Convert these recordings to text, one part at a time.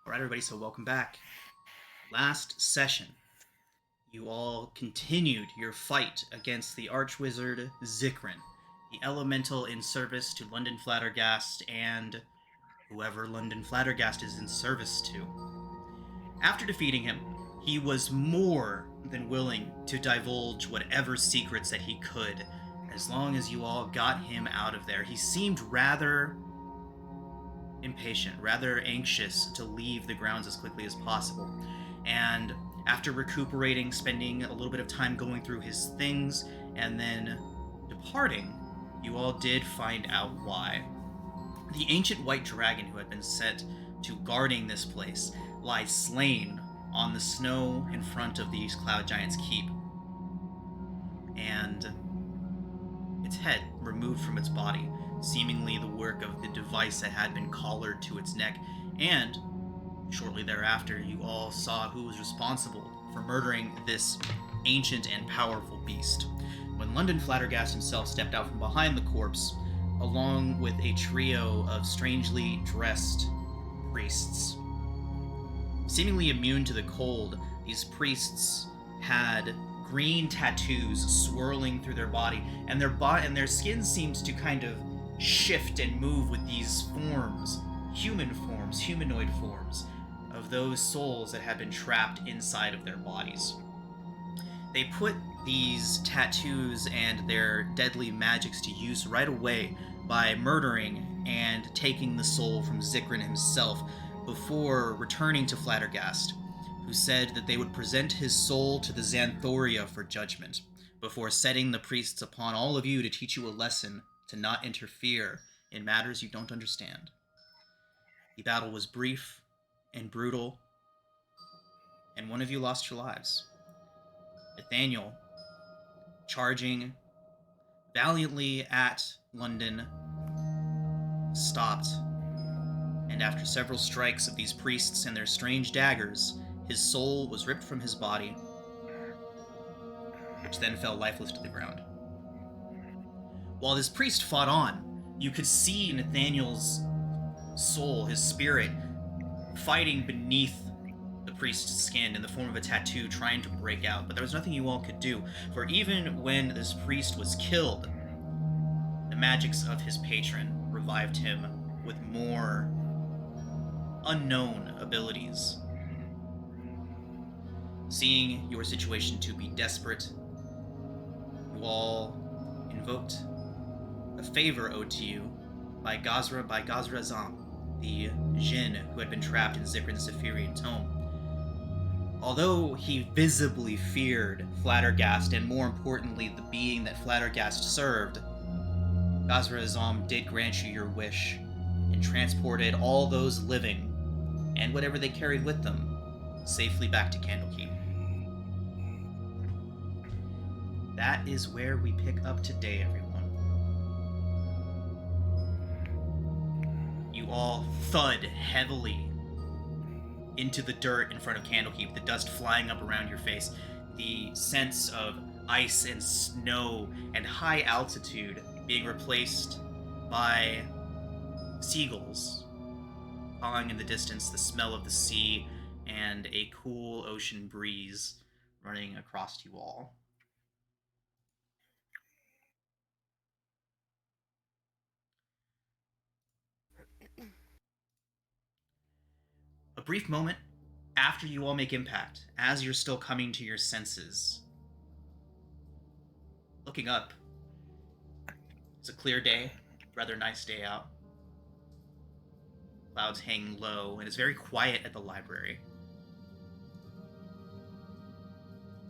Alright, everybody, so welcome back. Last session, you all continued your fight against the Archwizard Zikrin, the elemental in service to London Flattergast and whoever London Flattergast is in service to. After defeating him, he was more than willing to divulge whatever secrets that he could, as long as you all got him out of there. He seemed rather impatient, rather anxious to leave the grounds as quickly as possible. And after recuperating, spending a little bit of time going through his things, and then departing, you all did find out why. The ancient white dragon who had been set to guarding this place lies slain on the snow in front of these Cloud Giants' keep. And its head removed from its body, seemingly the work of the device that had been collared to its neck, and shortly thereafter you all saw who was responsible for murdering this ancient and powerful beast. When London Flattergast himself stepped out from behind the corpse, along with a trio of strangely dressed priests. Seemingly immune to the cold, these priests had green tattoos swirling through their body, and their skin seems to kind of shift and move with these forms, humanoid forms, of those souls that had been trapped inside of their bodies. They put these tattoos and their deadly magics to use right away by murdering and taking the soul from Zikrin himself before returning to Flattergast, who said that they would present his soul to the Xanthoria for judgment, before setting the priests upon all of you to teach you a lesson to not interfere in matters you don't understand. The battle was brief and brutal, and one of you lost your lives. Nathaniel, charging valiantly at London, stopped, and after several strikes of these priests and their strange daggers, his soul was ripped from his body, which then fell lifeless to the ground. While this priest fought on, you could see Nathaniel's soul, his spirit, fighting beneath the priest's skin in the form of a tattoo, trying to break out. But there was nothing you all could do, for even when this priest was killed, the magics of his patron revived him with more unknown abilities. Seeing your situation to be desperate, you all invoked a favor owed to you by Gazra Azam, the Jinn who had been trapped in Zikrin's Zephyrian tome. Although he visibly feared Flattergast, and more importantly, the being that Flattergast served, Gazra Azam did grant you your wish, and transported all those living, and whatever they carried with them, safely back to Candlekeep. That is where we pick up today, everyone. You all thud heavily into the dirt in front of Candlekeep, the dust flying up around your face, the sense of ice and snow and high altitude being replaced by seagulls cawing in the distance, the smell of the sea, and a cool ocean breeze running across you all. A brief moment after you all make impact, as you're still coming to your senses, looking up, it's a clear day, rather nice day out. Clouds hang low, and it's very quiet at the library.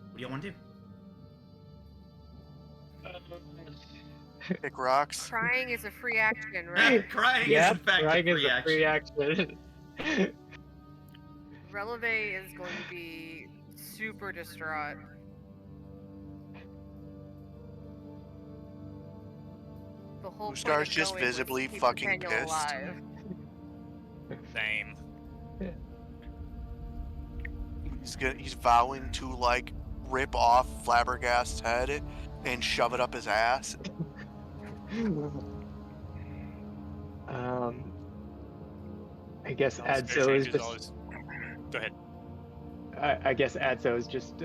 What do y'all want to do? Pick rocks. Crying is a free action, right? Crying is in fact a free action. Releve is going to be super distraught. The whole Star's just visibly fucking pissed. Alive. Same. He's vowing to like rip off Flabbergast's head and shove it up his ass. I guess Adzo is just Go ahead. I guess Adzo's just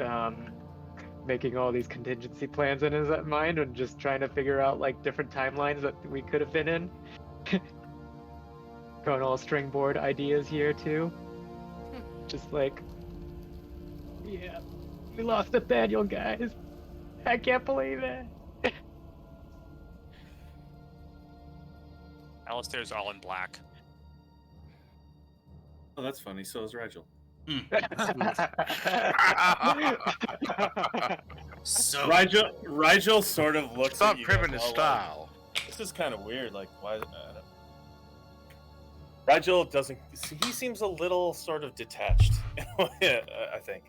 making all these contingency plans in his mind and just trying to figure out like different timelines that we could have been in. Going all stringboard ideas here too. Just like, yeah, we lost Nathaniel, guys. I can't believe it. Alistair's all in black. Oh, that's funny. So is Rigel. So Rigel sort of looks Stop at you cribbing guys his all style. Like, this is kind of weird. Like, why? Rigel doesn't. He seems a little sort of detached. I think,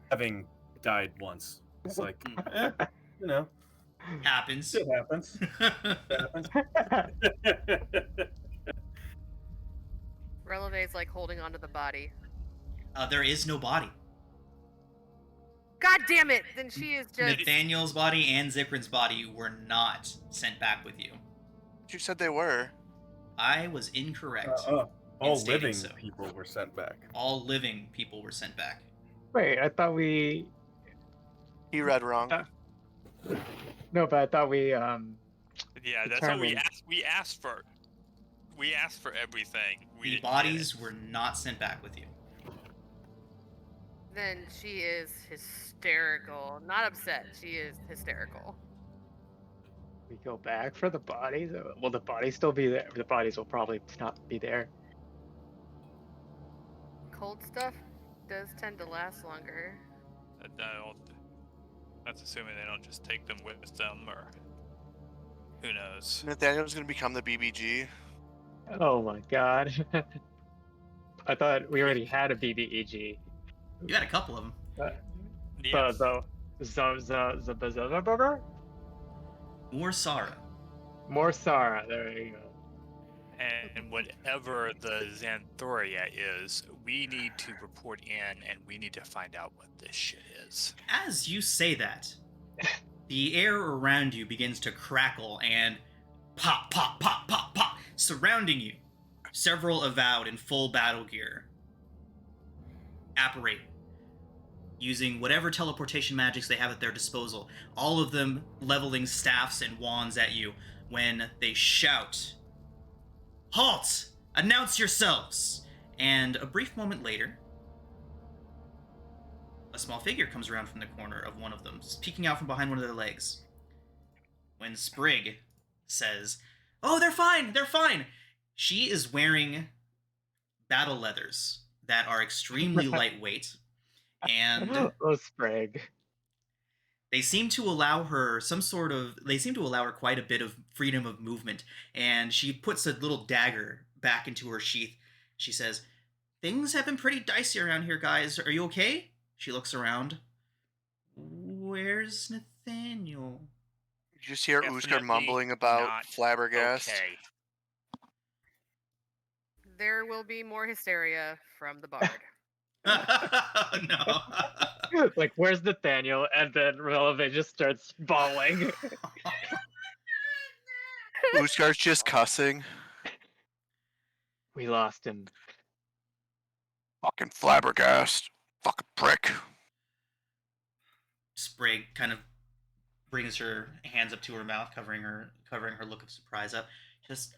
having died once, it's like, you know, happens. it happens. It happens. Releve's like holding onto the body. There is no body. God damn it! Then she is just. Nathaniel's body and Zikrin's body were not sent back with you. You said they were. I was incorrect. All stating living so. people were sent back. All living people were sent back. Wait, I thought we. He read wrong. No, but I thought we Yeah, that's what we Determined. asked. We asked for everything. We The didn't get bodies it. were not sent back with you. Then she is hysterical. Not upset. She is hysterical. we go back for the bodies. Will the bodies still be there? The bodies will probably not be there. Cold stuff does tend to last longer. That's assuming they don't just take them with them, or who knows. Nathaniel's gonna become the BBG. Oh my god. I thought we already had a BBEG. You had a couple of them. Yeah. The More Sarah. more Sarah. There you go. And whatever the Xanthoria is, we need to report in and we need to find out what this shit is. As you say that, the air around you begins to crackle and pop, pop, pop, pop, pop, surrounding you. Several avowed in full battle gear apparate, using whatever teleportation magics they have at their disposal, all of them leveling staffs and wands at you when they shout, "Halt! Announce yourselves!" And a brief moment later, a small figure comes around from the corner of one of them, peeking out from behind one of their legs. When Sprig says, "Oh, they're fine, they're fine," she is wearing battle leathers that are extremely lightweight, and Oh, Sprague. they seem to allow her quite a bit of freedom of movement, and she puts a little dagger back into her sheath. She says, "Things have been pretty dicey around here, guys. Are you okay?" She looks around. "Where's Nathaniel?" You just hear Definitely Uskar mumbling about not Flabbergast. Okay. There will be more hysteria from the bard. No. Like, where's Nathaniel? And then Releve just starts bawling. Uskar's just cussing. We lost him. Fucking Flabbergast. Fucking prick. Sprig kind of brings her hands up to her mouth, covering her look of surprise up. Just,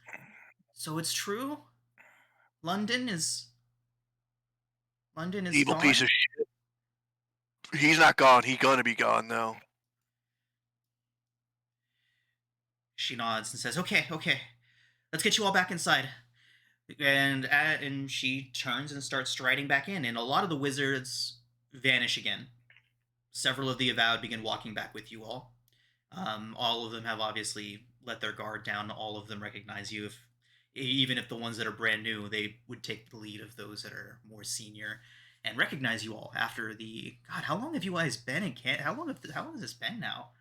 "So it's true? London is Evil gone?" piece of shit. He's not gone. He's gonna be gone, though. She nods and says, "Okay, let's get you all back inside." And she turns and starts striding back in, and a lot of the wizards vanish again. Several of the avowed begin walking back with you all. All of them have obviously let their guard down. All of them recognize you. Even if the ones that are brand new, they would take the lead of those that are more senior and recognize you all after the... God, how long have you guys been in How long has this been now?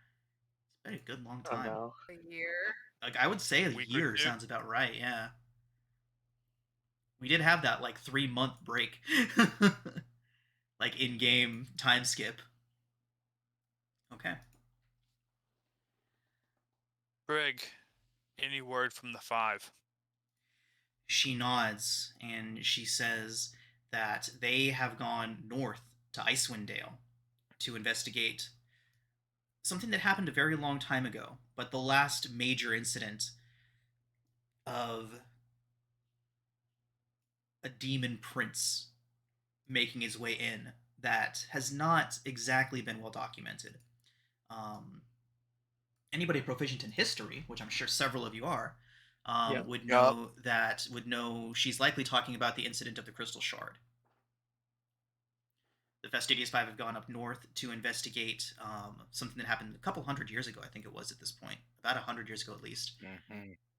It's been a good long Oh time. no. A year. Like, I would say a Week or year two. sounds about right, yeah. We did have that, 3-month break. In-game time skip. Okay. Brig, any word from the five? She nods, and she says, that they have gone north to Icewind Dale to investigate something that happened a very long time ago, but the last major incident of a demon prince making his way in that has not exactly been well documented. Um, Anybody proficient in history, which I'm sure several of you are, Yep. would know she's likely talking about the incident of the Crystal Shard. The Fastidious Five have gone up north to investigate something that happened a couple hundred years ago, I think it was at this point, about 100 years ago at least,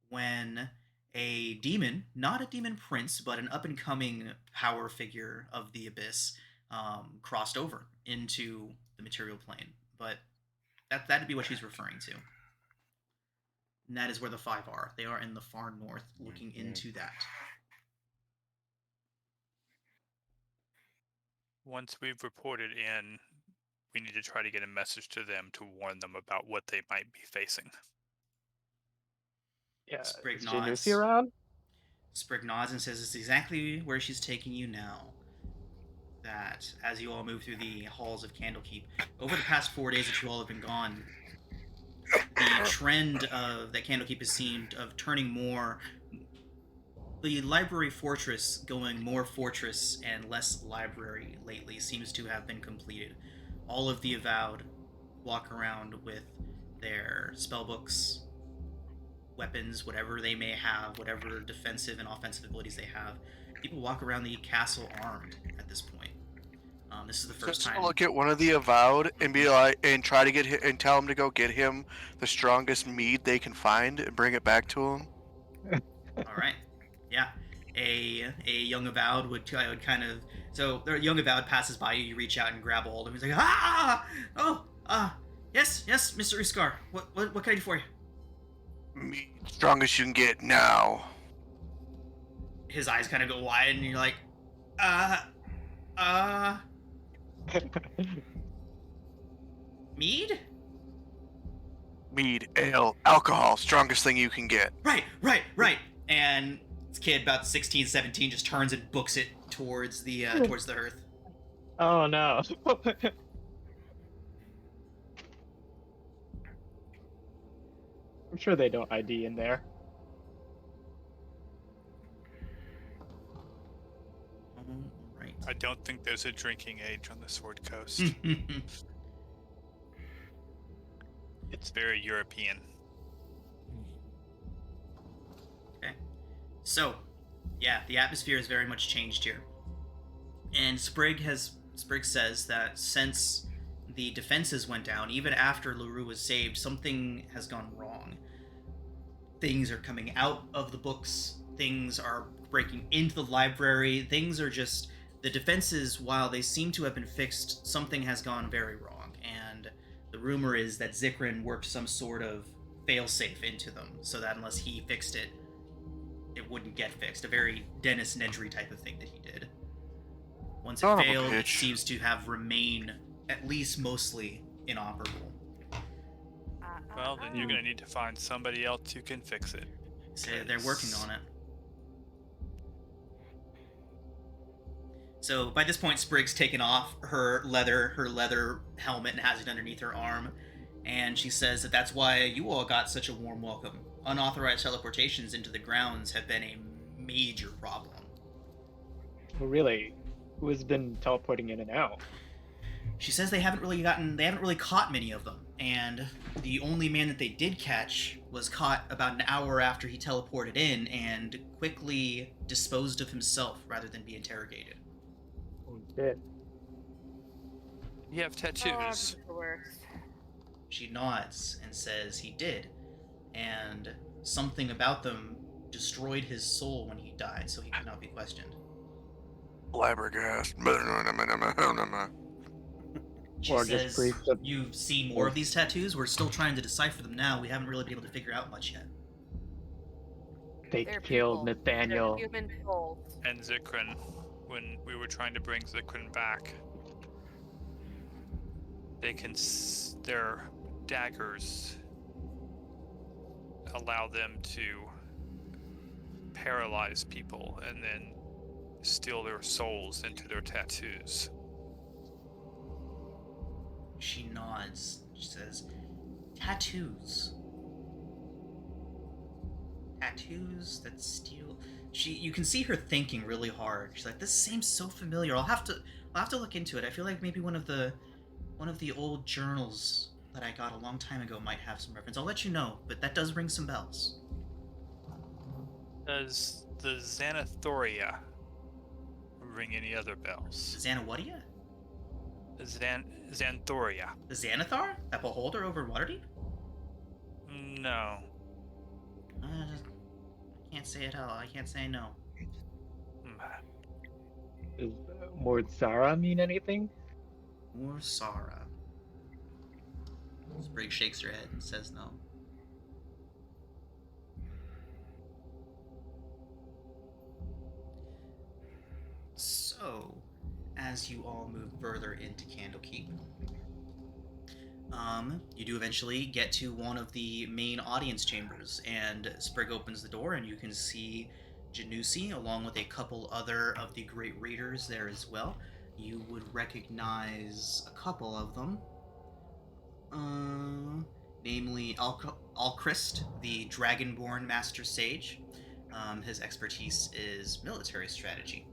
when a demon, not a demon prince, but an up-and-coming power figure of the Abyss, crossed over into the material plane. But that'd be what she's referring to. And that is where the five are. They are in the far north, looking into that. Once we've reported in, we need to try to get a message to them to warn them about what they might be facing. Yeah. Sprig Is nods. Janusi around? Sprig nods and says it's exactly where she's taking you now. That as you all move through the halls of Candlekeep, over the past 4 days that you all have been gone, the trend of that Candlekeep has seemed of turning more the library fortress going more fortress and less library lately seems to have been completed. All of the Avowed walk around with their spellbooks, weapons, whatever they may have, whatever defensive and offensive abilities they have. People walk around the castle armed at this point. This is the first Just time. look at one of the Avowed and be like, and try to get him, and tell him to go get him the strongest mead they can find and bring it back to him. All right. Yeah. A young Avowed would kind of, so the young Avowed passes by you. You reach out and grab a hold of him. He's like, yes, Mr. Uskar. What can I do for you? Mead, strongest you can get now. His eyes kind of go wide, and you're like, mead? Mead, ale, alcohol, strongest thing you can get. Right. And this kid, about 16, 17, just turns and books it towards the hearth. Oh no. I'm sure they don't ID in there. Right. I don't think there's a drinking age on the Sword Coast. It's very European. Okay. So, yeah, the atmosphere has very much changed here. And Sprig says that since the defenses went down, even after LaRue was saved, something has gone wrong. Things are coming out of the books, things are breaking into the library, things are just... The defenses, while they seem to have been fixed, something has gone very wrong, and the rumor is that Zikrin worked some sort of failsafe into them, so that unless he fixed it, it wouldn't get fixed. A very Dennis Nedry type of thing that he did. Once it failed, it seems to have remained at least mostly inoperable. Well, then you're going to need to find somebody else who can fix it. So they're working on it. So by this point, Sprig's taken off her leather helmet and has it underneath her arm, and she says that that's why you all got such a warm welcome. Unauthorized teleportations into the grounds have been a major problem. Well, really, who has been teleporting in and out? She says they haven't really caught many of them, and the only man that they did catch was caught about an hour after he teleported in and quickly disposed of himself rather than be interrogated. Oh, shit. You have tattoos. The worst. She nods and says he did, and something about them destroyed his soul when he died, so he could not be questioned. Flabbergast. She Or just says, briefed up- you've seen more of these tattoos? We're still trying to decipher them now. We haven't really been able to figure out much yet. They They're killed people. Nathaniel. They're human souls. And Zikrin, when we were trying to bring Zikrin back, their daggers allow them to paralyze people and then steal their souls into their tattoos. She nods. She says, tattoos. Tattoos that steal. You can see her thinking really hard. She's like, this seems so familiar. I'll have to look into it. I feel like maybe one of the old journals that I got a long time ago might have some reference. I'll let you know, but that does ring some bells. Does the Xanathoria ring any other bells? Xanawhatia? Xanthoria. The Xanathar? That beholder over Waterdeep? No. I can't say it all. I can't say no. Does Mordsara mean anything? Or Sara. Sprig shakes her head and says no. So, as you all move further into Candlekeep, you do eventually get to one of the main audience chambers, and Sprig opens the door, and you can see Janusi along with a couple other of the Great Raiders there as well. You would recognize a couple of them. Namely Alchrist, the Dragonborn Master Sage. His expertise is military strategy.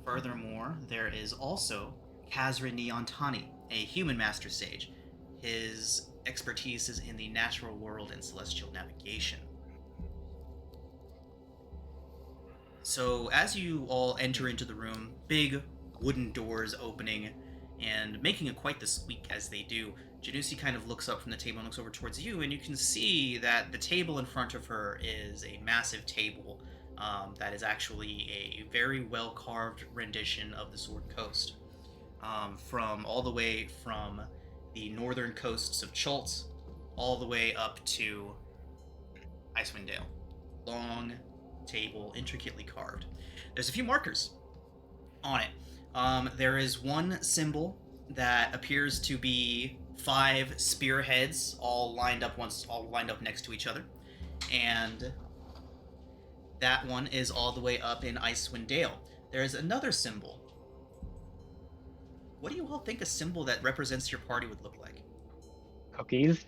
Furthermore, there is also Kazra Neontani, a human Master Sage. His expertise is in the natural world and celestial navigation. So, as you all enter into the room, big wooden doors opening and making quite the squeak as they do, Janusi kind of looks up from the table and looks over towards you, and you can see that the table in front of her is a massive table that is actually a very well-carved rendition of the Sword Coast. From all the way from the northern coasts of Chult all the way up to Icewind Dale. Long table, intricately carved. There's a few markers on it. There is one symbol that appears to be 5 spearheads all lined up next to each other, and that one is all the way up in Icewind Dale. There is another symbol. What do you all think a symbol that represents your party would look like? Cookies?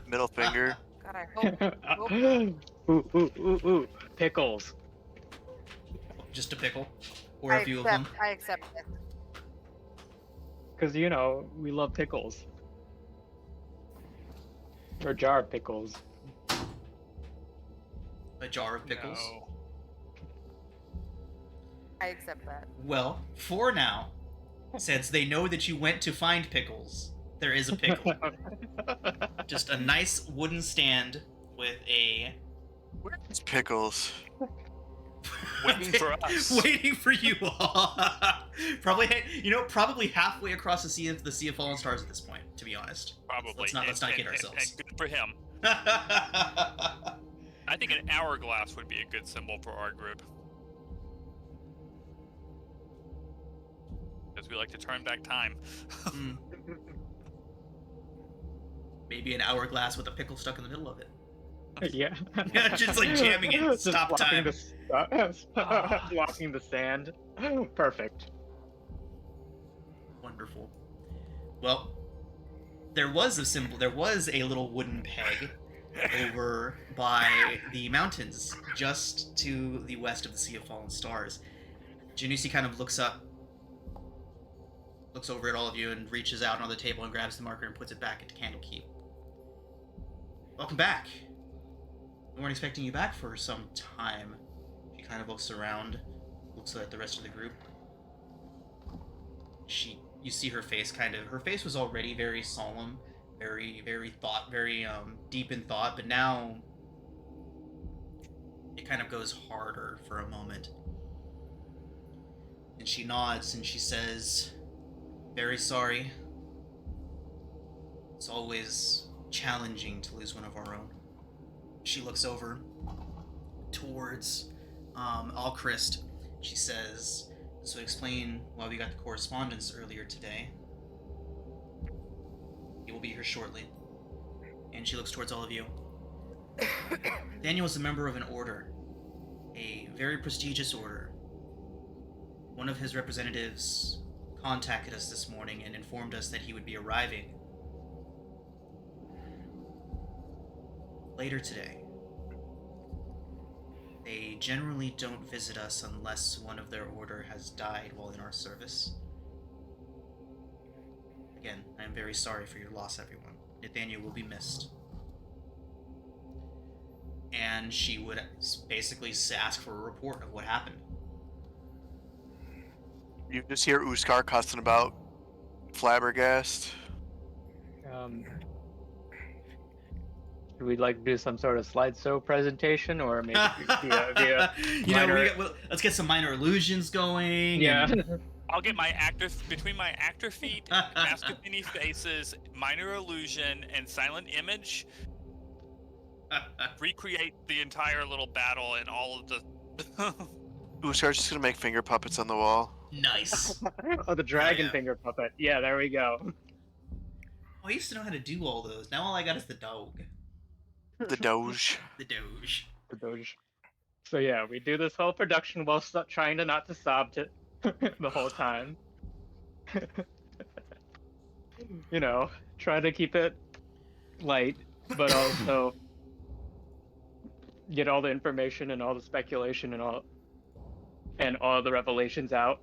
Middle finger. God, I hope. Ooh. Pickles. Just a pickle, or a few of them. I accept it. Because, you know, we love pickles. Or a jar of pickles. A jar of pickles. No. I accept that. Well, for now, since they know that you went to find pickles, there is a pickle. Just a nice wooden stand with a... It's pickles. Waiting for us. Waiting for you all. Probably halfway across the Sea of Fallen Stars at this point, to be honest. Probably. Let's not kid ourselves. And good for him. I think an hourglass would be a good symbol for our group. Because we like to turn back time. Mm. Maybe an hourglass with a pickle stuck in the middle of it. Yeah. Just like jamming it. Just Stop blocking time. blocking the sand. Perfect. Wonderful. Well, there was a little wooden peg over by the mountains, just to the west of the Sea of Fallen Stars. Janusi kind of looks over at all of you, and reaches out on the table and grabs the marker and puts it back into Candlekeep. Welcome back. We weren't expecting you back for some time. She kind of looks around, looks at the rest of the group. You see her face her face was already very solemn, very deep in thought, but now it kind of goes harder for a moment. And she nods and she says, "Very sorry. It's always challenging to lose one of our own." She looks over towards Alchrist. She says, "This would explain why we got the correspondence earlier today. He will be here shortly." And she looks towards all of you. Daniel is a member of an order, a very prestigious order. one of his representatives contacted us this morning and informed us that he would be arriving later today. They generally don't visit us unless one of their order has died while in our service. Again, I am very sorry for your loss, everyone. Nathaniel will be missed. And she would basically ask for a report of what happened. You just hear Uskar cussing about Flabbergast. Should we like do some sort of slideshow presentation, or maybe via minor... let's get some minor illusions going. Yeah. I'll get my between my actor feet, mask of many faces, minor illusion, and silent image. Recreate the entire little battle and all of the. Uskar's just gonna make finger puppets on the wall. Nice. Oh, the dragon yeah. finger puppet. Yeah, there we go. Oh, I used to know how to do all those. Now all I got is the dog. The Doge. The Doge. The Doge. So yeah, we do this whole production while trying to not to sob to the whole time. You know, try to keep it light, but also get all the information and all the speculation and all the revelations out.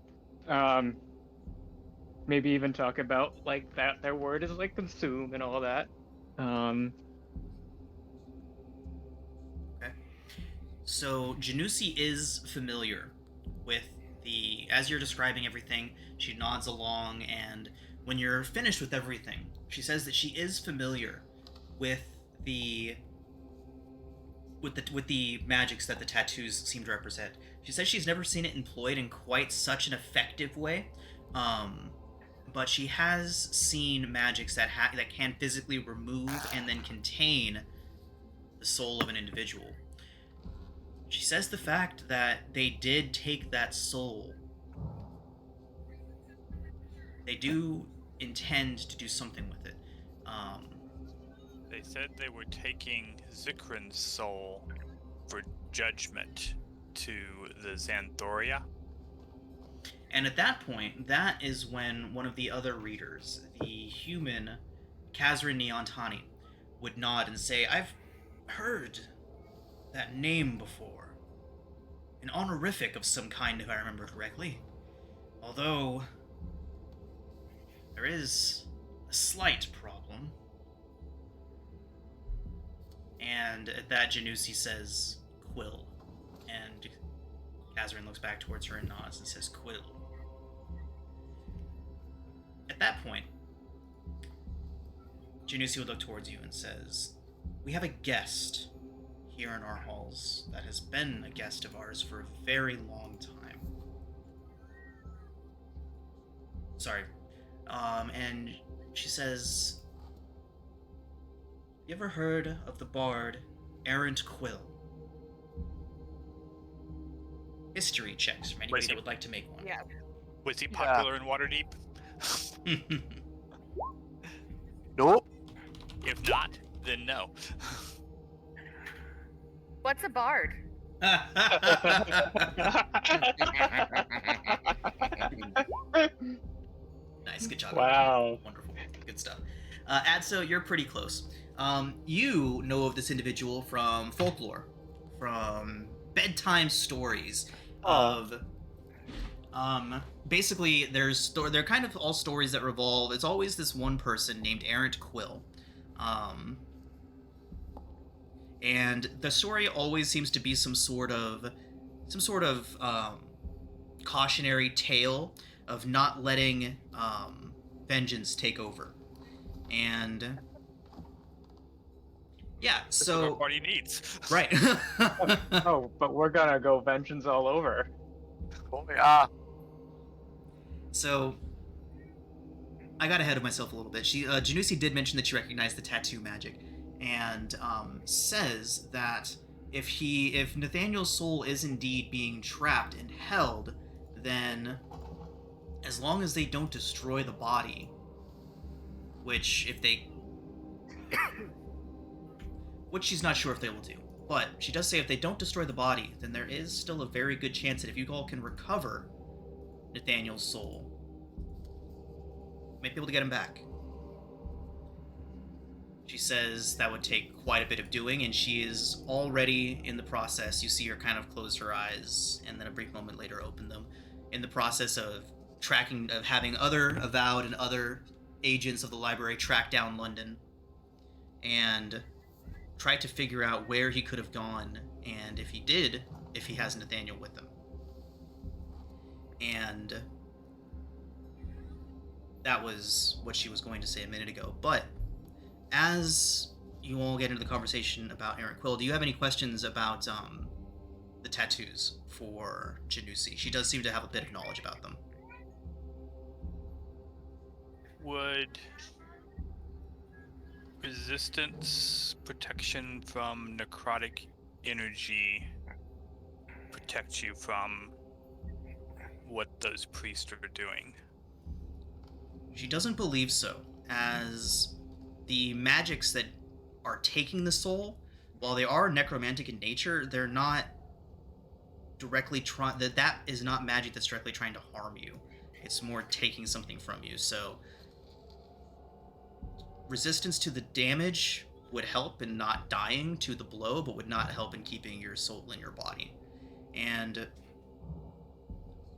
Maybe even talk about like that their word is like consume and all that. Okay. So Janusi is familiar with as you're describing everything, she nods along, and when you're finished with everything, she says that she is familiar with the magics that the tattoos seem to represent. She says she's never seen it employed in quite such an effective way, but she has seen magics that can physically remove and then contain the soul of an individual. She says the fact that they did take that soul, they do intend to do something with it. They said they were taking Zikrin's soul for judgment to the Xanthoria. And at that point, that is when one of the other readers, the human Kazrin Neontani, would nod and say, "I've heard that name before. An honorific of some kind, if I remember correctly. Although, there is a slight problem." And at that, Janusi says, "Quill." And Kazrin looks back towards her and nods and says, "Quill." At that point, Janusi would look towards you and says, "We have a guest here in our halls that has been a guest of ours for a very long time." Sorry. And she says, "You ever heard of the bard Errant Quill?" History checks from anybody that would like to make one. Yeah. Was he popular in Waterdeep? Nope. If not, then no. What's a bard? Nice, good job. Wow. Wonderful. Good stuff. Adso, you're pretty close. You know of this individual from folklore, from bedtime stories of... basically, they're kind of all stories that revolve... It's always this one person named Errant Quill. And the story always seems to be some sort of cautionary tale of not letting vengeance take over. And yeah, That's what so our party needs. right. Oh, but we're gonna go vengeance all over. Oh yeah. So I got ahead of myself a little bit. Janusi did mention that she recognized the tattoo magic, and says that if Nathaniel's soul is indeed being trapped and held, then as long as they don't destroy the body, which she's not sure if they will do, but she does say if they don't destroy the body, then there is still a very good chance that if you all can recover Nathaniel's soul. Might be able to get him back. She says that would take quite a bit of doing, and she is already in the process. You see her kind of close her eyes, and then a brief moment later open them, in the process of having other Avowed and other agents of the library track down London and try to figure out where he could have gone, and if he has Nathaniel with him. And that was what she was going to say a minute ago. But as you all get into the conversation about Aaron Quill, do you have any questions about the tattoos for Janusi? She does seem to have a bit of knowledge about them. Would resistance protection from necrotic energy protect you from what those priests are doing? She doesn't believe so, as the magics that are taking the soul, while they are necromantic in nature, they're not directly trying. That is not magic that's directly trying to harm you. It's more taking something from you. So resistance to the damage would help in not dying to the blow, but would not help in keeping your soul in your body. And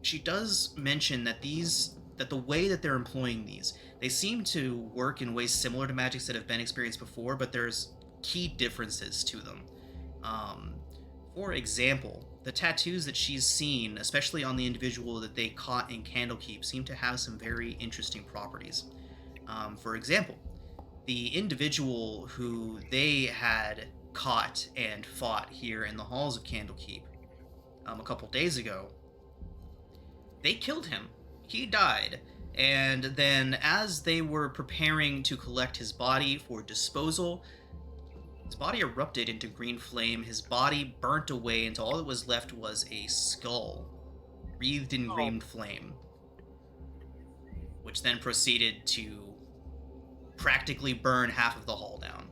she does mention that the way that they're employing these, they seem to work in ways similar to magics that have been experienced before, but there's key differences to them. For example, the tattoos that she's seen, especially on the individual that they caught in Candlekeep, seem to have some very interesting properties. For example, the individual who they had caught and fought here in the halls of Candlekeep a couple days ago, they killed him. He died. And then as they were preparing to collect his body for disposal, his body erupted into green flame. His body burnt away until all that was left was a skull wreathed in green flame, which then proceeded to practically burn half of the hall down.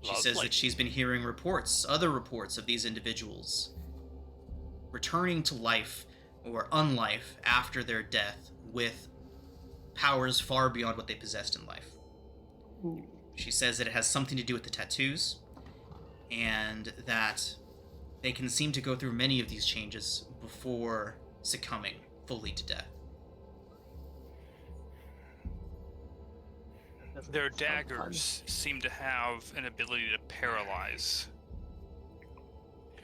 She says that she's been hearing other reports of these individuals returning to life or unlife after their death with powers far beyond what they possessed in life. She says that it has something to do with the tattoos, and that they can seem to go through many of these changes before succumbing fully to death. Their daggers seem to have an ability to paralyze.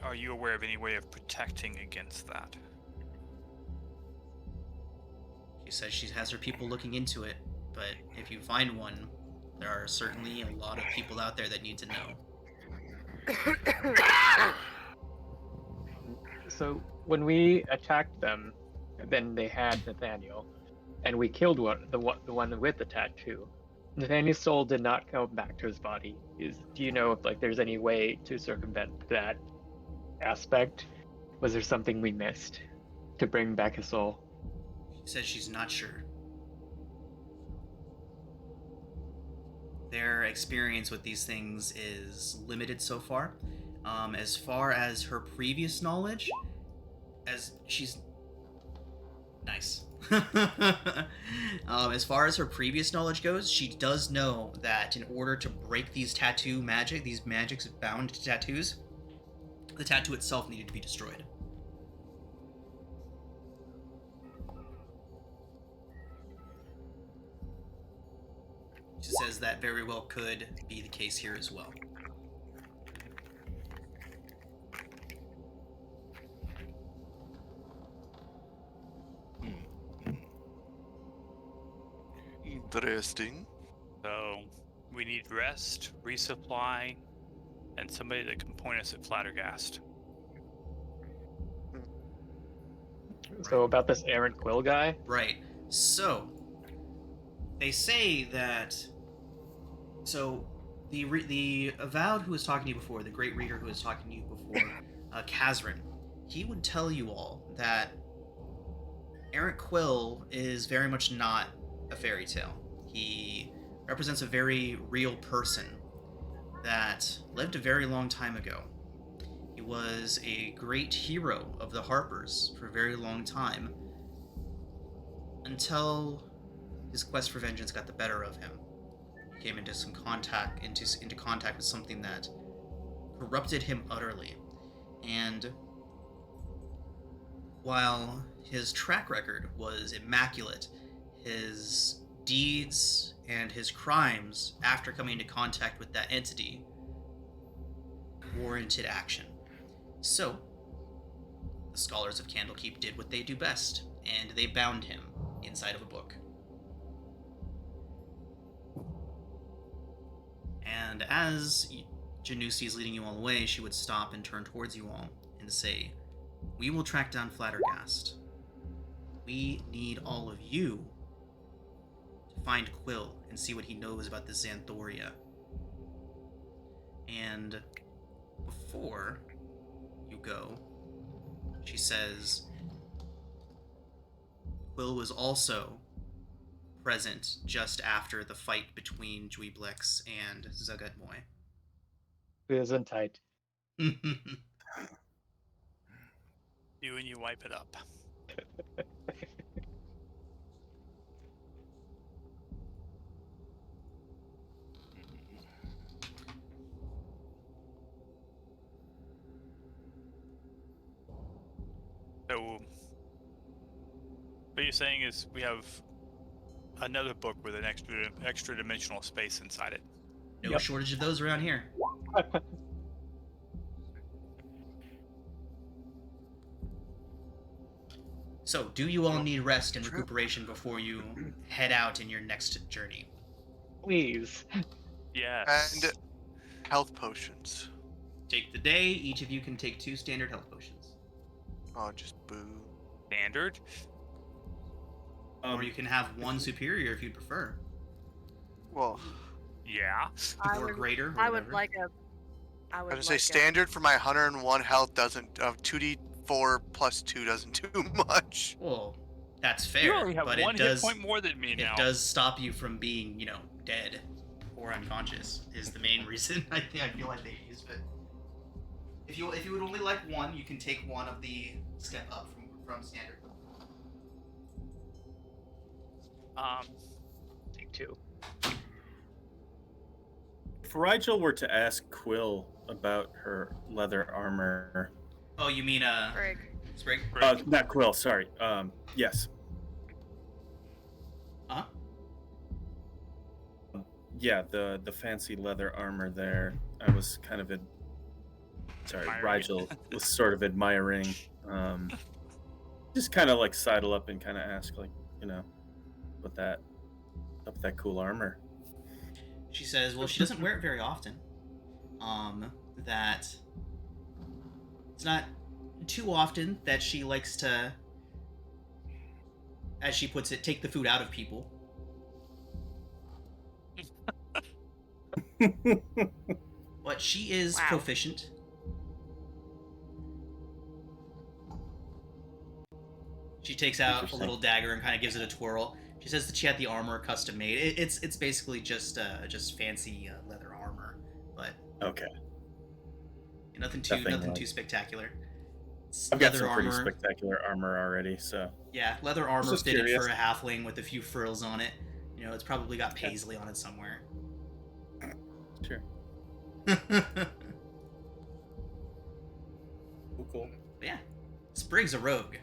Are you aware of any way of protecting against that? She says she has her people looking into it, but if you find one, there are certainly a lot of people out there that need to know. So when we attacked them, then they had Nathaniel, and we killed the one with the tattoo. Nathaniel's soul did not go back to his body. Do you know if there's any way to circumvent that aspect? Was there something we missed to bring back his soul? She says she's not sure. Their experience with these things is limited so far. As far as her previous knowledge, as she's nice. As far as her previous knowledge goes, she does know that in order to break these magics bound to tattoos, the tattoo itself needed to be destroyed. She says that very well could be the case here as well. Interesting. So we need rest, resupply, and somebody that can point us at Flattergast. So about this Aaron Quill guy? Right. So, they say that... So, the Avowed who was talking to you before, the Great Reader who was talking to you before, Kazrin, he would tell you all that Aaron Quill is very much not a fairy tale. He represents a very real person that lived a very long time ago. He was a great hero of the Harpers for a very long time, until his quest for vengeance got the better of him. He came into contact with something that corrupted him utterly. And while his track record was immaculate, his deeds and his crimes after coming into contact with that entity warranted action. So, the scholars of Candlekeep did what they do best, and they bound him inside of a book. And as Janusi is leading you all away, she would stop and turn towards you all and say, "We will track down Flattergast. We need all of you to find Quill and see what he knows about the Xanthoria. And before you go," she says, "Quill was also present just after the fight between Dweeblex and Zagatmoy." Isn't tight. You and you wipe it up. So, what you're saying is we have another book with an extra dimensional space inside it. No Yep. shortage of those around here. So, do you all need rest and recuperation before you head out in your next journey? Please. Yes. And health potions. Take the day. Each of you can take 2 standard health potions. Oh, just boo. Standard. Or you can have 1 superior if you'd prefer. Well, Yeah. Or greater, or I would whatever. like a. I I would would say like standard for my 101 health doesn't. 2d4 plus 2 doesn't do much. Well, that's fair, You already have but one it does, hit point more than me it now. does stop you from being, dead or unconscious is the main reason I feel like they use. But if you would only like 1, you can take 1 of the step up from standard. Take 2. If Rigel were to ask Quill about her leather armor, Oh, you mean Frig. Sprig? not Quill, sorry. Yes. Huh? Yeah, the fancy leather armor there. I was kind of Admiring Rigel was sort of admiring. Just kind of like sidle up and kind of ask, like, with that cool armor. She says, well, she doesn't wear it very often. That it's not too often that she likes to, as she puts it, take the food out of people. But she is Wow. proficient. She takes out a Interesting. little dagger and kind of gives it a twirl. She says that she had the armor custom made. It's basically just fancy leather armor, but Okay. nothing too Nothing like- spectacular. It's I've got leather some pretty armor. spectacular armor already, so. Yeah, leather armor just fitted curious. for a halfling with a few frills on it. It's probably got paisley on it somewhere. Sure. Cool. But yeah, Sprig's a rogue.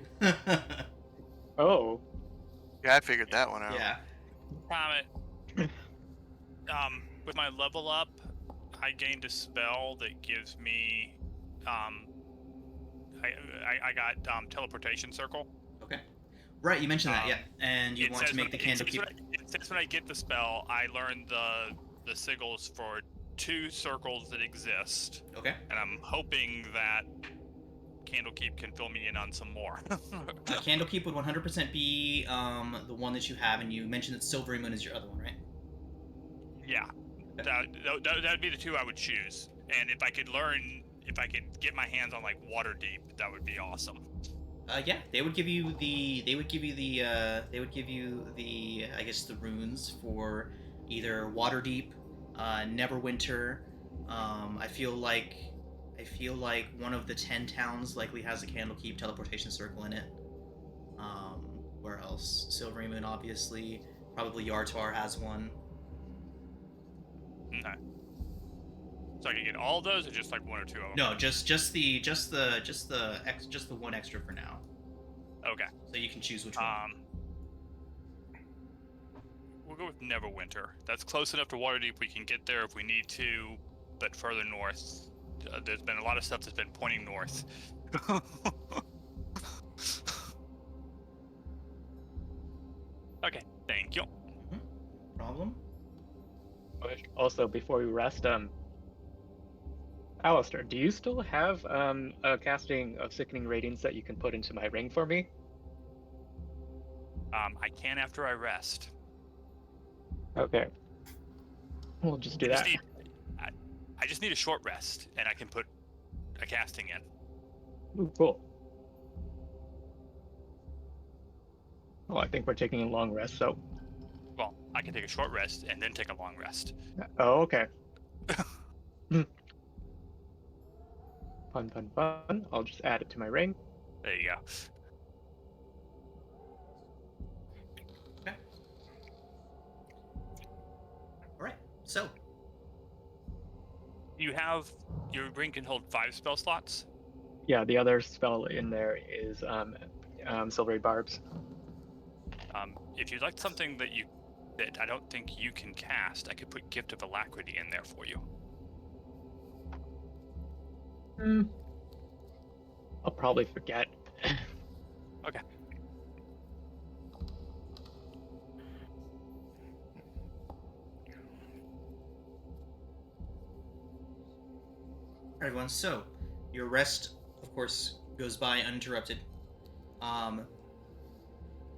Oh. Yeah, I figured that one out. Yeah. Comment. With my level up, I gained a spell that gives me, I got teleportation circle. Okay. Right, you mentioned that, yeah. And you It want to says make the when- it says Candlekeep. it says when I get the spell, I learn the sigils for 2 circles that exist, Okay. and I'm hoping that Candlekeep can fill me in on some more. Candlekeep would 100% be the one that you have, and you mentioned that Silvery Moon is your other one, right? Yeah, that'd be the 2 I would choose. And if I could get my hands on like Waterdeep, that would be awesome. Yeah, they would give you the I guess the runes for either Waterdeep, Neverwinter. I feel like I feel like one of the 10 towns likely has a Candlekeep teleportation circle in it. Where else? Silvery Moon, obviously. Probably Yartar has one. Okay. So I can get all those, or just like one or two of them? No, just the one extra for now. Okay. So you can choose which one. We'll go with Neverwinter. That's close enough to Waterdeep. We can get there if we need to, but further north, there's been a lot of stuff that's been pointing north. Okay, thank you. Problem? Also, before we rest, Alistair, do you still have a casting of Sickening Radiance that you can put into my ring for me? I can after I rest. Okay. We'll just do that. I just need a short rest, and I can put a casting in. Ooh, cool. Well, I think we're taking a long rest, so... Well, I can take a short rest and then take a long rest. Oh, okay. Fun, fun, fun. I'll just add it to my ring. There you go. Okay. Alright, so. You have... Your ring can hold 5 spell slots? Yeah, the other spell in there is Silvery Barbs. If you'd like something that I don't think you can cast, I could put Gift of Alacrity in there for you. I'll probably forget. Okay. Alright, everyone, so your rest, of course, goes by uninterrupted.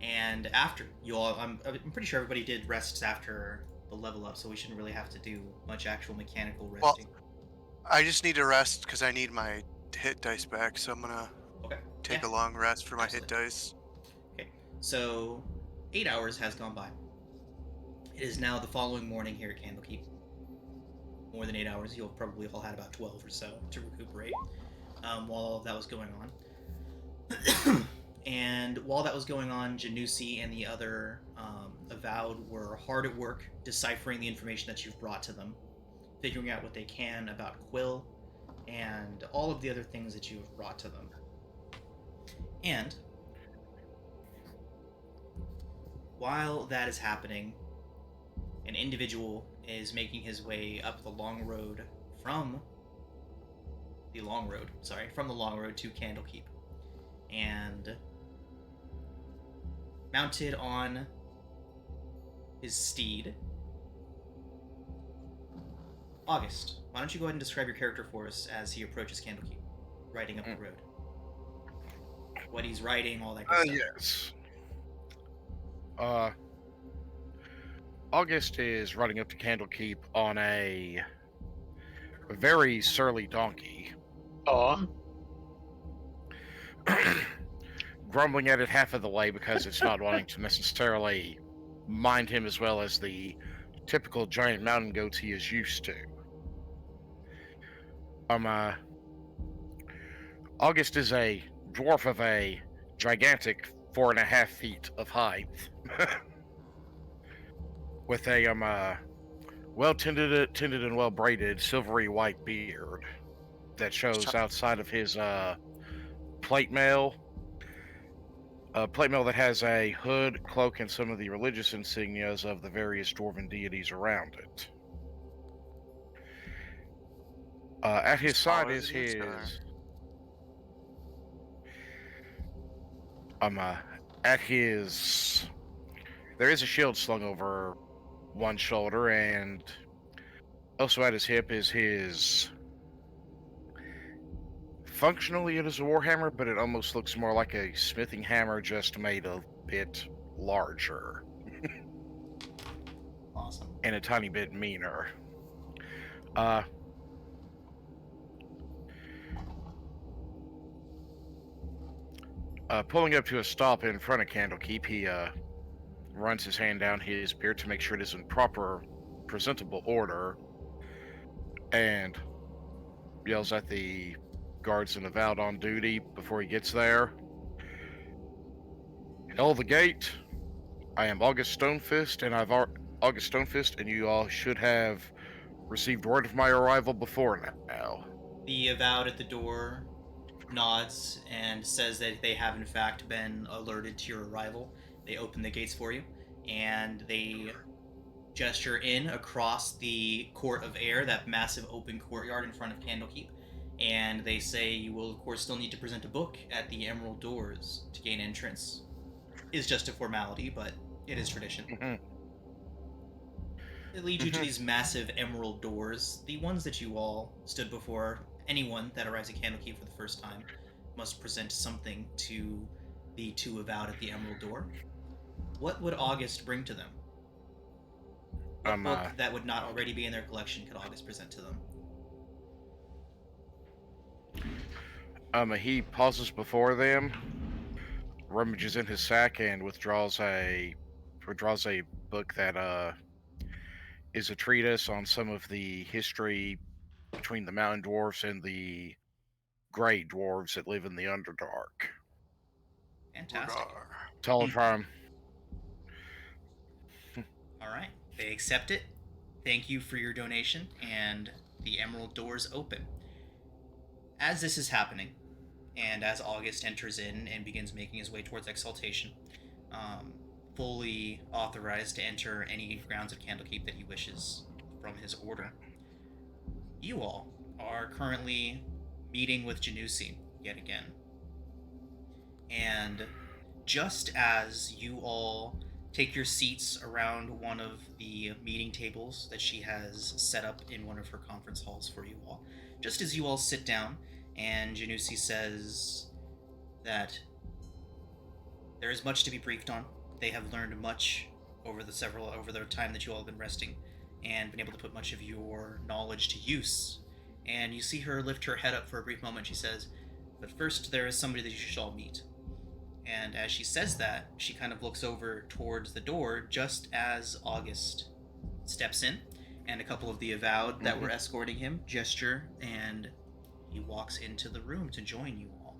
And after you all, I'm pretty sure everybody did rests after the level up, so we shouldn't really have to do much actual mechanical resting. Well, I just need to rest because I need my hit dice back, so I'm gonna take a long rest for my hit dice. Okay, so 8 hours has gone by. It is now the following morning here at Candlekeep. More than 8 hours. You'll probably all had about 12 or so to recuperate while all of that was going on. And while that was going on, Janusi and the other Avowed were hard at work deciphering the information that you've brought to them, figuring out what they can about Quill, and all of the other things that you have brought to them. And while that is happening, an individual is making his way up the long road from the long road to Candlekeep. And mounted on his steed, August, why don't you go ahead and describe your character for us as he approaches Candlekeep, riding up the road. What he's riding, all that good stuff. Yes. August is riding up to Candlekeep on a very surly donkey. Aw. Grumbling at it half of the way because it's not wanting to necessarily mind him as well as the typical giant mountain goats he is used to. August is a dwarf of a gigantic 4.5 feet of height, with a well tended and well braided silvery white beard that shows outside of his plate mail. A plate mail that has a hood, cloak, and some of the religious insignias of the various dwarven deities around it. At his side is his... At his... There is a shield slung over one shoulder, and also at his hip is his... Functionally, it is a warhammer, but it almost looks more like a smithing hammer, just made a bit larger. Awesome. And a tiny bit meaner. Pulling up to a stop in front of Candlekeep, he runs his hand down his beard to make sure it is in proper, presentable order, and yells at the guards and avowed on duty before he gets there. Hell the gate. I am August Stonefist, and August Stonefist, and you all should have received word of my arrival before now. The avowed at the door nods and says that they have in fact been alerted to your arrival. They open the gates for you, and they gesture in across the court of air, that massive open courtyard in front of Candlekeep, and they say you will of course still need to present a book at the emerald doors to gain entrance. Is just a formality, but it is tradition. Mhm. It leads you to these massive emerald doors, the ones that you all stood before. Anyone that arrives at Candlekeep for the first time must present something to the two avowed at the emerald door. What would August bring to them? What book that would not already be in their collection could August present to them? He pauses before them, rummages in his sack, and withdraws a book that is a treatise on some of the history between the mountain dwarfs and the gray dwarves that live in the Underdark. Fantastic. Tell him. All right. They accept it. Thank you for your donation, and the emerald doors open. As this is happening, and as August enters in and begins making his way towards Exaltation, fully authorized to enter any grounds of Candlekeep that he wishes from his order, you all are currently meeting with Janusi yet again. And just as you all take your seats around one of the meeting tables that she has set up in one of her conference halls for you all, just as you all sit down, and Janusi says that there is much to be briefed on. They have learned much over the time that you all have been resting, and been able to put much of your knowledge to use. And you see her lift her head up for a brief moment. She says, "But first, there is somebody that you should all meet." And as she says that, she kind of looks over towards the door just as August steps in, and a couple of the avowed that were escorting him gesture, and he walks into the room to join you all.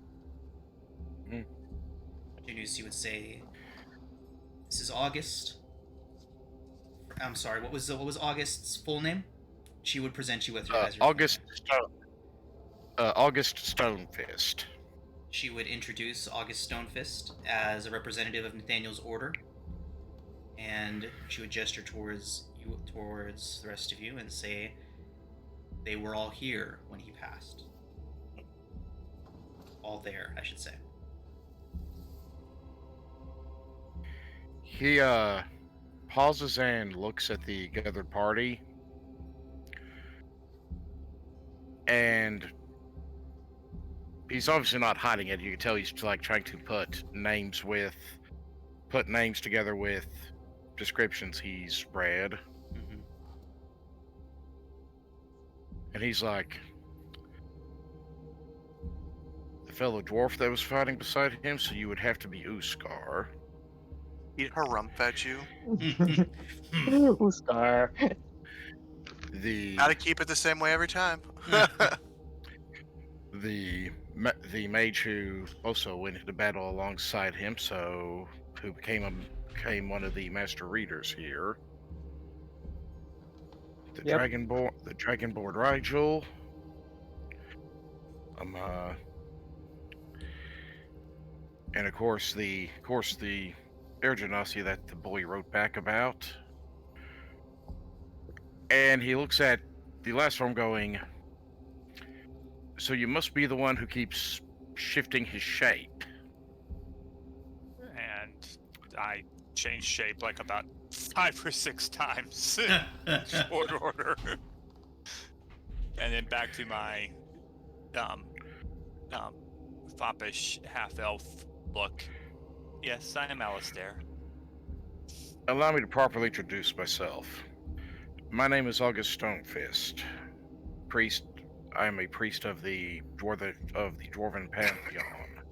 Janusi would say, "This is August." I'm sorry, what was August's full name? She would present you with her as your August Stonefist. She would introduce August Stonefist as a representative of Nathaniel's order, and she would gesture towards the rest of you, and say they were all here when he passed. All there, I should say. He pauses and looks at the gathered party, and he's obviously not hiding it. You can tell he's like trying to put names together with descriptions he's read. And he's like, the fellow dwarf that was fighting beside him, so you would have to be Uskar. He'd harumph you. Uskar. Gotta keep it the same way every time. the mage who also went into battle alongside him, who became one of the master readers here. The Dragonborn Rigel. And of course the Air Genasi that the boy wrote back about. And he looks at the last one going, "So you must be the one who keeps shifting his shape." And I changed shape like about 5 or 6 times. Short order. And then back to my foppish half-elf look. Yes, I am Alistair. Allow me to properly introduce myself. My name is August Stonefist. Priest. I am a priest of the Dwarven Pantheon.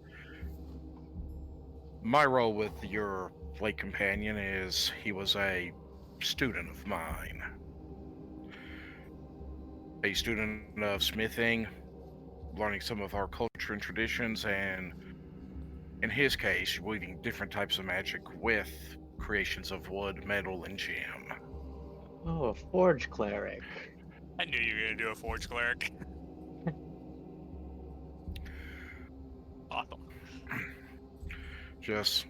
My role with your late companion is he was a student of mine. a student of smithing, learning some of our culture and traditions, and in his case, weaving different types of magic with creations of wood, metal, and gem. Oh, a forge cleric. I knew you were gonna do a forge cleric. Awesome. Just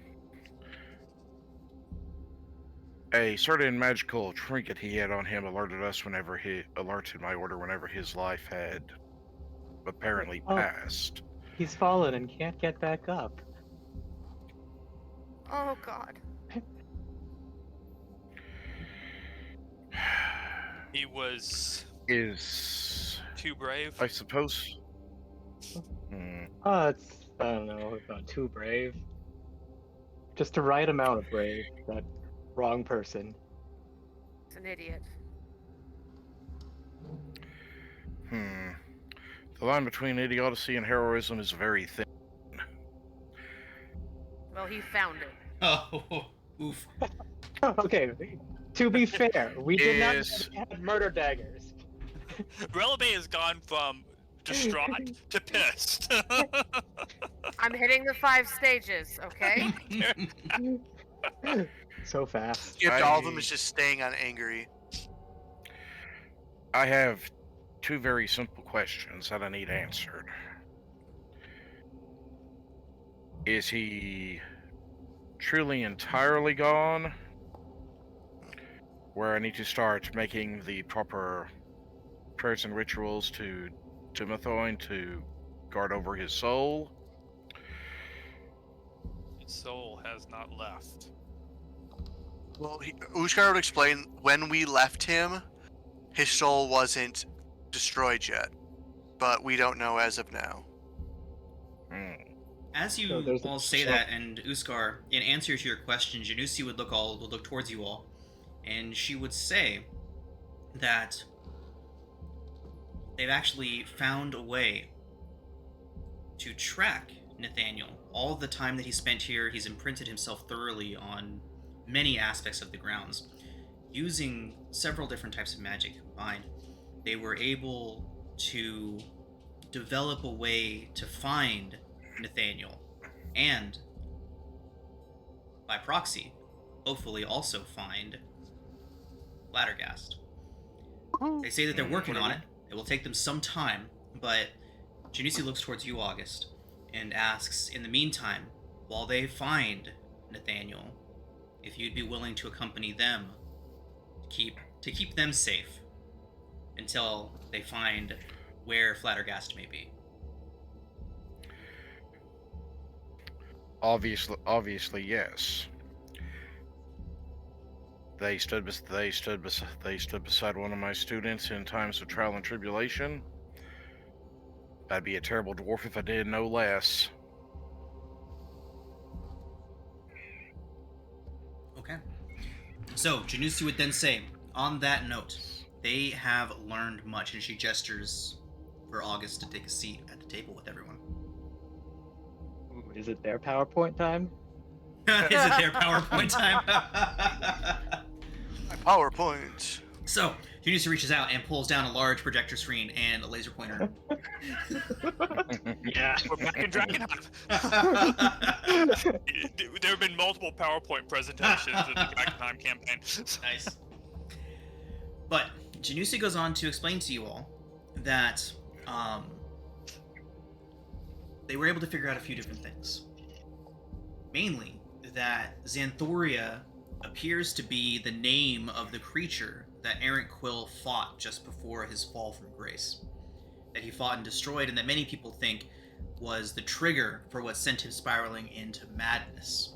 a certain magical trinket he had on him alerted my order whenever his life had apparently Oh. passed. He's fallen and can't get back up. Oh God. He was Is too brave. I suppose. Hmm. It's, I don't know, not too brave. Just the right amount of brave. That wrong person. He's an idiot. Hmm. The line between idiocy and heroism is very thin. Well, he found it. Oh, oof. Okay, to be fair, we did not Is- have murder daggers. Relebe has gone from distraught to pissed. I'm hitting the 5 stages, okay? So fast. Skipped all of them I- is just staying on angry. I have two very simple questions that I need answered. Is he truly entirely gone? Where I need to start making the proper prayers and rituals to Timothoin to guard over his soul? His soul has not left. Well, Ushkar would explain when we left him, his soul wasn't destroyed yet, but we don't know as of now. Hmm. As So you there's a all say shop- that, and Uskar, in answer to your question, Janusi would look towards you all, and she would say that they've actually found a way to track Nathaniel. All the time that he spent here, he's imprinted himself thoroughly on many aspects of the grounds. Using several different types of magic combined, they were able to develop a way to find Nathaniel, and by proxy, hopefully also find Laddergast. They say that they're working on it. It will take them some time, but Janusi looks towards you, August, and asks, in the meantime, while they find Nathaniel, if you'd be willing to accompany them to keep them safe until they find where Flattergast may be. Obviously, yes. They stood beside one of my students in times of trial and tribulation. I'd be a terrible dwarf if I did no less. Okay. So, Janusi would then say, on that note, they have learned much, and she gestures for August to take a seat at the table with everyone. Ooh, is it their PowerPoint time? Is it their PowerPoint time? My PowerPoint. So, Janusi reaches out and pulls down a large projector screen and a laser pointer. Yeah. We're back in Dragonheim. There have been multiple PowerPoint presentations in the Dragonheim campaign. Nice. But Janusi goes on to explain to you all that they were able to figure out a few different things. Mainly, that Xanthoria appears to be the name of the creature that Errant Quill fought just before his fall from grace. That he fought and destroyed, and that many people think was the trigger for what sent him spiraling into madness.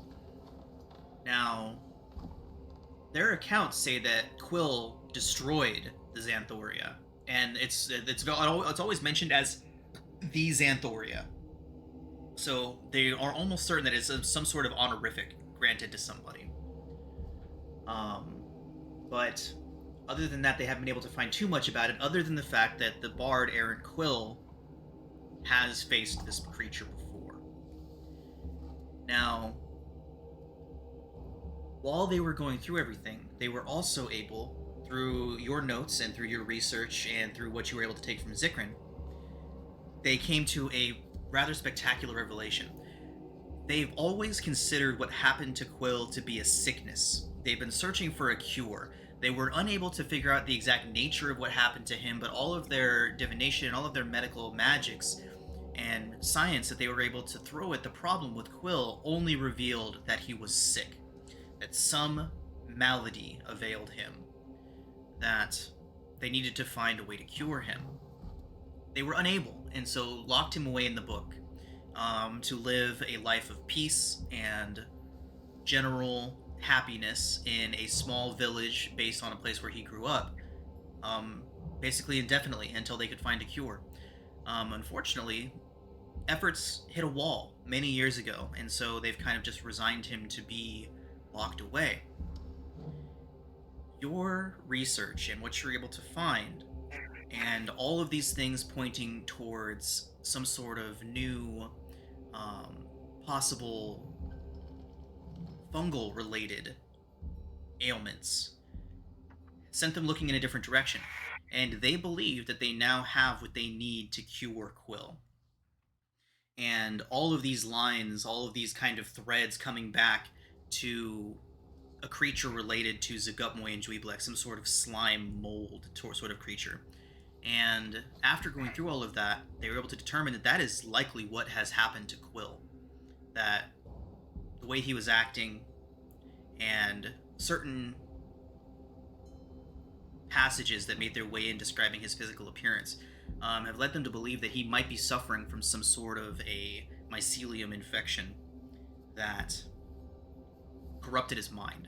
Now, their accounts say that Quill destroyed the Xanthoria, and it's always mentioned as the Xanthoria. So they are almost certain that it's some sort of honorific granted to somebody. But other than that, they haven't been able to find too much about it, other than the fact that the bard Errant Quill has faced this creature before. Now, while they were going through everything, they were also able, through your notes and through your research and through what you were able to take from Zikrin, they came to a rather spectacular revelation. They've always considered what happened to Quill to be a sickness. They've been searching for a cure. They were unable to figure out the exact nature of what happened to him, but all of their divination and all of their medical magics and science that they were able to throw at the problem with Quill only revealed that he was sick, that some malady availed him, that they needed to find a way to cure him. They were unable, and so locked him away in the book, to live a life of peace and general happiness in a small village based on a place where he grew up, basically indefinitely until they could find a cure. Unfortunately, efforts hit a wall many years ago, and so they've kind of just resigned him to be locked away. Your research and what you're able to find, and all of these things pointing towards some sort of new, possible fungal related ailments, sent them looking in a different direction. And they believe that they now have what they need to cure Quill. And all of these lines, all of these kind of threads coming back to a creature related to Zagupmoy and Dweeblek, some sort of slime mold sort of creature. And after going through all of that, they were able to determine that that is likely what has happened to Quill. That the way he was acting and certain passages that made their way in describing his physical appearance have led them to believe that he might be suffering from some sort of a mycelium infection that corrupted his mind.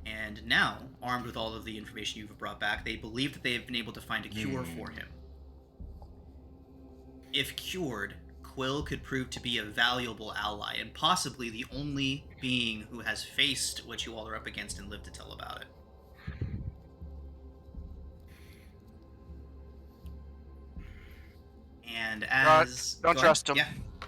And now, armed with all of the information you've brought back, they believe that they have been able to find a cure for him. If cured, Quill could prove to be a valuable ally, and possibly the only being who has faced what you all are up against and lived to tell about it. And as... Don't Go trust ahead. him. Yeah.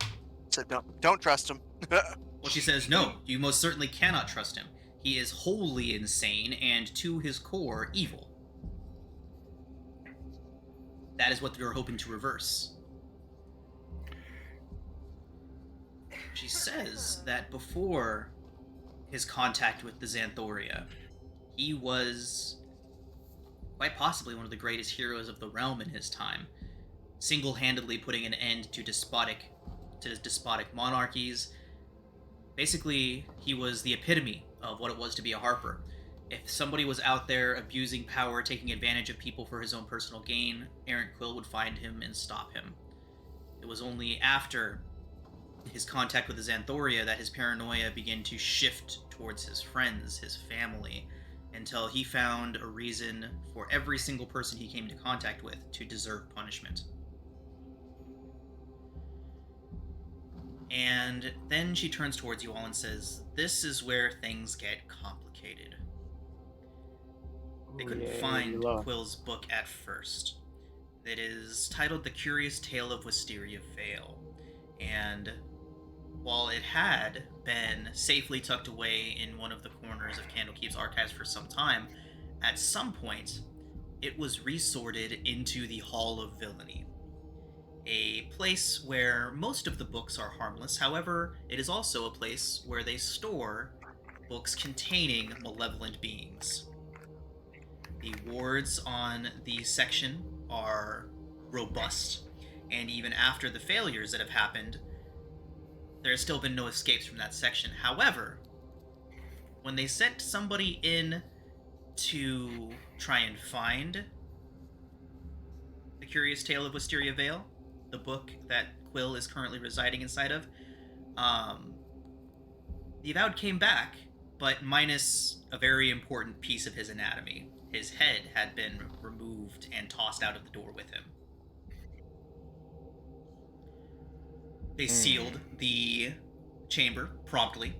Said don't trust him. Well, she says, no, you most certainly cannot trust him. He is wholly insane and, to his core, evil. That is what you're hoping to reverse. She says that before his contact with the Xanthoria, he was quite possibly one of the greatest heroes of the realm in his time, single-handedly putting an end to despotic monarchies. Basically, he was the epitome of what it was to be a Harper. If somebody was out there abusing power, taking advantage of people for his own personal gain, Errant Quill would find him and stop him. It was only after his contact with the Xanthoria that his paranoia began to shift towards his friends, his family, until he found a reason for every single person he came into contact with to deserve punishment. And then she turns towards you all and says, this is where things get complicated. They couldn't find Quill's book at first. It is titled The Curious Tale of Wisteria Vale. And while it had been safely tucked away in one of the corners of Candlekeep's archives for some time, at some point, it was resorted into the Hall of Villainy. A place where most of the books are harmless. However, it is also a place where they store books containing malevolent beings. The wards on the section are robust, and even after the failures that have happened, there has still been no escapes from that section. However, when they sent somebody in to try and find The Curious Tale of Wisteria Vale, the book that Quill is currently residing inside of, the Avowed came back, but minus a very important piece of his anatomy. His head had been removed and tossed out of the door with him. They sealed the chamber promptly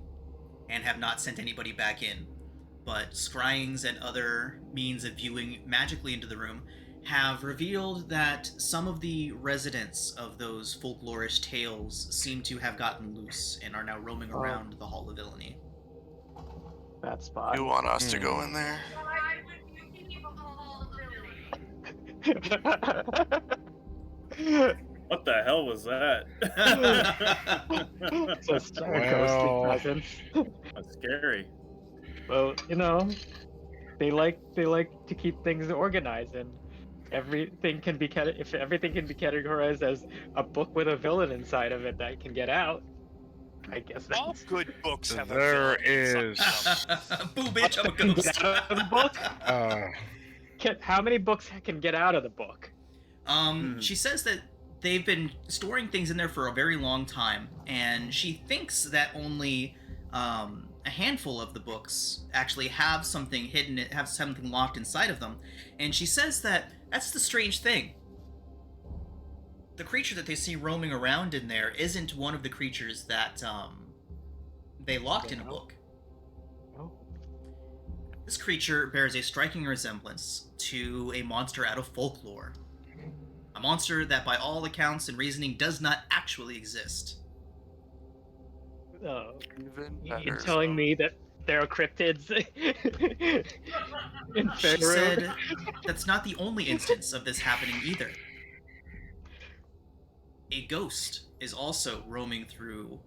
and have not sent anybody back in, but scryings and other means of viewing magically into the room have revealed that some of the residents of those folklorish tales seem to have gotten loose and are now roaming around the Hall of Villainy. That spot. You want us to go in there? What the hell was that? Just a ghostly Well, presence. That's scary. Well, they like to keep things organized, and everything can be if everything can be categorized as a book with a villain inside of it that can get out. I guess All that's good books have a there villain inside is. them. Boo, bitch, I'm a can ghost. get out of the book. How many books can get out of the book? She says that they've been storing things in there for a very long time, and she thinks that only a handful of the books actually have something hidden, have something locked inside of them. And she says that that's the strange thing. The creature that they see roaming around in there isn't one of the creatures that they locked in a book. Oh. This creature bears a striking resemblance to a monster out of folklore. A monster that, by all accounts and reasoning, does not actually exist. Even You're better. telling me that there are cryptids in She Faerun? said that's not the only instance of this happening either. A ghost is also roaming through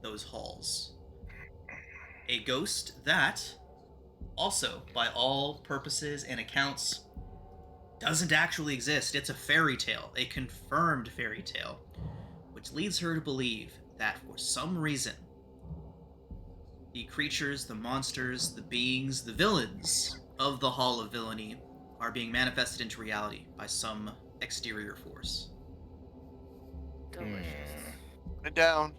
those halls. A ghost that, also, by all purposes and accounts, doesn't actually exist. It's a fairy tale, a confirmed fairy tale, which leads her to believe that for some reason, the creatures, the monsters, the beings, the villains of the Hall of Villainy are being manifested into reality by some exterior force. Delicious. Put it down.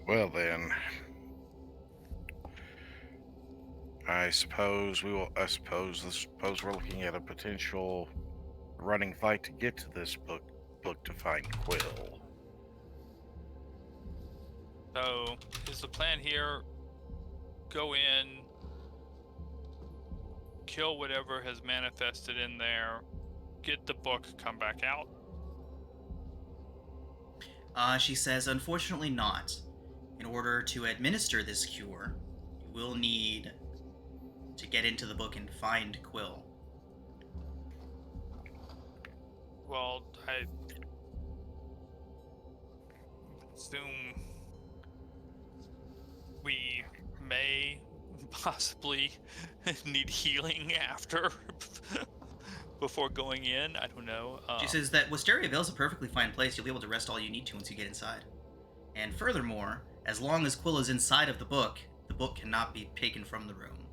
Well then, I suppose we're looking at a potential running fight to get to this book to find Quill. So, is the plan here go in, kill whatever has manifested in there, get the book, come back out? She says, unfortunately not. In order to administer this cure, you will need to get into the book and find Quill. Well, I assume we may possibly need healing after before going in. I don't know. She says that Wisteria Vale's a perfectly fine place. You'll be able to rest all you need to once you get inside. And furthermore, as long as Quill is inside of the book cannot be taken from the room.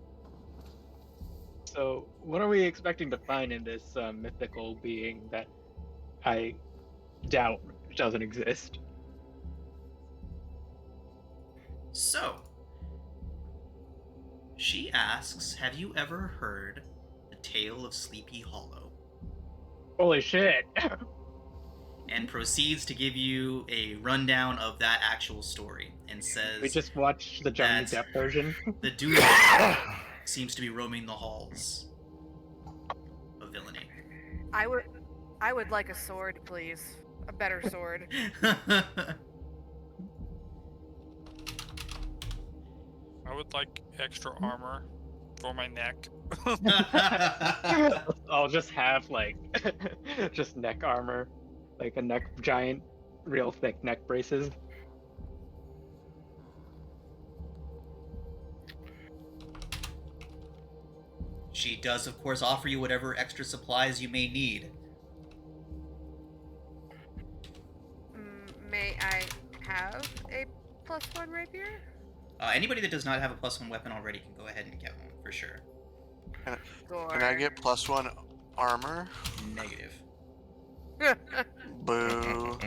So, what are we expecting to find in this mythical being that I doubt doesn't exist? So, she asks, have you ever heard the tale of Sleepy Hollow? Holy shit! And proceeds to give you a rundown of that actual story, and says We just watched the Johnny that- Depp version. the dude seems to be roaming the halls of villainy. I would like a sword, please. A better sword. I would like extra armor for my neck. I'll just have like just neck armor, like a giant, real thick neck braces. She does, of course, offer you whatever extra supplies you may need. May I have a +1 rapier? Anybody that does not have a +1 weapon already can go ahead and get one, for sure. Can I get +1 armor? Negative. Boo.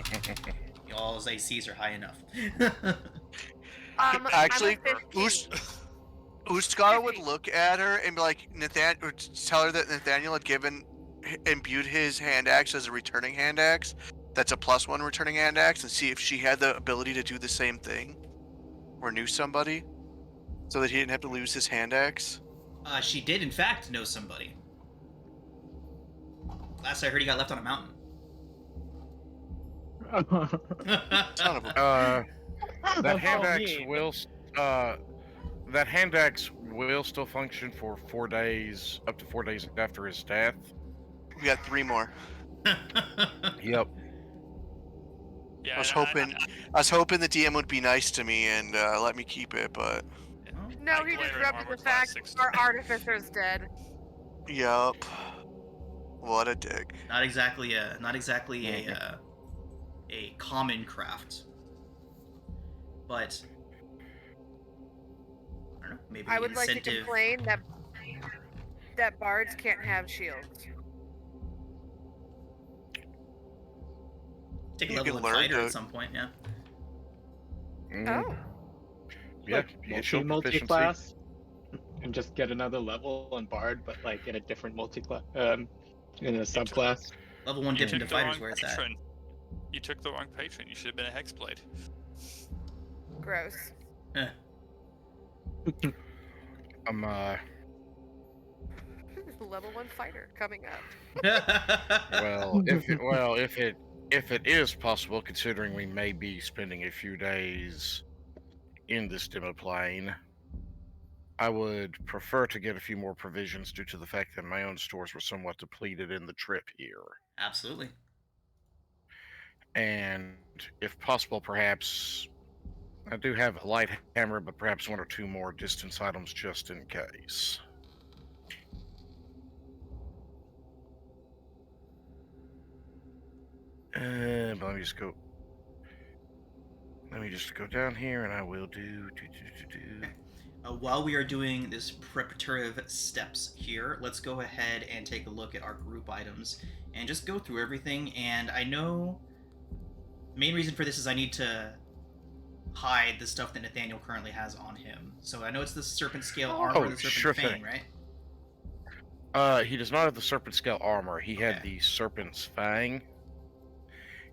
Y'all's ACs are high enough. Actually, I'm a 15. Uskar would look at her and be like, or tell her that Nathaniel had imbued his hand axe as a returning hand axe. That's a +1 returning hand axe, and see if she had the ability to do the same thing, or knew somebody, so that he didn't have to lose his hand axe. She did, in fact, know somebody. Last I heard, he got left on a mountain. Son of a... That hand Oh, axe mean. will. That hand axe will still function for 4 days, up to 4 days after his death. We got 3 more. Yep. Yeah, I was and hoping the DM would be nice to me and let me keep it, but No, I he just glare at rubbed armor the class fact 6. our artificer's dead. yup. What a dick. not exactly a common craft, but I don't know. Maybe I would like to incentive. complain that bards can't have shields. Take a You level can one learn fighter to- at some point. Yeah. Oh, Yeah, Like you get shield proficiency. multi-class, and just get another level on Bard, but like in a different multi-class, in a subclass. Level 1 You dip took into the fighters wrong where it's at. patron. You took the wrong patron. You should have been a Hexblade. gross. Eh. I'm Level 1 fighter coming up. well, if it is possible, considering we may be spending a few days in this demo plane, I would prefer to get a few more provisions due to the fact that my own stores were somewhat depleted in the trip here. Absolutely. And if possible, perhaps I do have a light hammer, but perhaps 1 or 2 more distance items just in case. But let me just go. Let me just go down here, and I will do. While we are doing this preparative steps here, let's go ahead and take a look at our group items and just go through everything. And I know the main reason for this is I need to hide the stuff that Nathaniel currently has on him. So I know it's the Serpent Scale armor, and the Serpent sure Fang, thing. right? He does not have the Serpent Scale armor. He had Okay. the Serpent's Fang.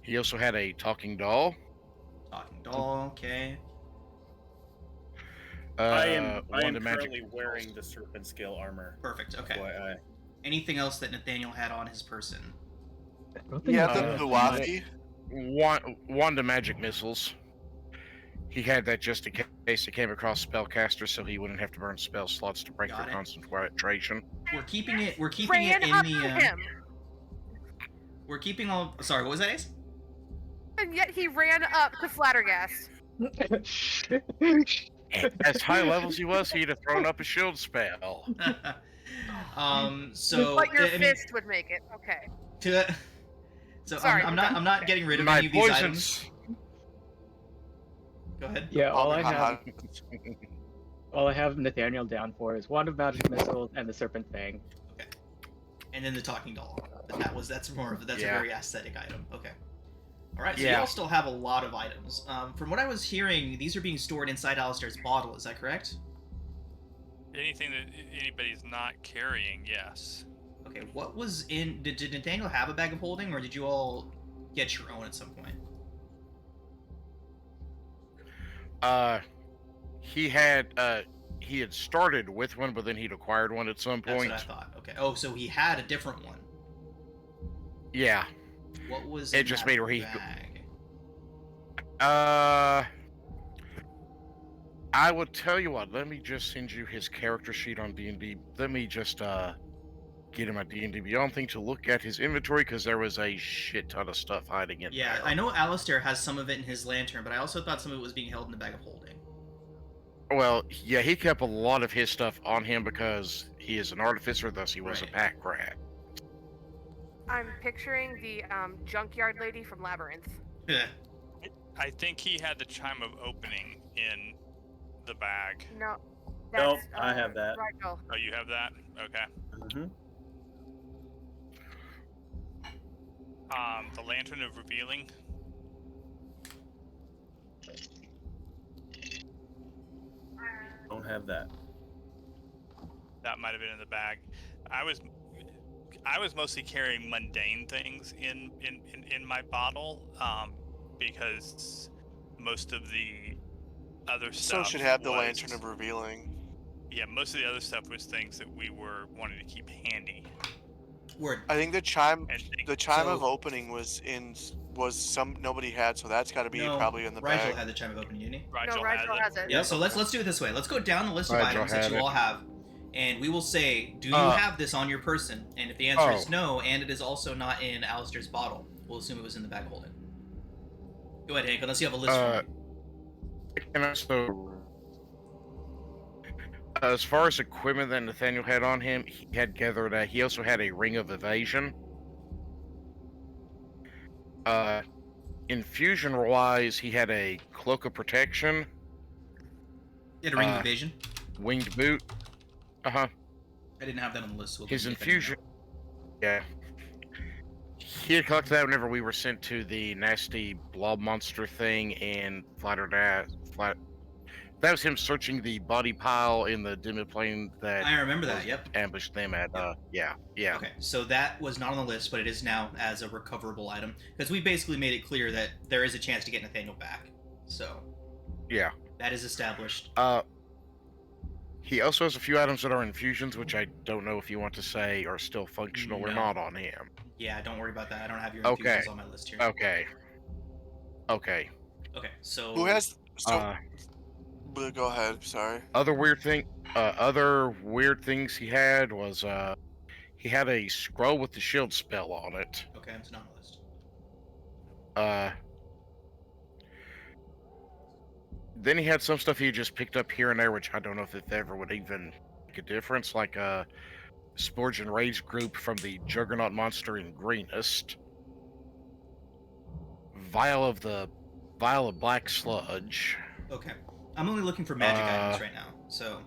He also had a talking doll. Talking doll, okay. I am Wand of Magic currently Missiles. wearing the Serpent Scale armor. Perfect, okay. FYI. Anything else that Nathaniel had on his person? I don't think Yeah, it's the a- Huwafi. Wand of Magic Missiles. He had that just in case he came across spellcasters, so he wouldn't have to burn spell slots to break Got their it. concentration. We're keeping it Ran in up the to him, we're keeping all sorry, what was that, Ace? and yet he ran up to Flattergast. As high levels he was, he'd have thrown up a shield spell. So But your I mean, fist would make it. Okay. so Sorry, I'm go not getting rid of My any of these poisons. items. Go ahead. Yeah, all I Haha. have, all I have Nathaniel down for is Wand of Magic Missiles and the Serpent Fang. Okay. And then the talking doll. That's more of a Yeah. very aesthetic item. Okay. All right. So Yeah. you all still have a lot of items. From what I was hearing, these are being stored inside Alistair's bottle. Is that correct? Anything that anybody's not carrying, yes. Okay. What was in? Did Nathaniel have a bag of holding, or did you all get your own at some point? He had started with one, but then he'd acquired one at some That's point. what I thought. Okay. Oh, so he had a different one. Yeah. What was It in just that made where he- bag? I would tell you what. Let me just send you his character sheet on D&D. Let me just get him a D&D Beyond thing to look at his inventory, because there was a shit ton of stuff hiding in Yeah, there. I know Alistair has some of it in his lantern, but I also thought some of it was being held in the bag of holding. Well, yeah, he kept a lot of his stuff on him because he is an artificer, thus he was a Right. pack rat. I'm picturing the junkyard lady from Labyrinth. I think he had the chime of opening in the bag. No. Nope, That's, I have that. Rigel. Oh, you have that? Okay. hmm The Lantern of Revealing. Don't have that. That might have been in the bag. I was mostly carrying mundane things in my bottle, because most of the other So stuff should have the was- Lantern of Revealing. Yeah, most of the other stuff was things that we were wanting to keep handy. Word. I think the chime And things- of So- opening was in nobody had, so that's got to be No, probably in the Rigel bag. had the Chime of Opening, didn't he? No, Rigel Rigel has it. Yeah, so let's do it this way. Let's go down the list of Rigel items that had you it. all have, and we will say, do you have this on your person? And if the answer is no, and it is also not in Alistair's bottle, we'll assume it was in the bag holding. Go ahead, Hank, unless you have a list for me. And also, as far as equipment that Nathaniel had on him, he had gathered. He also had a ring of evasion. Infusion-wise, he had a cloak of protection, You had a ring of evasion? winged boot. I didn't have that on the list. So we'll His get that in infusion. Yeah. He had collected that whenever we were sent to the nasty blob monster thing in Flatter Flat. That was him searching the body pile in the demiplane there. that I remember that, yep. ambushed them at. Yeah. Okay, so that was not on the list, but it is now as a recoverable item. Because we basically made it clear that there is a chance to get Nathaniel back. So, Yeah. that is established. He also has a few items that are infusions, which I don't know if you want to say are still functional or No. not on him. Yeah, don't worry about that. I don't have your Okay. infusions on my list here. Okay. Okay, so... Who has? Go ahead. Sorry. Other weird things he had was he had a scroll with the shield spell on it. Okay, it's not on the list. Then he had some stuff he just picked up here and there, which I don't know if it ever would even make a difference, like a Sporge and Rage group from the Juggernaut monster in Greenest. Vial of black sludge. Okay. I'm only looking for magic items right now, so...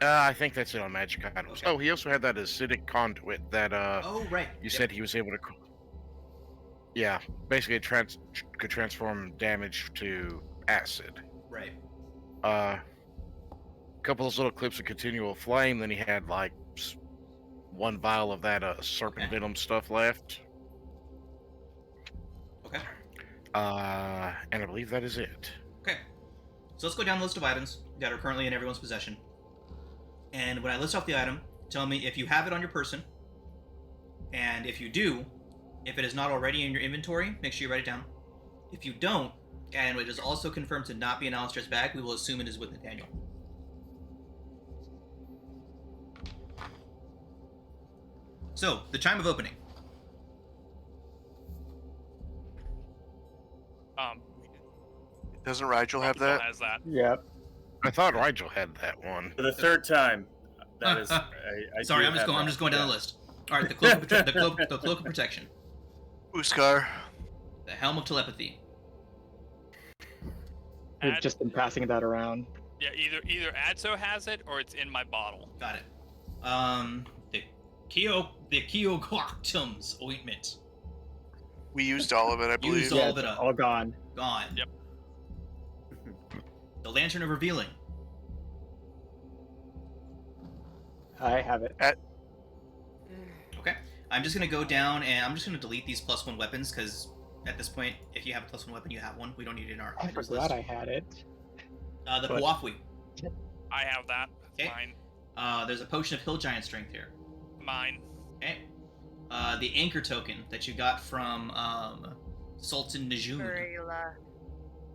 I think that's it on magic items. Okay. Oh, he also had that acidic conduit that Oh, right. you said he was able to. Yeah, basically it could transform damage to acid. Right. A couple of those little clips of continual flame. Then he had like one vial of that serpent venom stuff left. Okay. And I believe that is it. Okay. So let's go down the list of items that are currently in everyone's possession. And when I list off the item, tell me if you have it on your person. And if you do, if it is not already in your inventory, make sure you write it down. If you don't, and it is also confirmed to not be in Alistair's bag, we will assume it is with Nathaniel. So, the Chime of Opening. Doesn't Rigel have Rigel that? has that. Yep. I thought Rigel had that one. For the third time. That is. Sorry, do I'm have just that. going down Yeah. the list. All right, the cloak of protection, Uskar. the helm of telepathy, We've Ad- just been passing that around. Yeah, either Adso has it or it's in my bottle. got it. The Keoquartum's ointment, We used all of it, I believe. Used all Yeah, of it it's up. all gone. gone. Yep. The Lantern of Revealing, I have it. okay. I'm just gonna go down and I'm just gonna delete these +1 weapons because at this point, if you have a +1 weapon, you have one. We don't need it in our I items forgot list. I had it. The but- Puafui. I have that. That's Okay. mine. There's a potion of Hill Giant Strength here. Mine. Okay. The Anchor token that you got from Sultan Najun. Barilla.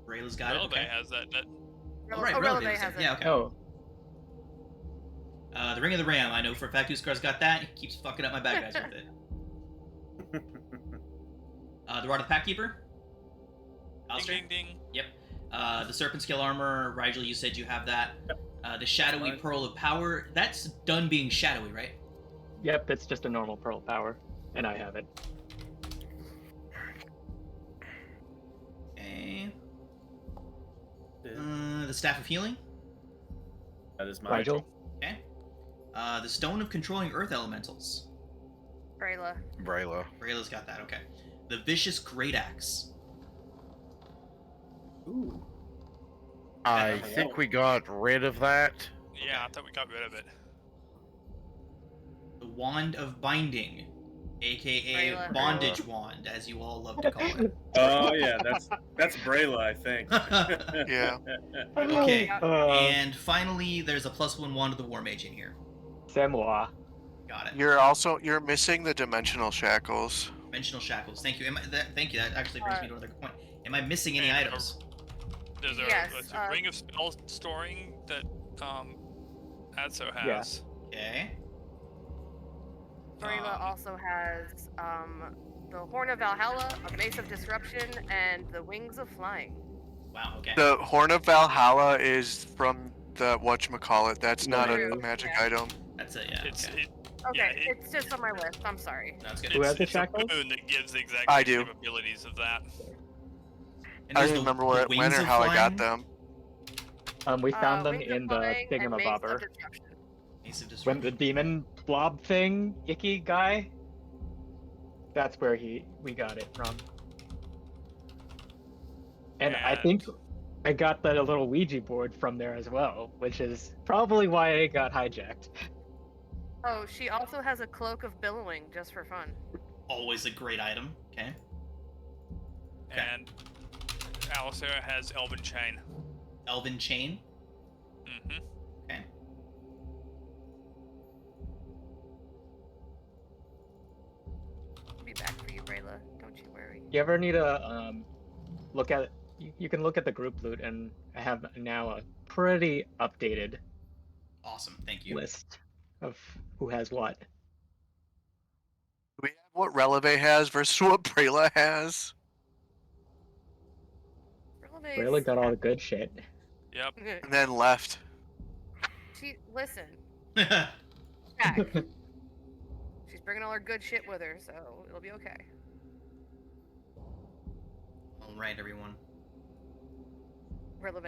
Rayla's got it. Releve Okay. has that. Oh, right, Releve Releve has it. Yeah, okay. Oh, The Ring of the Ram. I know for a fact Uskar's got that. He keeps fucking up my bad guys with it. The Rod of the Packkeeper. Alistair? Ding ding ding. Yep. The Serpent Scale Armor. Rigel, you said you have that. The Shadowy Fine. Pearl of Power. That's done being shadowy, right? yep, it's just a normal pearl power, and I have it. Okay. The Staff of Healing. That is mine. Rigel? Okay. The Stone of Controlling Earth Elementals. Brayla. Brayla. Rayla's got that, okay. The Vicious Great Axe. Ooh. I think we got rid of that. Yeah, I thought we got rid of it. The Wand of Binding, aka Rayla. Bondage Wand, as you all love to call it. Oh yeah, that's Brayla, I think. Yeah. Okay. Uh, And finally, there's a +1 Wand of the War Mage in here. Samoa. Got it. You're missing the dimensional shackles. Dimensional shackles. Thank you. Thank you. That actually brings me to another point. Am I missing any And items? There's Yes, a ring of spell storing that Adso has. Okay. Brayla also has the Horn of Valhalla, a Mace of Disruption, and the Wings of Flying. Wow. Okay. The Horn of Valhalla is from the whatchamacallit. That's not a True, magic yeah. item. That's it. Yeah. It's Okay. it, Okay, yeah, it, it's just on my list. I'm sorry. That's good. Who has the it's a shackles? boon that gives the exact I same do. capabilities of that. And I there's don't the, remember the where, when wings or of how I flying. got them. We found them Wings in of the Flying and Mace of thingamabobber. Disruption. Ace of When disruption. the demon blob thing, icky guy, that's where we got it from. And I think I got that little Ouija board from there as well, which is probably why it got hijacked. Oh, she also has a Cloak of Billowing just for fun. Always a great item. Okay. Okay. And Alicera has Elven Chain. Elven chain. Mm-hmm. Okay. I'll be back for you, Brayla. Don't you worry. You ever need a look at you can look at the group loot, and I have now a pretty updated Awesome. Thank you. list of who has what. Do we have what Releve has versus what Brayla has? Rayla got all the good shit. Yep. And then left. Listen. All Back. She's bringing all her good shit with her, so it'll be okay. right, everyone.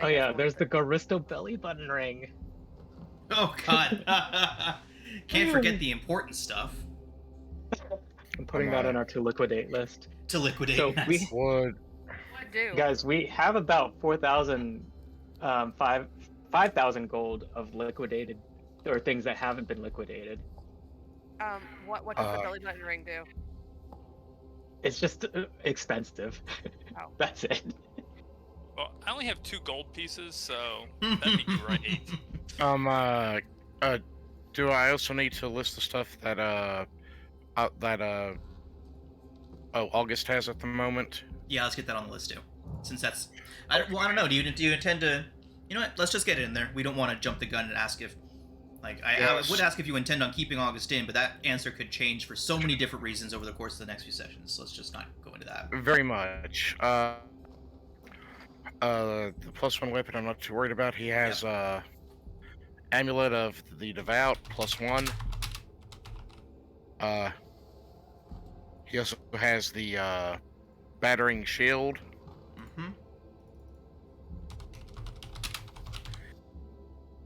Oh yeah, there's the Garisto belly button ring. Oh God. Can't forget the important stuff. I'm putting that on our to liquidate list. To liquidate. So yes. we Would do. Guys, we have about 4,000, 5,000 gold of liquidated, or things that haven't been liquidated. What does the belly button ring do? It's just expensive. Oh. That's it. Well, I only have 2 gold pieces, so that'd be great. Do I also need to list the stuff that August has at the moment? Yeah, let's get that on the list too. Since that's, I don't know. Do you intend to? You know what? Let's just get it in there. We don't want to jump the gun and ask if, I would ask if you intend on keeping August in, but that answer could change for so many different reasons over the course of the next few sessions. So let's just not go into that. Very much. The +1 weapon I'm not too worried about. He has Amulet of the Devout +1. He also has the Battering Shield. Mm-hmm.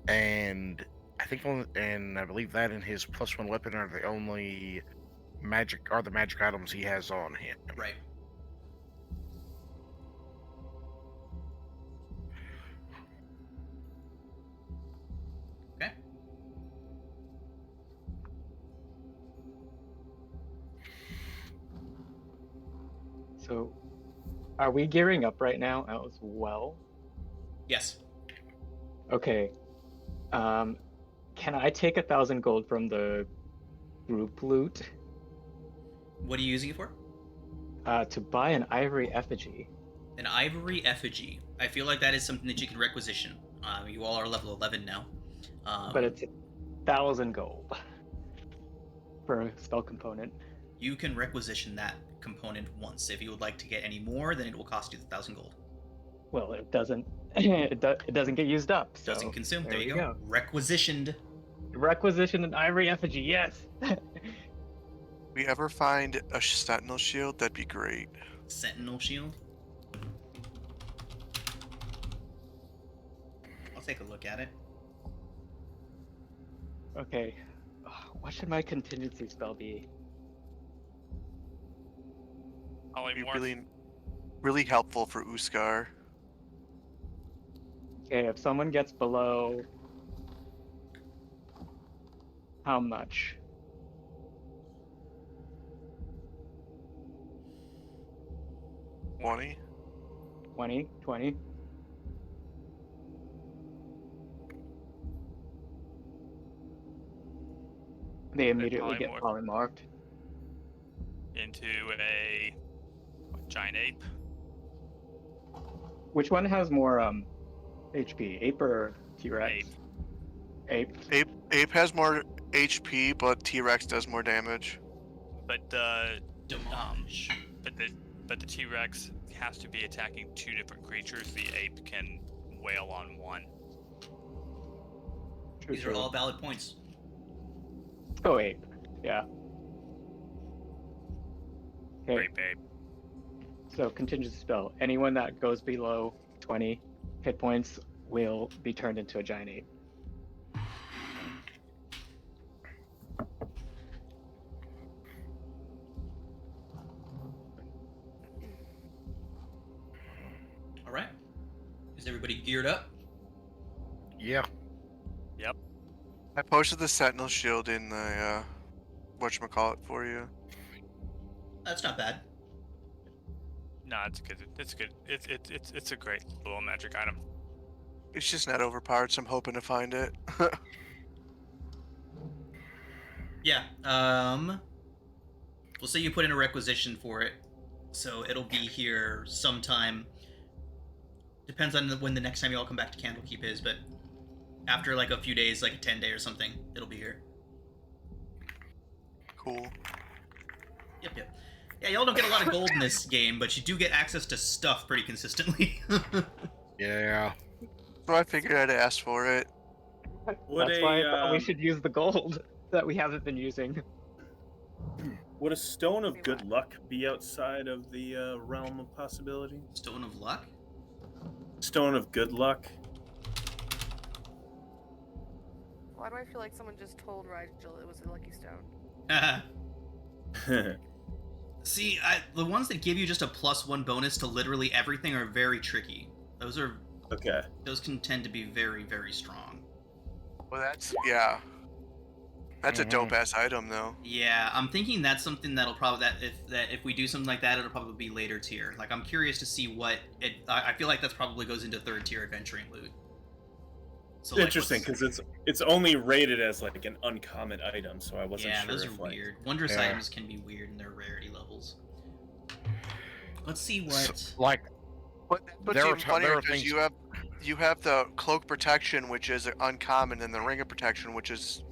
And I believe that and his +1 weapon are the only magic items he has on him. Right. Okay. So, are we gearing up right now as well? Yes. Okay. Can I take 1,000 gold from the group loot? What are you using it for? To buy an ivory effigy. An ivory effigy. I feel like that is something that you can requisition. You all are level 11 now. But it's 1,000 gold for a spell component. You can requisition that component once. If you would like to get any more, then it will cost you 1,000 gold. Well, it doesn't. It doesn't get used up. So Doesn't consume. There you you go. Requisitioned. Requisition an ivory effigy. Yes. We ever find a sentinel shield, that'd be great. Sentinel shield. I'll take a look at it. Okay. What should my contingency spell be? Be really, really helpful for Uskar. Okay, if someone gets below how much? $20? 20? They immediately get polymorphed. into a giant ape. Which one has more HP, ape or T-Rex? Ape. Ape. Ape has more HP, but T-Rex does more damage. But Damage. but the T-Rex has to be attacking 2 different creatures. The ape can wail on one. These are all valid points. Oh, ape. Yeah. Okay. Great ape. So contingency spell. Anyone that goes below 20 hit points will be turned into a giant ape. All right. Is everybody geared up? Yeah. Yep. I posted the Sentinel shield in the whatchamacallit for you. That's not bad. No, it's good. It's good. It's a great little magic item. It's just not overpowered, so I'm hoping to find it. Yeah. We'll say you put in a requisition for it, so it'll be here sometime. Depends on when the next time you all come back to Candlekeep is, but after like a few days, like a 10-day or something, it'll be here. Cool. Yep. Yeah, y'all don't get a lot of gold in this game, but you do get access to stuff pretty consistently. Yeah. So I figured I'd ask for it. Would That's why I thought we should use the gold that we haven't been using. Would a stone of good luck be outside of the realm of possibility? Stone of Luck? Stone of good luck? Why do I feel like someone just told Rigel it was a lucky stone? See, the ones that give you just a +1 bonus to literally everything are very tricky. Those Okay. can tend to be very, very strong. Well, that's a dope ass item though. Yeah, I'm thinking that's something that'll probably if we do something like that, it'll probably be later tier. Like I'm curious to see what it. I feel like that's probably goes into 3rd tier adventuring loot. So Interesting, because it's only rated as like an uncommon item, so I wasn't yeah, sure. those are if, like, weird. Wondrous Yeah. items can be weird in their rarity levels. Let's see what. Like, But There are even funnier there are because things- you have the cloak protection, which is uncommon, and the ring of protection, which is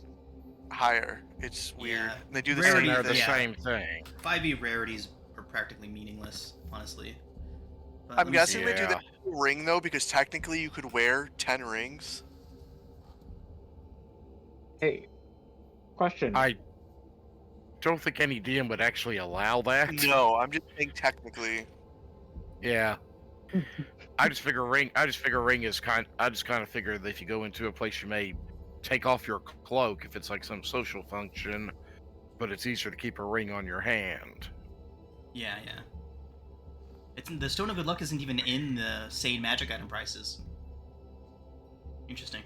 higher. It's weird. Yeah. They do the Rarity, and same they're thing. the yeah. same thing. 5e rarities are practically meaningless, honestly. But I'm let me guessing see. they do Yeah. the ring though, because technically you could wear 10 rings. Hey, question. I don't think any DM would actually allow that. No, I'm just saying technically. Yeah. I just figure ring is I just kind of figure that if you go into a place, you may take off your cloak if it's like some social function, but it's easier to keep a ring on your hand. Yeah. The Stone of Good Luck isn't even in the Sane Magic item prices. Interesting.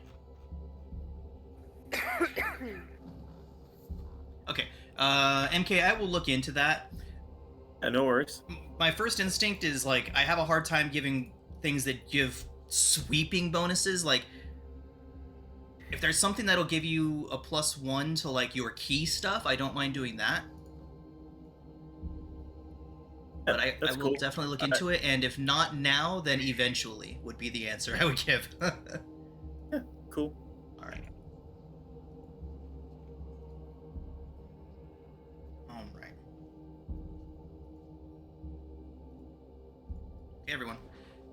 Okay, MK, I will look into that. Yeah, no worries. My first instinct is, like, I have a hard time giving things that give sweeping bonuses. Like, if there's something that'll give you a +1 to, like, your key stuff, I don't mind doing that. But I That's will cool. definitely look into it, and if not now, then eventually would be the answer I would give. Yeah, cool. Alright. Alright. Okay, everyone.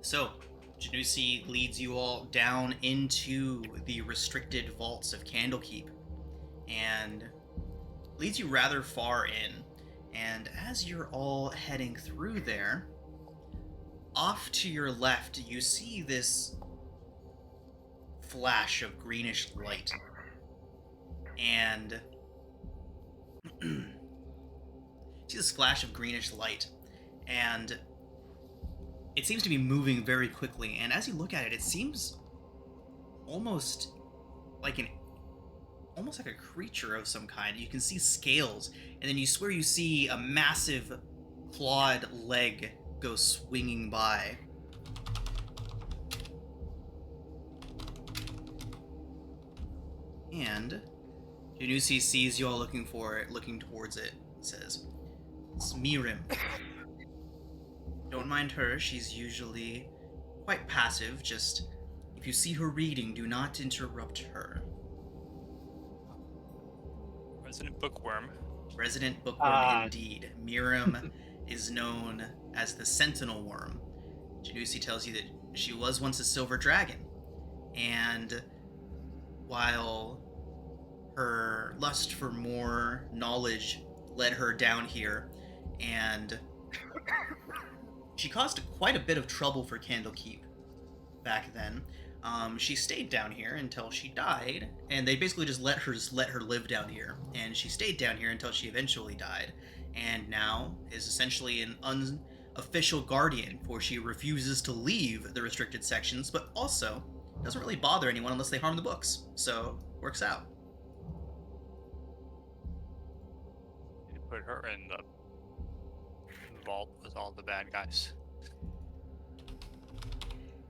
So, Janusi leads you all down into the restricted vaults of Candlekeep, and leads you rather far in. And as you're all heading through there, off to your left, you see this flash of greenish light. And see this flash of greenish light, and it seems to be moving very quickly. And as you look at it, it seems almost like a creature of some kind. You can see scales, and then you swear you see a massive clawed leg go swinging by. And Janusi sees you all looking towards it, and says, It's Mirim. Don't mind her, she's usually quite passive, just if you see her reading, do not interrupt her. Resident bookworm. Resident bookworm indeed. Mirim is known as the Sentinel Worm. Janusi tells you that she was once a silver dragon, and while her lust for more knowledge led her down here, and she caused quite a bit of trouble for Candlekeep back then. She stayed down here until she died, and they basically just let her live down here. And she stayed down here until she eventually died, and now is essentially an unofficial guardian, for she refuses to leave the restricted sections, but also doesn't really bother anyone unless they harm the books. So works out. You put her in the vault with all the bad guys.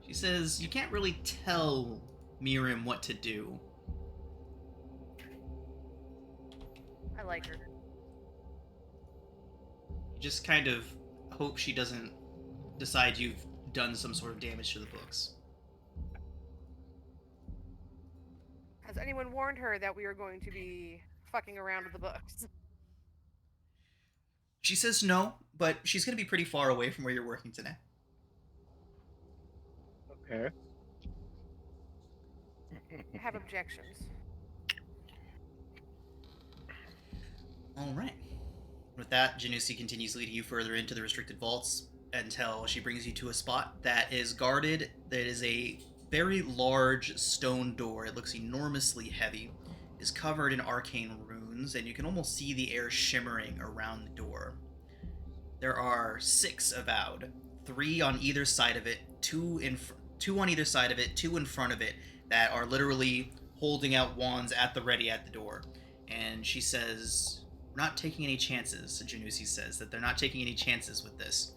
She says you can't really tell Mirim what to do. I like her. You just kind of hope she doesn't decide you've done some sort of damage to the books. Has anyone warned her that we are going to be fucking around with the books? She says no, but she's going to be pretty far away from where you're working today. Okay. I have objections. All right. With that, Janusi continues leading you further into the restricted vaults until she brings you to a spot that is guarded. That is a very large stone door. It looks enormously heavy. It is covered in arcane runes, and you can almost see the air shimmering around the door. There are 6 avowed, 3 on either side of it, 2 on either side of it, 2 in front of it, that are literally holding out wands at the ready at the door. And she says, "We're not taking any chances." Janusi says that they're not taking any chances with this.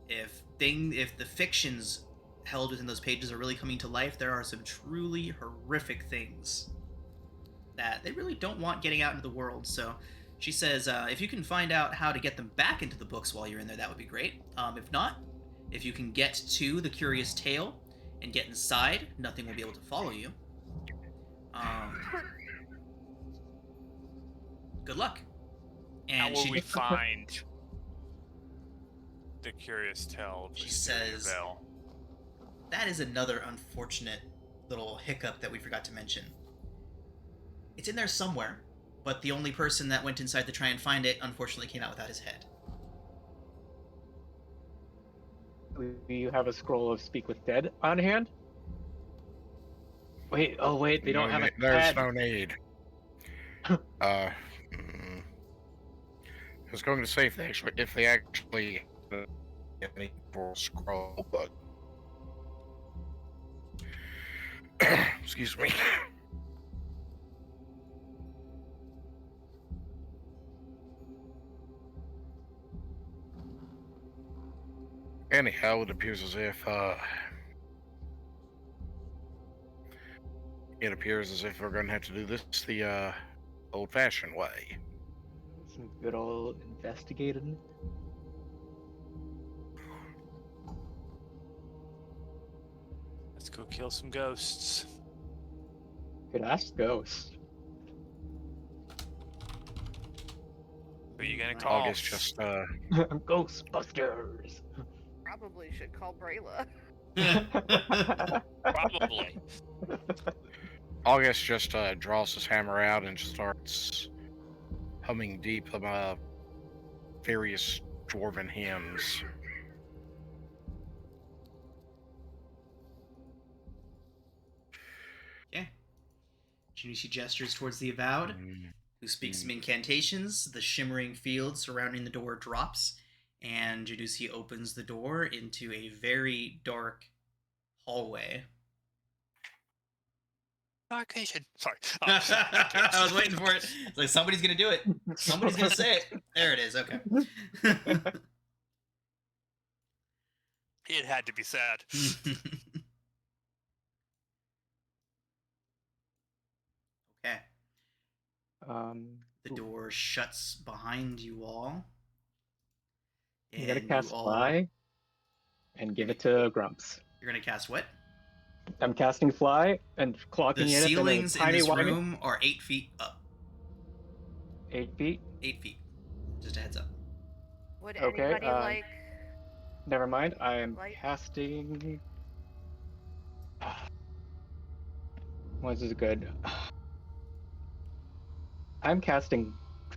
If the fictions held within those pages are really coming to life, there are some truly horrific things that they really don't want getting out into the world. So she says, if you can find out how to get them back into the books while you're in there, that would be great. If not, if you can get to the Curious Tale and get inside, nothing will be able to follow you. Good luck. How And will we find the Curious Tale of She Wisteria says- Vale? that is another unfortunate little hiccup that we forgot to mention. It's in there somewhere, but the only person that went inside to try and find it unfortunately came out without his head. Do you have a scroll of Speak with Dead on hand? Wait, oh wait, they don't have a There's head. no need. I was going to say if they actually any for scroll, but excuse me. Anyhow, it appears as if we're going to have to do this the old-fashioned way. Some good old investigating. Let's go kill some ghosts. Could ask Ghost. Who are you gonna call? August just Ghostbusters. Probably should call Brayla. Probably. August just draws his hammer out and starts humming deep various dwarven hymns. Okay. Janusi gestures towards the Avowed, who speaks some incantations. The shimmering field surrounding the door drops, and Janusi opens the door into a very dark hallway. Dark vision. Sorry. I was waiting for it. It's like, somebody's gonna do it. Somebody's gonna say it. There it is. Okay. It had to be said. Okay. The door shuts behind you all, I'm gonna And cast you all. fly and give it to Grumps. You're gonna cast what? I'm casting fly and The clocking it in a ceilings in tiny this wide room are 8 feet up. 8 feet. 8 feet. Just a heads up. Would Okay, anybody like Never mind. I am light? casting. What is good? I'm casting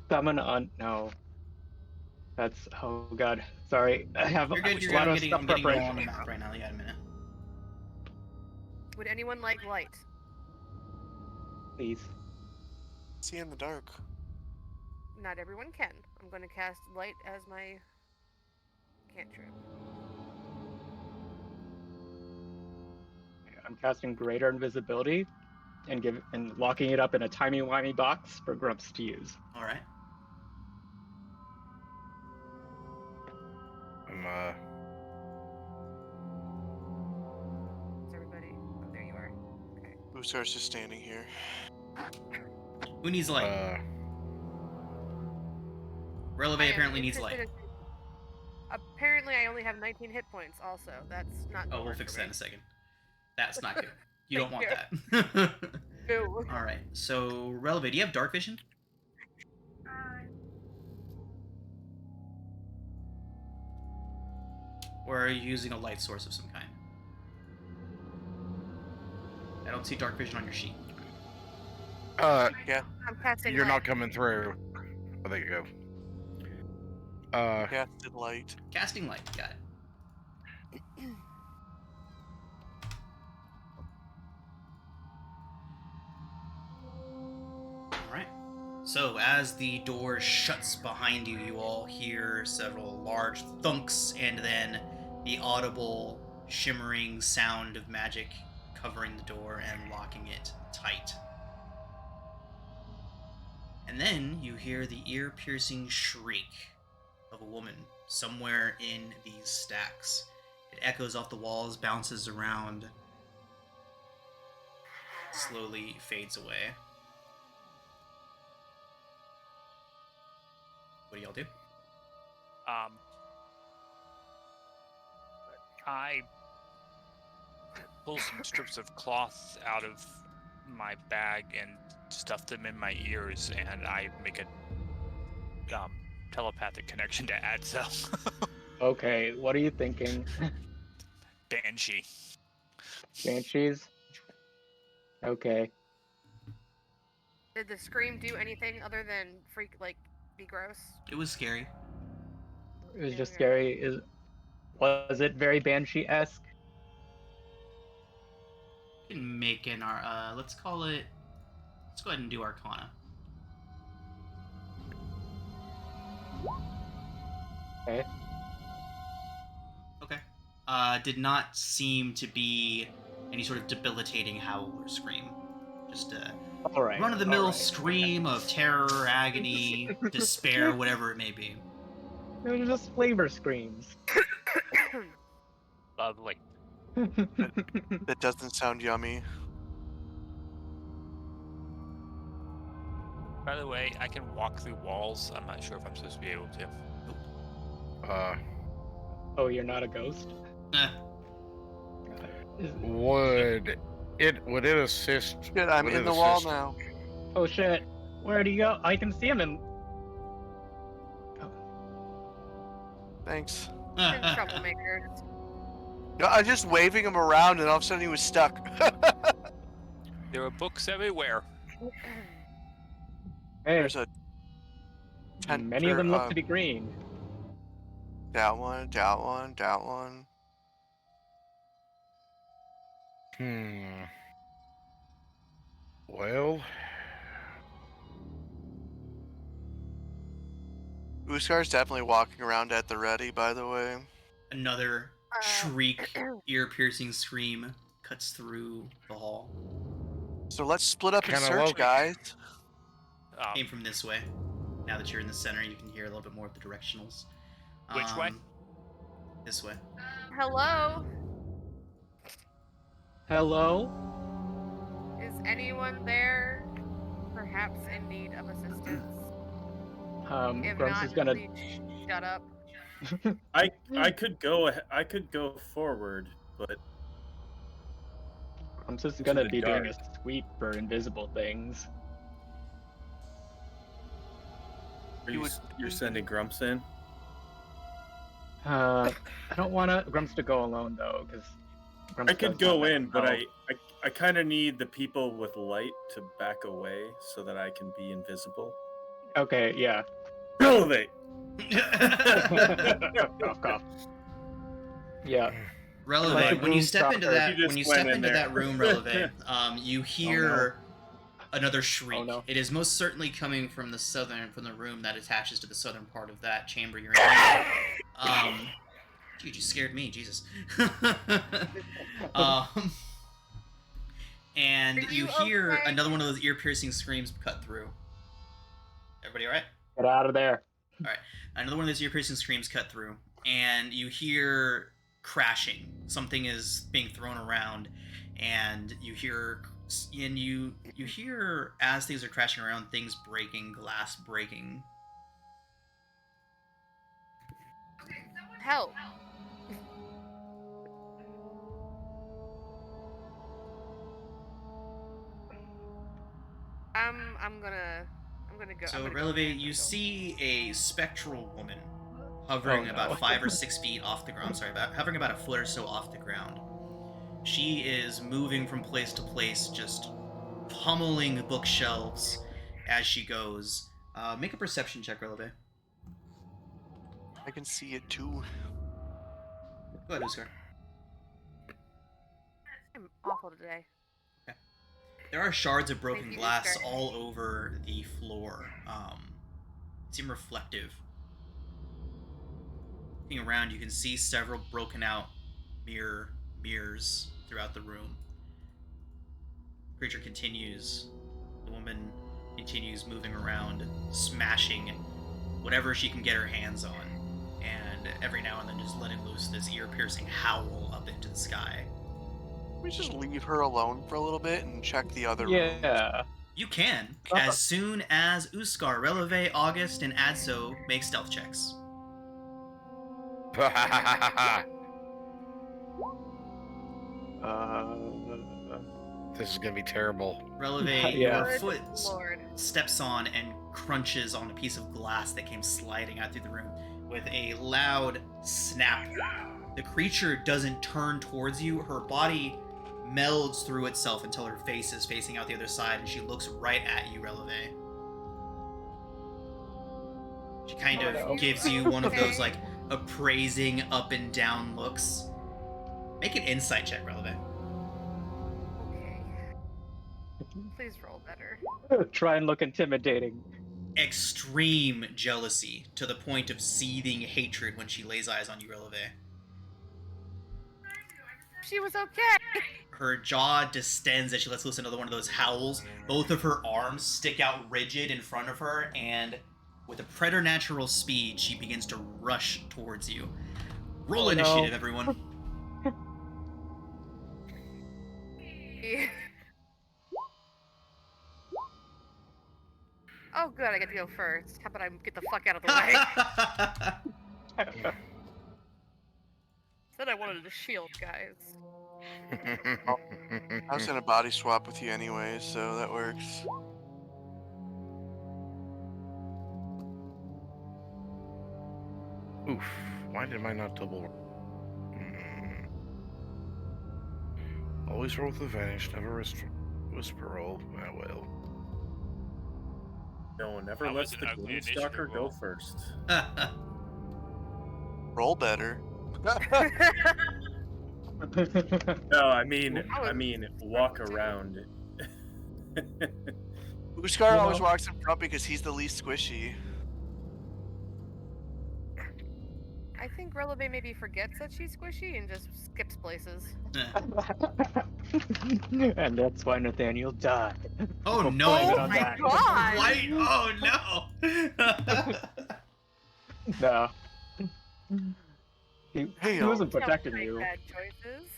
summon on. No, that's oh god. Sorry, I have You're good. a You're good. lot I'm of getting. stuff I'm getting you all on preparation. the map right now. You got a minute. Would anyone like light? Please. See in the dark. Not everyone can. I'm going to cast light as my cantrip. I'm casting greater invisibility and locking it up in a timey wimey box for Grumps to use. All right. I'm Is everybody? Oh, there you are. Okay. Usar's just standing here. Who needs light? Releve I am apparently needs interested light. Apparently, I only have 19 hit points. Also, that's not. Oh, gonna we'll work fix for that me. in a second. That's not good. You don't Thank want that. No. All right. So, Releve, do you have dark vision? Or are you using a light source of some kind? I don't see dark vision on your sheet. Yeah, I'm casting. you're light. not coming through. Oh, there you go. casted light. Casting light. Got it. All right. So, as the door shuts behind you, you all hear several large thunks and then the audible, shimmering sound of magic covering the door and locking it tight. And then you hear the ear-piercing shriek of a woman somewhere in these stacks. It echoes off the walls, bounces around, slowly fades away. What do y'all do? I pull some strips of cloth out of my bag and stuff them in my ears, and I make a telepathic connection to Adzel. Okay, what are you thinking? Banshee. Banshees? Okay. Did the scream do anything other than be gross? It was scary. It was just Okay. scary. Was it very Banshee-esque? You can make an let's call it. Let's go ahead and do Arcana. Okay. Okay. Did not seem to be any sort of debilitating howl or scream. Just a Alright. run-of-the-mill alright. scream of terror, agony, despair, whatever it may be. They're just flavor screams. Lovely. That doesn't sound yummy. By the way, I can walk through walls. I'm not sure if I'm supposed to be able to. Oh, you're not a ghost? Eh, would it assist? Good, I'm would in it the wall assist- now. Oh shit. Where'd he go? I can see him in. Thanks. Troublemakers. No, I was just waving him around, and all of a sudden he was stuck. There are books everywhere. Hey, There's a tent many of for, them look to be green. that one, that one, that one. Well, Uskar's definitely walking around at the ready, by the way. Another shriek, ear-piercing scream cuts through the hall. So let's split up and Kinda search, low. guys. Came from this way. Now that you're in the center, you can hear a little bit more of the directionals. Which way? This way. Hello? Hello? Is anyone there? Perhaps in need of assistance? If Grumps not, is gonna. please shut up. I could go forward, but I'm just into gonna the be doing dark. a sweep for invisible things. You're sending Grumps in? I don't want Grumps to go alone though, because Grumps I could does have go that in, but spell. I kind of need the people with light to back away so that I can be invisible. Okay, yeah. Relevate. Cough, cough. Yeah. Releve, when you step into He that, just when you went step in into there. that room, Releve, you hear another shriek. Oh, no. It is most certainly coming from the room that attaches to the southern part of that chamber you're in. Dude, you scared me, Jesus. And Are you you hear okay? another one of those ear-piercing screams cut through. Everybody all right? Get out of there. All right. Another one of those ear-piercing screams cut through, and you hear crashing. Something is being thrown around, and you hear as things are crashing around, things breaking, glass breaking. Help. I'm gonna go. So, I'm gonna go Releve, again. you see a spectral woman hovering Oh, about no. 5 or 6 feet off the ground. Hovering about a foot or so off the ground. She is moving from place to place, just pummeling bookshelves as she goes. Make a perception check, Releve. I can see it too. Go ahead, Uskar. I'm awful today. There are shards of broken Thank you, glass Uskar. all over the floor. Seem reflective. Looking around, you can see several broken out mirrors throughout the room. The creature continues. The woman continues moving around, smashing whatever she can get her hands on, and every now and then just letting loose this ear-piercing howl up into the sky. We just leave her alone for a little bit and check the other rooms. Yeah. You can, as soon as Uskar, Releve, August, and Adso make stealth checks. This is gonna be terrible. Releve, Yeah. your Good foot Lord. steps on and crunches on a piece of glass that came sliding out through the room with a loud snap. The creature doesn't turn towards you. Her body melds through itself until her face is facing out the other side, and she looks right at you, Releve. She kind of gives you one of those, like, appraising up and down looks. Make an insight check, Releve. Okay. Please roll better. Try and look intimidating. Extreme jealousy to the point of seething hatred when she lays eyes on you, Releve. She was okay. Her jaw distends as she lets loose another one of those howls. Both of her arms stick out rigid in front of her, and with a preternatural speed, she begins to rush towards you. Roll initiative, everyone. Oh, good. I get to go first. How about I get the fuck out of the way? Said I wanted a shield, guys. I was gonna body swap with you anyway, so that works. Oof. Why did I not double? Always roll with advantage, never whisper roll. Ah, well. No one ever That lets was the an ugly Gloomstalker initiative go roll. first. Roll better. No, I mean walk around. Uskar always walks in front because he's the least squishy. I think Releve maybe forgets that she's squishy and just skips places. And that's why Nathaniel died. Oh For no! playing it Oh on my that. god! Why? Oh no! No. He Hey, wasn't Don't protecting make you. bad choices.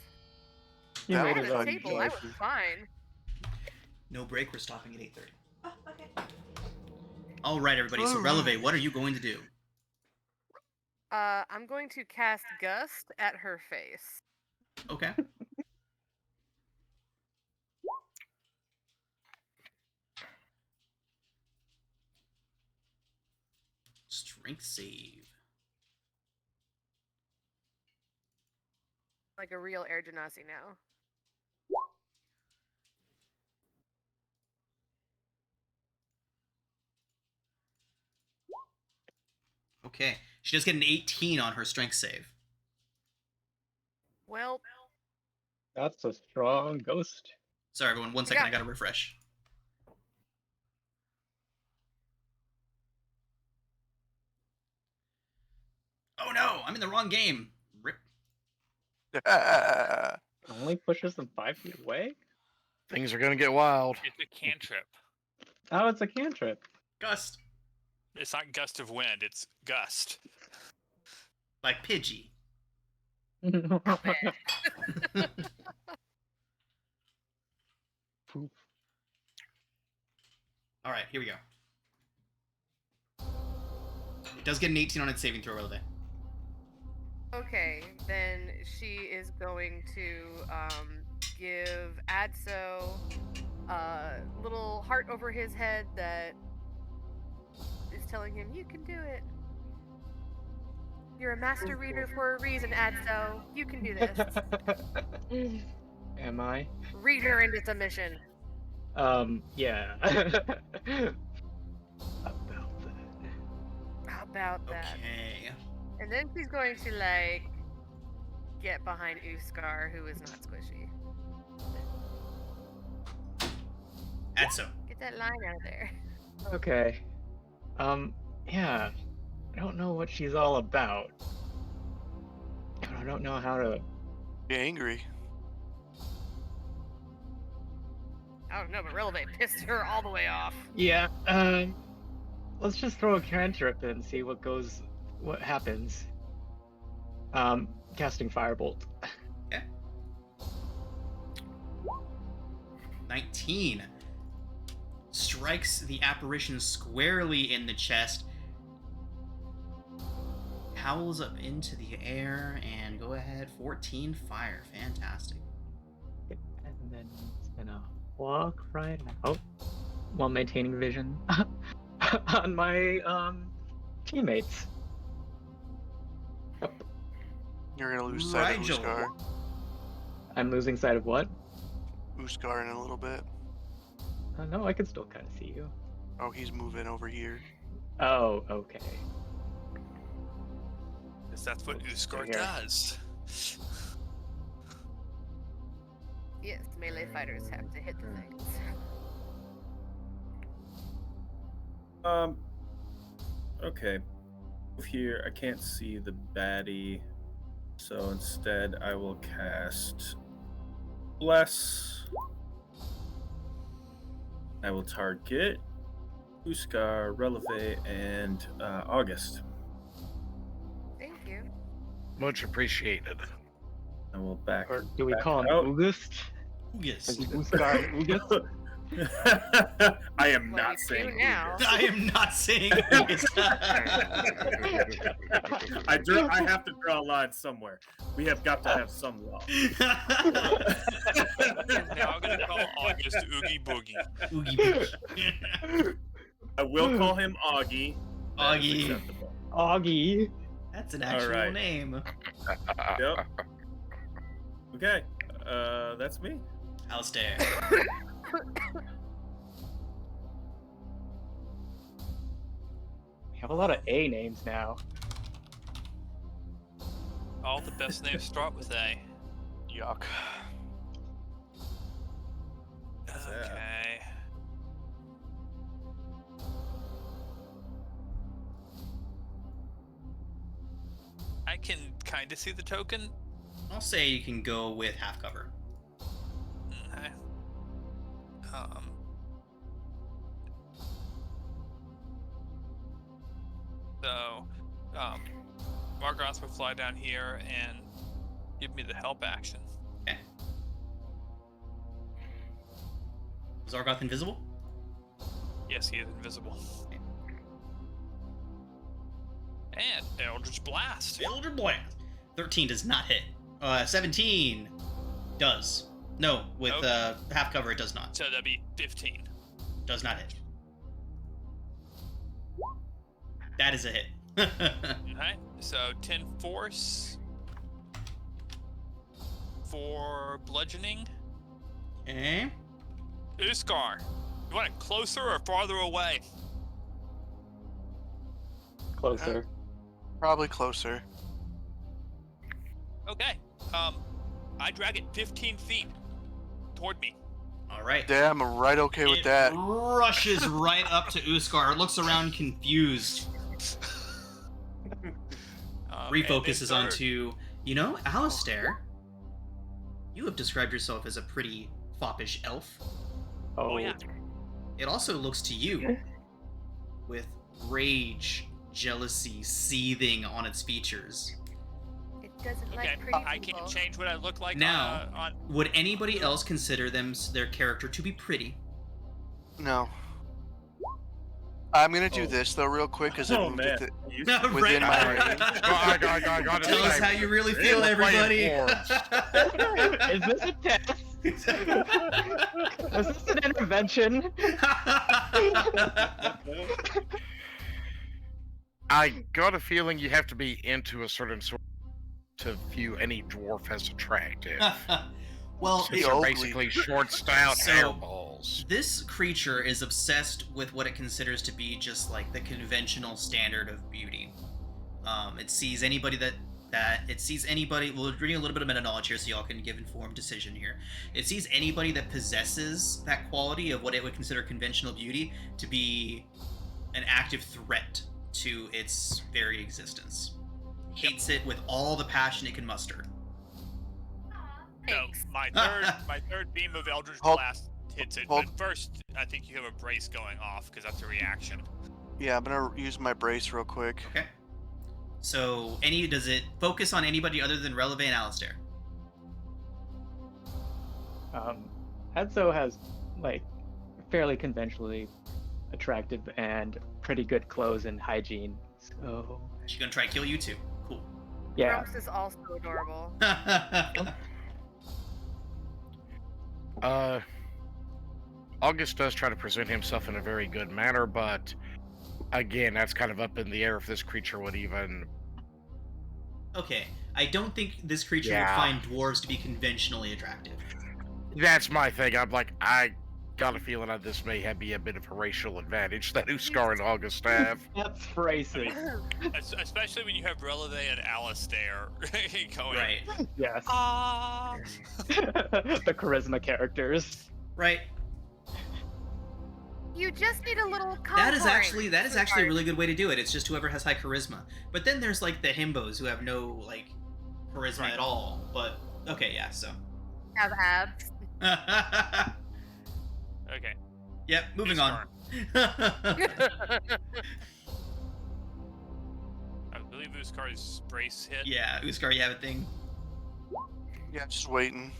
He That made At his a own table, I was choices. fine. No break. We're stopping at 8:30. Oh, okay. All right, everybody. So, All right. Releve, what are you going to do? I'm going to cast Gust at her face. Okay. Strength save. Like a real air genasi now. Okay. She does get an 18 on her strength save. Well, That's a strong ghost. Sorry, everyone. 1 second. I gotta refresh. Oh no! I'm in the wrong game. Rip. Only pushes them 5 feet away? Things are gonna get wild. It's a cantrip. Oh, it's a cantrip. Gust. It's not gust of wind. It's gust. Like Pidgey. Poof. All right, here we go. It does get an 18 on its saving throw, Releve. okay, then she is going to give Adso a little heart over his head that is telling him, "You can do it. You're a master reader for a reason, Adso. You can do this." Am I? Read her into submission. Yeah. How about that? Okay. And then she's going to, like, get behind Uskar, who is not squishy. Adso. Get that line out of there. Okay. Yeah. I don't know what she's all about. And I don't know how to. Be angry. I don't know, but Releve pissed her all the way off. Yeah, let's just throw a cantrip and see what happens. Casting Firebolt. Okay. 19. Strikes the apparition squarely in the chest. Howls up into the air and go ahead. 14 fire. Fantastic. And then it's gonna walk right out while maintaining vision on my teammates. Yep. You're gonna lose sight of Rigel. Uskar. I'm losing sight of what? Uskar in a little bit. No, I can still kind of see you. Oh, he's moving over here. Oh, okay. Because that's what Uskar Here. does. Yes, melee fighters have to hit the things. Okay. Here, I can't see the baddie, so instead I will cast Bless. I will target Uskar, Releve, and August. Thank you. Much appreciated. I will back. Or do we back call him out. August? Yes. Is he Uskar and August? I am Well, not you saying do now. August. I am not saying August. I have to draw a line somewhere. We have got to have some law. He's now gonna call August Oogie Boogie. Oogie boogie. I will call him Augie. That is Augie. acceptable. Augie. That's an actual right. name. Yep. Okay. That's me. Alistair. We have a lot of A names now. All the best names start with A. Yuck. Okay. I can kind of see the token. I'll say you can go with half cover. Okay. So, Margoth will fly down here and give me the help action. Okay. Is Argoth invisible? Yes, he is invisible. And Eldritch Blast. Elder Blast. 13 does not hit. 17 does. No, with Okay. half cover it does not. So that'd be 15. Does not hit. That is a hit. Okay, so 10 force for bludgeoning. Okay. Uskar, you want it closer or farther away? Closer. Probably closer. Okay. I drag it 15 feet toward me. All right. Yeah, I'm right okay with It that. rushes right up to Uskar. It looks around confused. And Refocuses then onto, Alistair, you have described yourself as a pretty foppish elf. Oh, yeah. It also looks to you with rage, jealousy seething on its features. It doesn't Okay, like pretty I people. can't change what I look like Now- on. Would anybody else consider their character to be pretty? No. I'm gonna do Oh. this though real quick because it Oh, moved man. with it. You- Within my range. I gotta Tell us say, how you really feel, we're everybody. playing Is this a test? Is this an intervention? I got a feeling you have to be into a certain sort to view any dwarf as attractive. Well, Be Since they're ugly. basically short, stout So- hairballs. this creature is obsessed with what it considers to be just like the conventional standard of beauty. It sees anybody We're reading a little bit of meta knowledge here, so y'all can give informed decision here. It sees anybody that possesses that quality of what it would consider conventional beauty to be an active threat to its very existence. Hates it with all the passion it can muster. So Thanks. my third beam of Eldritch Hold- Blast hits it. hold- But first, I think you have a brace going off because that's a reaction. Yeah, I'm gonna use my brace real quick. Okay. So, does it focus on anybody other than Releve and Alistair? Edzo has like fairly conventionally attractive and pretty good clothes and hygiene. So She's gonna try to kill you too. Cool. yeah, Grumps is also adorable. August does try to present himself in a very good manner, but again, that's kind of up in the air if this creature would even. Okay, I don't think this creature Yeah. would find dwarves to be conventionally attractive. That's my thing. I'm like, I got a feeling that this may be a bit of a racial advantage that Uskar and August have. that's racist. Especially when you have Releve and Alistair going. Right. Yes, Ah. the charisma characters. Right. You just need a little That is contouring, actually a sweetheart. really good way to do it. It's just whoever has high charisma. But then there's like the himbos who have no like charisma Right. at all. But okay, yeah. So. Have abs. Okay. Yep. Moving on. I believe Uskar's brace hit. Yeah, Uskar, you have a thing. Yeah, just waiting.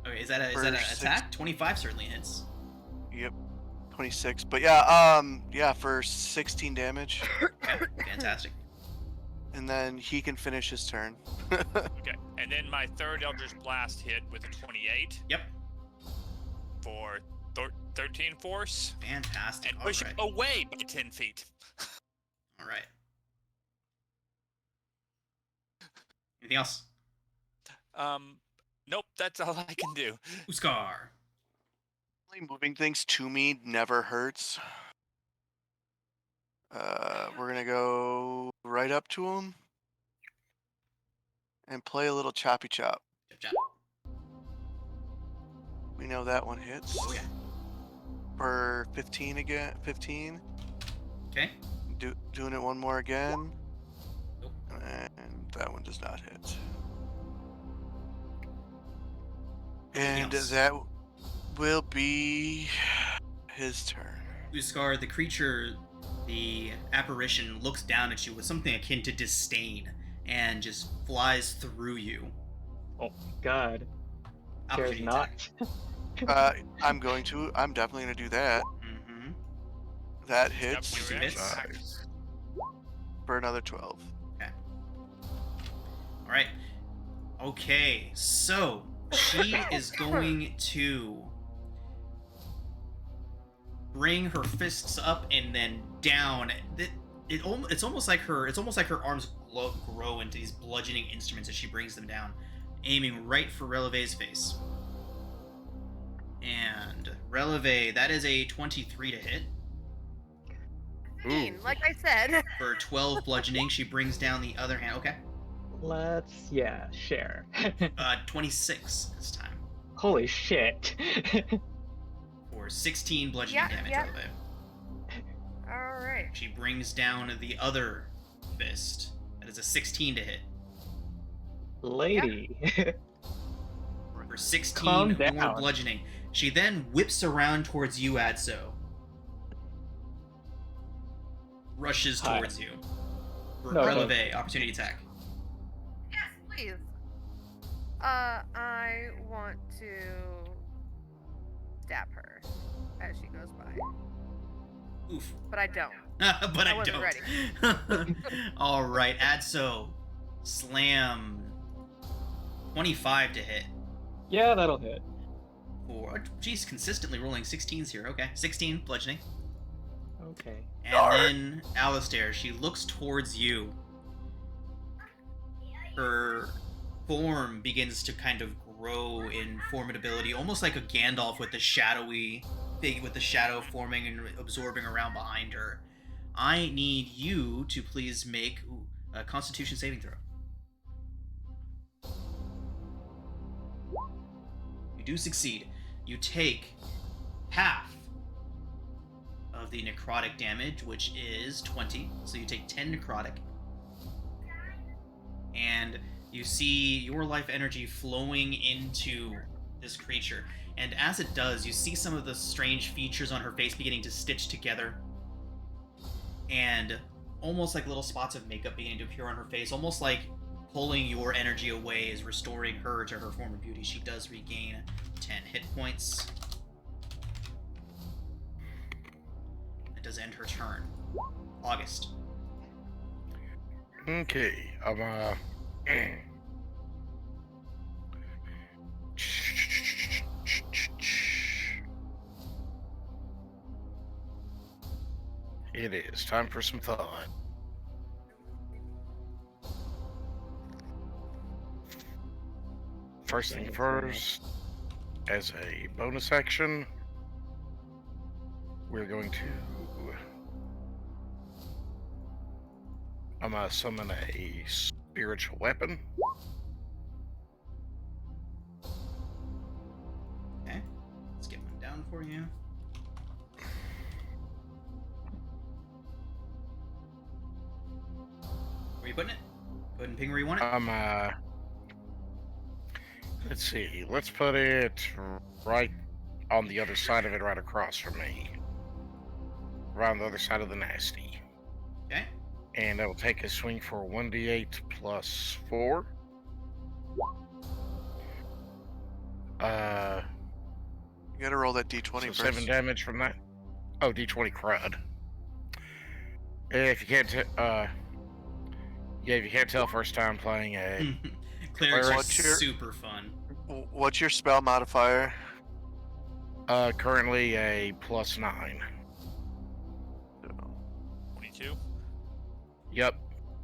Okay, is that an For attack? 25 certainly hits. Yep. 26. But yeah, for 16 damage. Okay, fantastic. And then he can finish his turn. Okay. And then my third Eldritch Blast hit with a 28 Yep. for 13 force Fantastic. and All push right. it away by 10 feet. All right. Anything else? Nope, that's all I can do. Uskar. Moving things to me never hurts. We're gonna go right up to him and play a little choppy chop. Chop, chop. We know that one hits. Oh yeah. For 15 again. 15. Okay. Doing it one more again. Nope. And that one does not hit. Anything And else? that will be his turn. Uskar, the creature, the apparition, looks down at you with something akin to disdain and just flies through you. Oh God, there's Opportunity not. attack. I'm definitely gonna do that. Mm-hmm. That Yep, hits. your Hits. attack. for another 12. Okay. All right. Okay, so she is going to bring her fists up and then down. It's almost like her arms grow into these bludgeoning instruments as she brings them down, aiming right for Releve's face. And Releve, that is a 23 to hit. Mean, like I said. For 12 bludgeoning, she brings down the other hand. Okay. Let's share. 26 this time. Holy shit. For 16 bludgeoning damage, Yep. Releve. All right. She brings down the other fist. That is a 16 to hit. Lady. For 16 Calm more down. bludgeoning. She then whips around towards you, Adso. Rushes Hi. towards you. For No, Releve, opportunity attack. Yes, please. I want to stab her as she goes by, Oof. but I don't. But I wasn't don't. ready. All right, Adso, slam 25 to hit. Yeah, that'll hit. For geez, consistently rolling 16s here. Okay, 16 bludgeoning. Okay. And then Alistair, she looks towards you. Her form begins to kind of grow in formidability, almost like a Gandalf with the shadow forming and absorbing around behind her. I need you to please make a Constitution saving throw. You do succeed. You take half of the necrotic damage, which is 20. So you take 10 necrotic. And you see your life energy flowing into this creature. And as it does, you see some of the strange features on her face beginning to stitch together. And almost like little spots of makeup beginning to appear on her face, almost like pulling your energy away is restoring her to her former beauty. She does regain 10 hit points. It does end her turn. August. Okay, It is time for some fun. First thing first, as a bonus action, we're going to I'm gonna summon a spiritual weapon. Okay. Let's get one down for you. Where are you putting it? Go ahead and ping where you want it. Let's see. Let's put it right on the other side of it, right across from me. Right on the other side of the nasty. Okay. And that will take a swing for 1d8 plus 4. You gotta roll that d20 So first. 7 damage from that. Oh, d20 crud. If you can't, if you can't tell, first time playing a Clerics are What's your- super fun. What's your spell modifier? currently a +9. 22. Yep.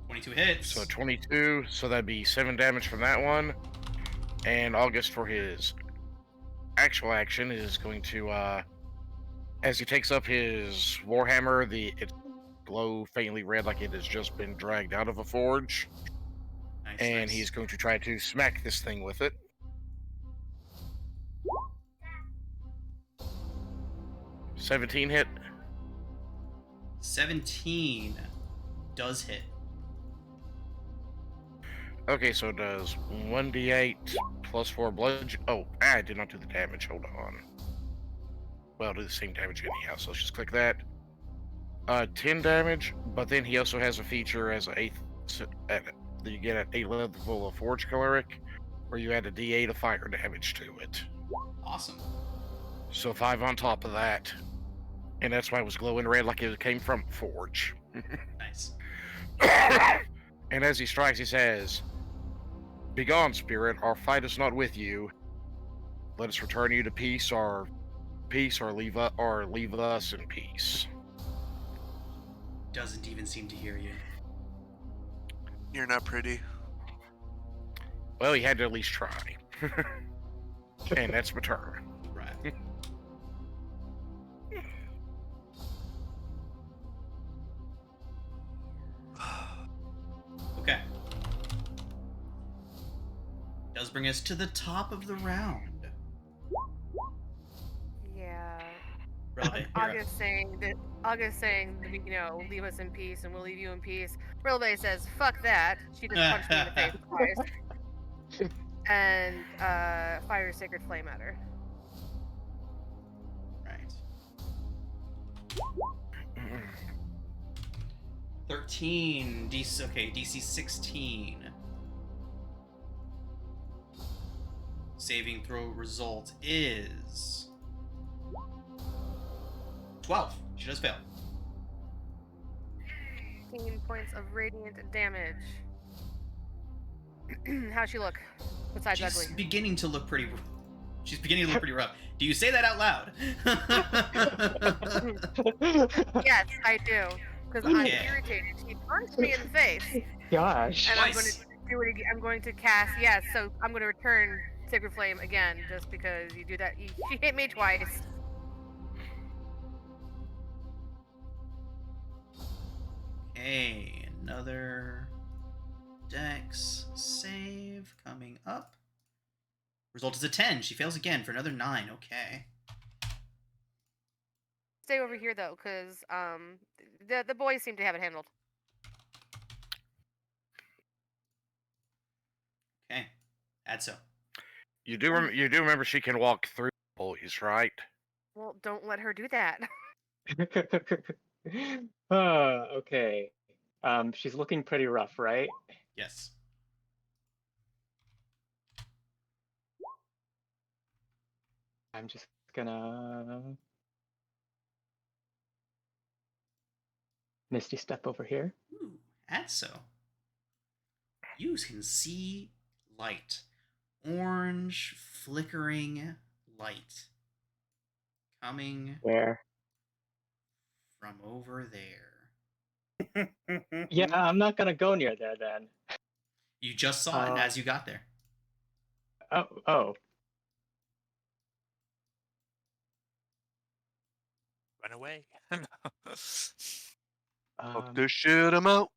22 hits. So 22. So that'd be 7 damage from that one. And August for his actual action is going to, as he takes up his warhammer, it glow faintly red like it has just been dragged out of a forge. Nice, And nice. he's going to try to smack this thing with it. 17 hit. 17 does hit. Okay, so it does 1d8 plus 4 bludgeon. Oh, I did not do the damage. Hold on. Well, I'll do the same damage anyhow, so let's just click that. 10 damage, but then he also has a feature as an 8th that you get at 8th level of Forge Cleric, where you add a d8 of fire damage to it. Awesome. So 5 on top of that. And that's why it was glowing red like it came from Forge. Nice. And as he strikes, he says, "Begone, spirit, our fight is not with you. Let us return you to peace, or leave us in peace." Doesn't even seem to hear you. You're not pretty. Well, he had to at least try. And that's my turn. Right. Okay. Does bring us to the top of the round. Yeah. Relevant. You're up. August saying that, leave us in peace and we'll leave you in peace. Rilbe says, fuck that. She just punched me in the face twice. And fires Sacred Flame at her. Right. 13. DC 16. Saving throw result is 12. She does fail. 15 points of radiant damage. How's she look? Besides She's ugly. beginning to look pretty. She's beginning to look pretty rough. Do you say that out loud? Yes, I do. Because I'm Okay. irritated. She punched me in the face. Gosh. And I'm going Twice. to do it again. I'm going to cast, yes, so I'm going to return Sacred Flame again, just because you do that. She hit me twice. Okay, another Dex save coming up. Result is a 10. She fails again for another 9. Okay. Stay over here, though, because the boys seem to have it handled. Okay. Add so. You do remember she can walk through boys, right? Well, don't let her do that. Okay. She's looking pretty rough, right? Yes. I'm just gonna Misty step over here. Ooh, add so. You can see light. Orange, flickering light. Coming Where? from over there. Yeah, I'm not gonna go near there then. You just saw it as you got there. Oh. Run away. Fuck this shit, I'm out.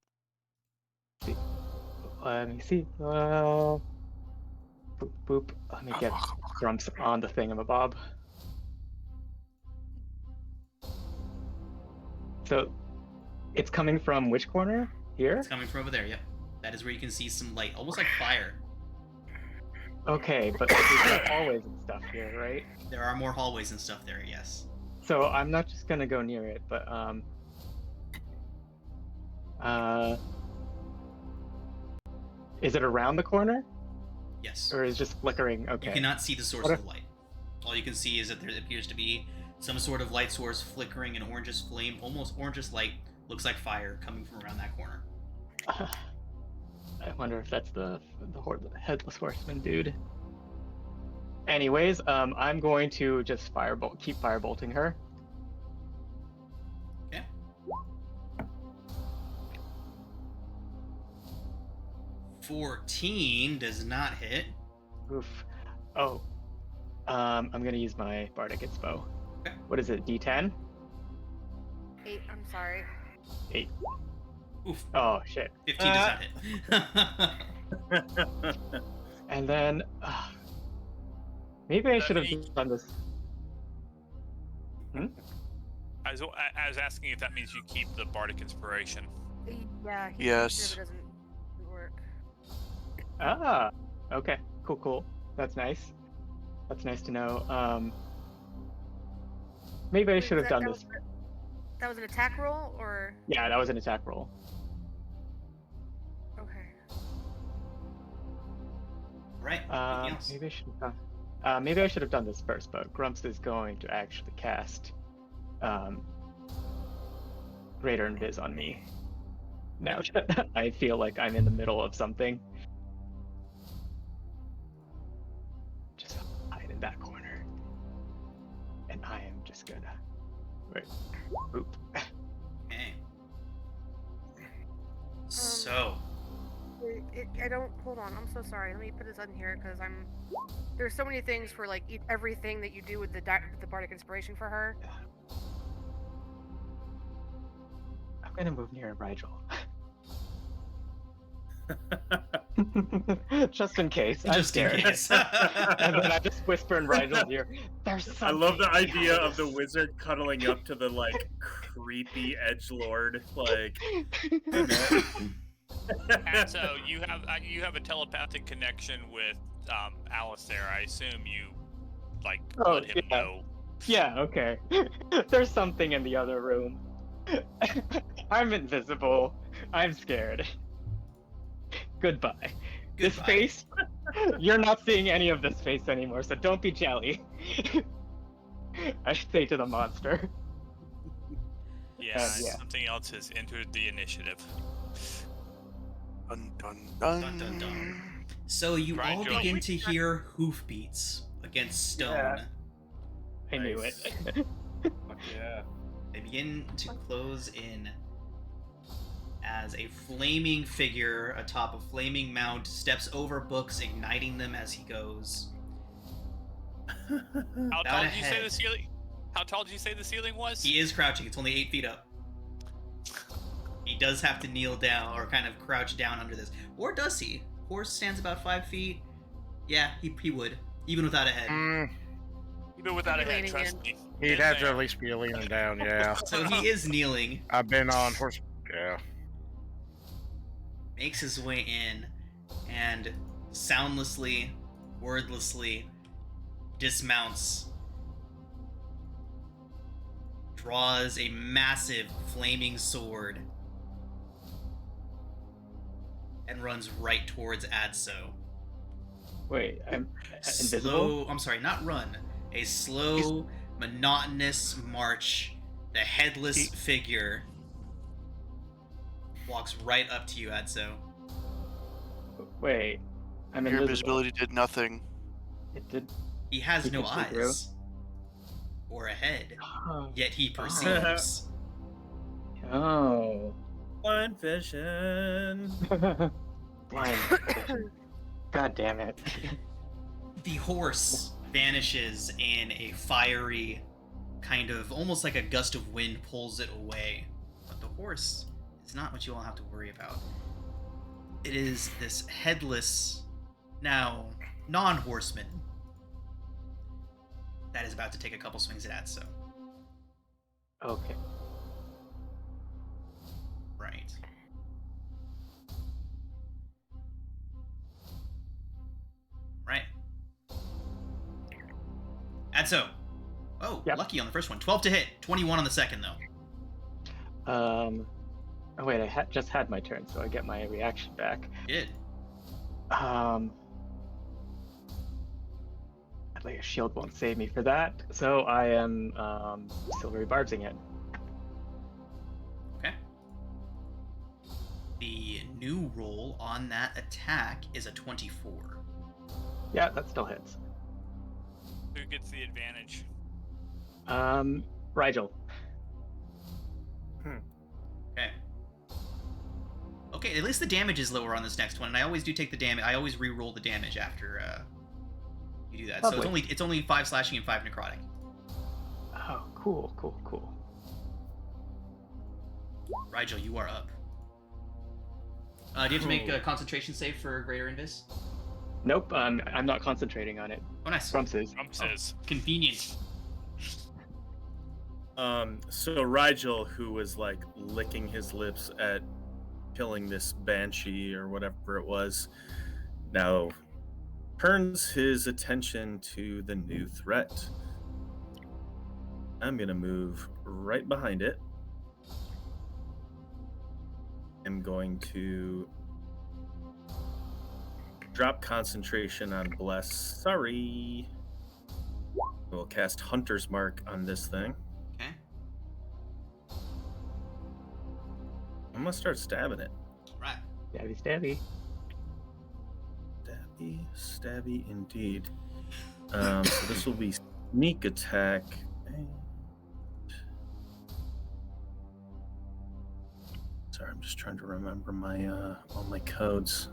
Let me see. Boop, boop. Let me get Grumps on the thingamabob. So, it's coming from which corner? Here? It's coming from over there, yep. That is where you can see some light, almost like fire. Okay, but there's hallways and stuff here, right? There are more hallways and stuff there, yes. So I'm not just gonna go near it, but is it around the corner? Yes. Or is it just flickering? Okay. You cannot see the source of the light. All you can see is that there appears to be some sort of light source flickering an orangish flame, almost orangish light, looks like fire coming from around that corner. I wonder if that's the headless horseman dude. Anyways, I'm going to just keep firebolting her. Okay. $14 does not hit. Oof. Oh. I'm gonna use my Bardic Inspo. Okay. What is it? D10? 8, I'm sorry. 8. Oof. Oh shit. 15 does not hit. And then maybe I should have done this. I was asking if that means you keep the bardic inspiration. Yeah. Yes. It doesn't work. Ah. Okay. Cool. That's nice. That's nice to know. Maybe I should have done this. That was an attack roll, or? Yeah, that was an attack roll. Okay. Right. Anything else? Maybe I should have done this first, but Grumps is going to actually cast Greater Invis on me. Now that I feel like I'm in the middle of something. Just hide in that corner. And I am just gonna boop. Okay. So, I don't. Hold on. I'm so sorry. Let me put this on here because There's so many things for like everything that you do with the bardic inspiration for her. I'm gonna move near Rigel. Just in case. I'm just in scared. case. And then I just whisper in Rigel's ear, "There's something." I love the idea behind of the this." wizard cuddling up to the like creepy edgelord, like, hey man. And so you have a telepathic connection with Alistair. I assume you like Oh, let him yeah. know. Yeah, okay. There's something in the other room. I'm invisible. I'm scared. Goodbye. This Goodbye. face, you're not seeing any of this face anymore, so don't be jelly. I say to the monster. Yeah, Yeah. something else has entered the initiative. Dun dun dun. Dun, dun, dun. So you all Rigel. begin to hear hoofbeats against stone. Yeah. I knew Nice. it. Fuck yeah. They begin to close in as a flaming figure atop a flaming mount steps over books, igniting them as he goes. How About tall a did you say head. the ceiling? How tall did you say the ceiling was? He is crouching. It's only 8 feet up. He does have to kneel down or kind of crouch down under this. Or does he? Horse stands about 5 feet. Yeah, he would. Even without a head. Even without a head, Leaning trust in. me. He'd Been have to there. at least be leaning down, yeah. So he is kneeling. I've been on horse. Yeah. Makes his way in and soundlessly, wordlessly dismounts, draws a massive flaming sword, and runs right towards Adso. Wait, I'm invisible? Slow, I'm sorry, not run. A slow, monotonous march. The headless figure walks right up to you, Adso. Wait, I'm Your invisible. invisibility did nothing. It did. He has He no can see through. eyes or a head, Oh. yet he perceives. Oh. Blind vision. Blind. God damn it. The horse vanishes in a fiery kind of almost like a gust of wind pulls it away. But the horse is not what you all have to worry about. It is this headless, now non-horseman, that is about to take a couple swings at Adso. Okay. Right. Right. Adso. Oh, Yep. lucky on the first one. 12 to hit. 21 on the second, though. Oh wait, I just had my turn, so I get my reaction back. You did. Like a shield won't save me for that, so I am silvery barbsing it. Okay. The new roll on that attack is a 24. Yeah, that still hits. Who gets the advantage? Rigel. Okay. Okay, at least the damage is lower on this next one, and I always do take the damage. I always re-roll the damage after you do that. So Lovely. it's only 5 slashing and 5 necrotic. Oh, cool. Rigel, you are up. Do you have to make a concentration save for Greater Invis? Nope, I'm not concentrating on it. Oh, nice. Trump says. Trump says. Convenient. So Rigel, who was like licking his lips at killing this banshee or whatever it was, now turns his attention to the new threat. I'm gonna move right behind it. I'm going to drop concentration on Bless. Sorry. We'll cast Hunter's Mark on this thing. Okay. Come gonna start stabbing it. Right. Stabby, stabby. Stabby, stabby indeed. So this will be sneak attack. Sorry, I'm just trying to remember my all my codes.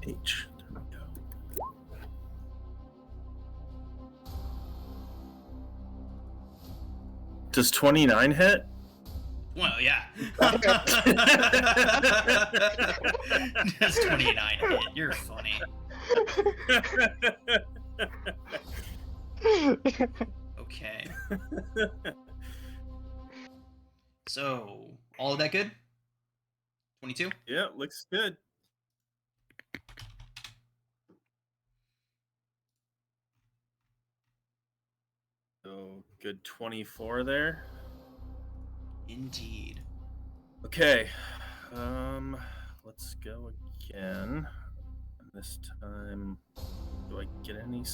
H. There we go. Does 29 hit? Well, yeah. That's 29 hit. You're funny. Okay. So, all of that good? 22? Yeah, looks good. So, good 24 there. Indeed. Okay. Let's go again. And this time, do I get any?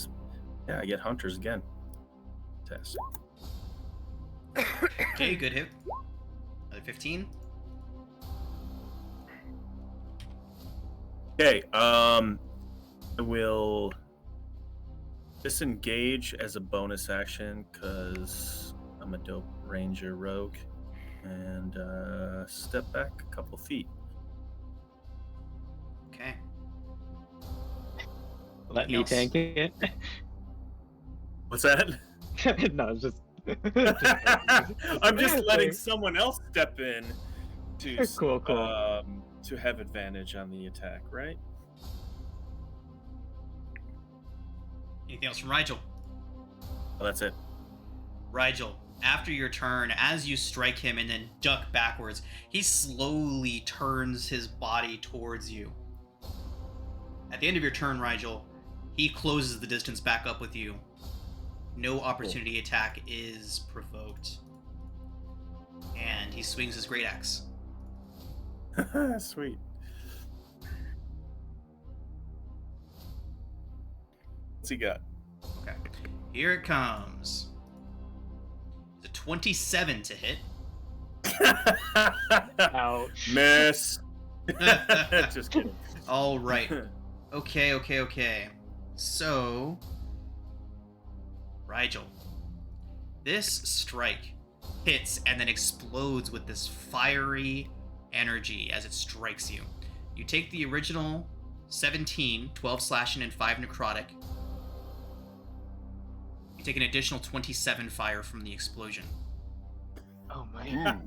Yeah, I get hunters again. Test. Okay, good hit. Another 15. Okay, I will disengage as a bonus action because I'm a dope ranger rogue, and step back a couple feet. Okay. Let me Else? tank it. What's that? No, it's just. I'm just letting someone else step in to Cool. to have advantage on the attack, right? Anything else from Rigel? Well, that's it. Rigel, after your turn, as you strike him and then duck backwards, he slowly turns his body towards you. At the end of your turn, Rigel, he closes the distance back up with you. No opportunity attack is provoked. And he swings his great axe. Sweet. What's he got? Okay. Here it comes. It's a 27 to hit. Ouch. Miss. Just kidding. All right. Okay. So, Rigel, this strike hits and then explodes with this fiery energy as it strikes you. You take the original 17, 12 slashing and 5 necrotic. You take an additional 27 fire from the explosion. Oh my.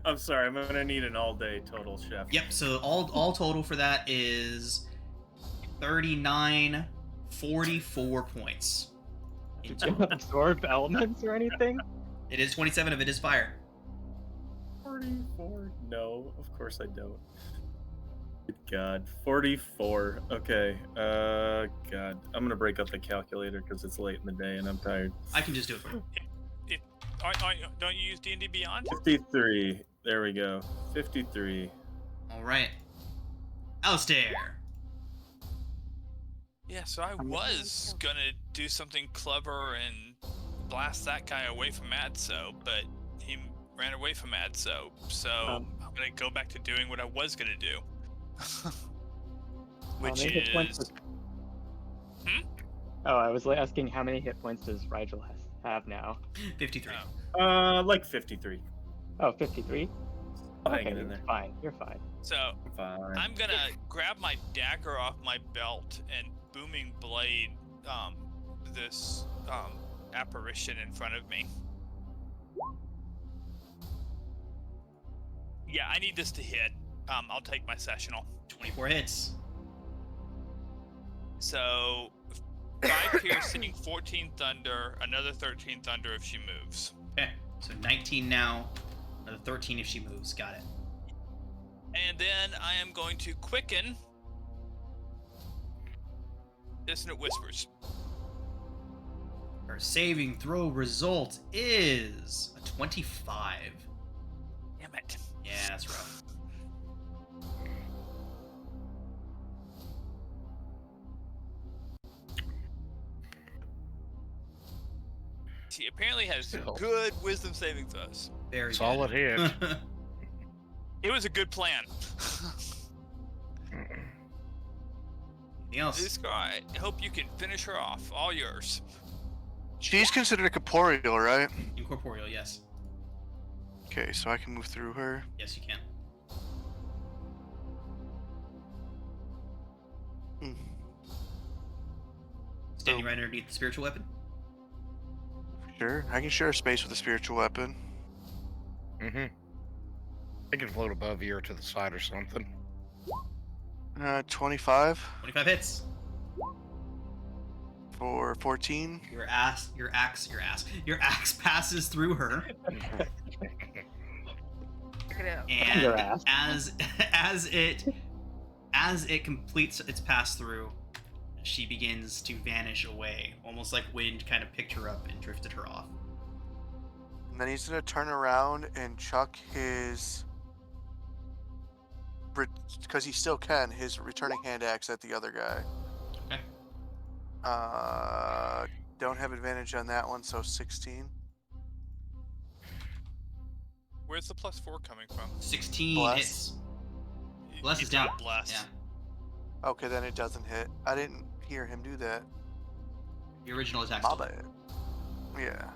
I'm sorry, I'm gonna need an all-day total, chef. Yep, so all total for that is 39, 44 points. in Did you total. absorb elements or anything? It is 27 of it is fire. 44? No, of course I don't. Good God, 44. Okay, God, I'm gonna break up the calculator because it's late in the day and I'm tired. I can just do it for you. Don't you use D&D Beyond? 53. There we go. 53. All right. Alistair. Yeah, so I was gonna do something clever and blast that guy away from Adso, but he ran away from Adso, so I'm gonna go back to doing what I was gonna do. Which many hit points is... does- Oh, I was asking how many hit points does Rigel have now? 53. Like 53. Oh, 53? I'll Okay, hang it in there. you're fine. You're fine. So Fine. I'm gonna grab my dagger off my belt and booming blade this apparition in front of me. Yeah, I need this to hit. I'll take my sessional. 24 hits. So 5 piercing, 14 thunder, another 13 thunder if she moves. Okay, so 19 now. Another 13 if she moves. Got it. And then I am going to quicken Dissonant Whispers. Her saving throw result is a 25. Damn it. Yeah, that's rough. She apparently has Still. good wisdom saving throws. Very Solid good. hit. It was a good plan. Anything else? This guy, I hope you can finish her off. All yours. She's considered a corporeal, right? Incorporeal, yes. Okay, so I can move through her. Yes, you can. Hmm. Standing right underneath the spiritual weapon. Sure, I can share space with a spiritual weapon. Mm-hmm. It can float above you or to the side or something. 25 25 hits. for 14. Your axe passes through her, Check it out. Your and ass. as it completes its pass through, she begins to vanish away, almost like wind kind of picked her up and drifted her off. And then he's gonna turn around and chuck his, because he still can, his returning hand axe at the other guy. Okay. Don't have advantage on that one, so 16. Where's the +4 coming from? 16 Bless. hits. Bless He is down. did Bless. Yeah. Okay, then it doesn't hit. I didn't hear him do that. The original attack. My bad. Yeah.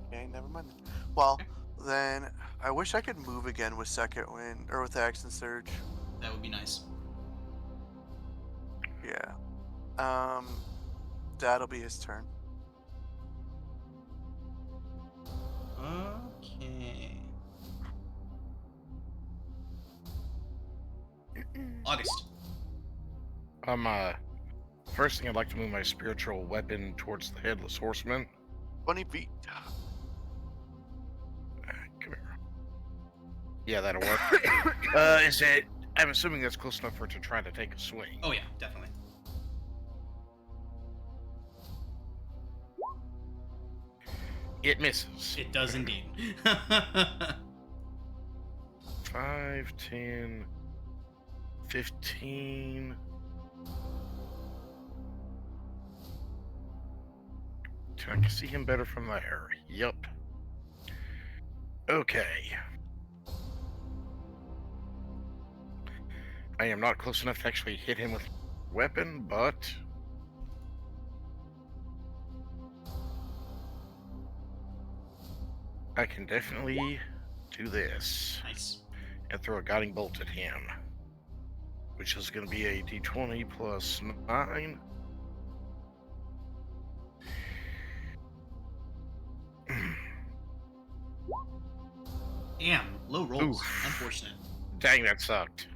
Okay, never mind. Well, then I wish I could move again with second wind or with action surge. That would be nice. Yeah. That'll be his turn. Okay. August. First thing I'd like to move my spiritual weapon towards the headless horseman. 20 feet. Come here. Yeah, that'll work. Is it? I'm assuming that's close enough for it to try to take a swing. Oh yeah, definitely. It misses. It does indeed. 5, 10, 15. I can see him better from there. Yup. Okay. I am not close enough to actually hit him with a weapon, but I can definitely do this Nice. and throw a guiding bolt at him, which is going to be a d20 plus 9. Damn, low rolls. Oof. Unfortunate. Dang, that sucked.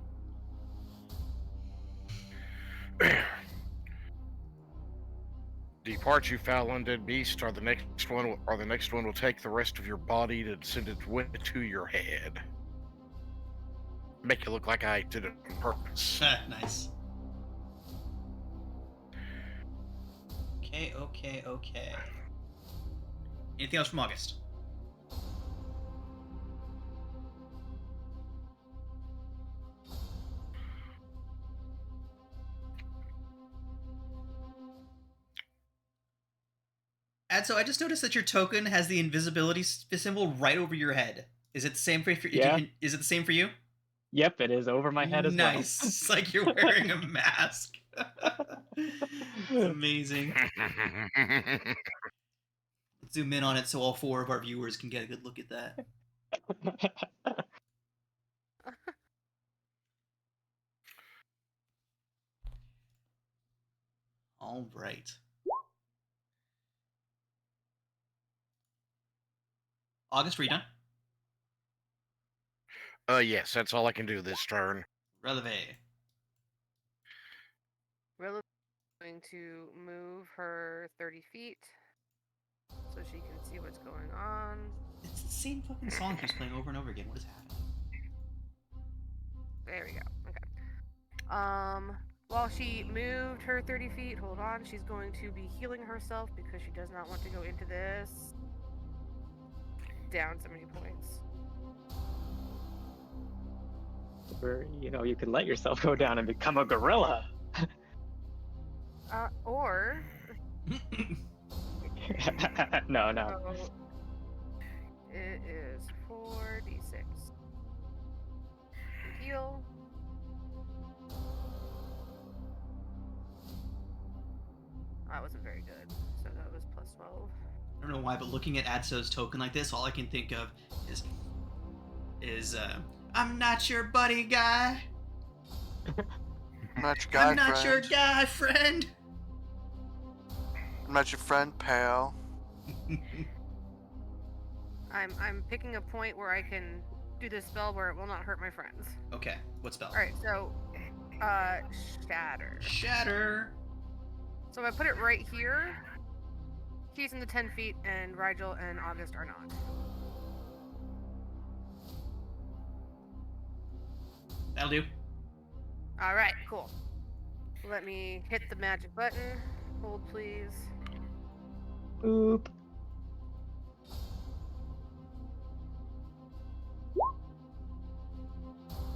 Depart, you foul undead beast, or the next one will take the rest of your body to send it to your head. Make it look like I did it on purpose. Nice. Okay. Anything else from August? And so I just noticed that your token has the invisibility symbol right over your head. Is it the same for Yeah. Is it the same for you? Yep, it is over my head as well. Nice. It's like you're wearing a mask. It's amazing. Zoom in on it so all 4 of our viewers can get a good look at that. All right. August, are you done? Yes, that's all I can do this turn. Releve. Rilla is going to move her 30 feet so she can see what's going on. It's the same fucking song keeps playing over and over again. What is happening? There we go. Okay. While she moved her 30 feet, hold on, she's going to be healing herself because she does not want to go into this. Down so many points. Where, you could let yourself go down and become a gorilla. Or No, no. So it is 4d6. Heal. That wasn't very good. So that was plus 12. I don't know why, but looking at Adso's token like this, all I can think of is I'm not your buddy guy. I'm not your guy, I'm not friend. your guy, friend. I'm not your friend, pal. I'm picking a point where I can do this spell where it will not hurt my friends. Okay, what spell? Alright, so shatter. Shatter. So if I put it right here, he's in the 10 feet and Rigel and August are not. That'll do. Alright, cool. Let me hit the magic button. Hold please. Boop.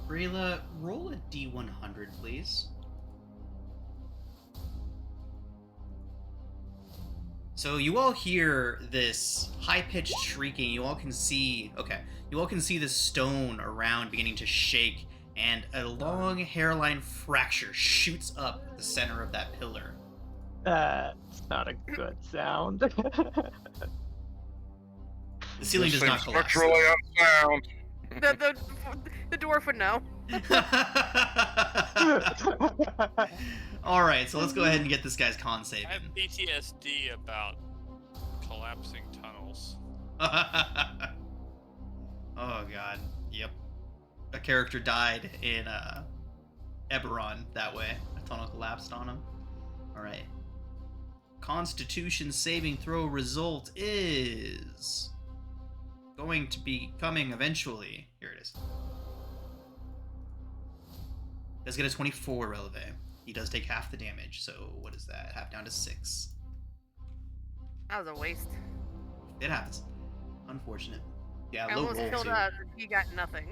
Rayla, roll a D100, please. So you all hear this high-pitched shrieking. You all can see this stone around beginning to shake, and a long hairline fracture shoots up the center of that pillar. That's not a good sound. The ceiling This does not thing's collapse. structurally unsound. The dwarf would know. All right, so let's go ahead and get this guy's con save I have in. PTSD about collapsing tunnels. Oh god, yep. A character died in Eberron that way. A tunnel collapsed on him. All right. Constitution saving throw result is going to be coming eventually. Here it is. Does get a 24 releve. He does take half the damage, so what is that? Half down to 6. That was a waste. It happens. Unfortunate. Yeah, I low almost roll killed too. us. He got nothing.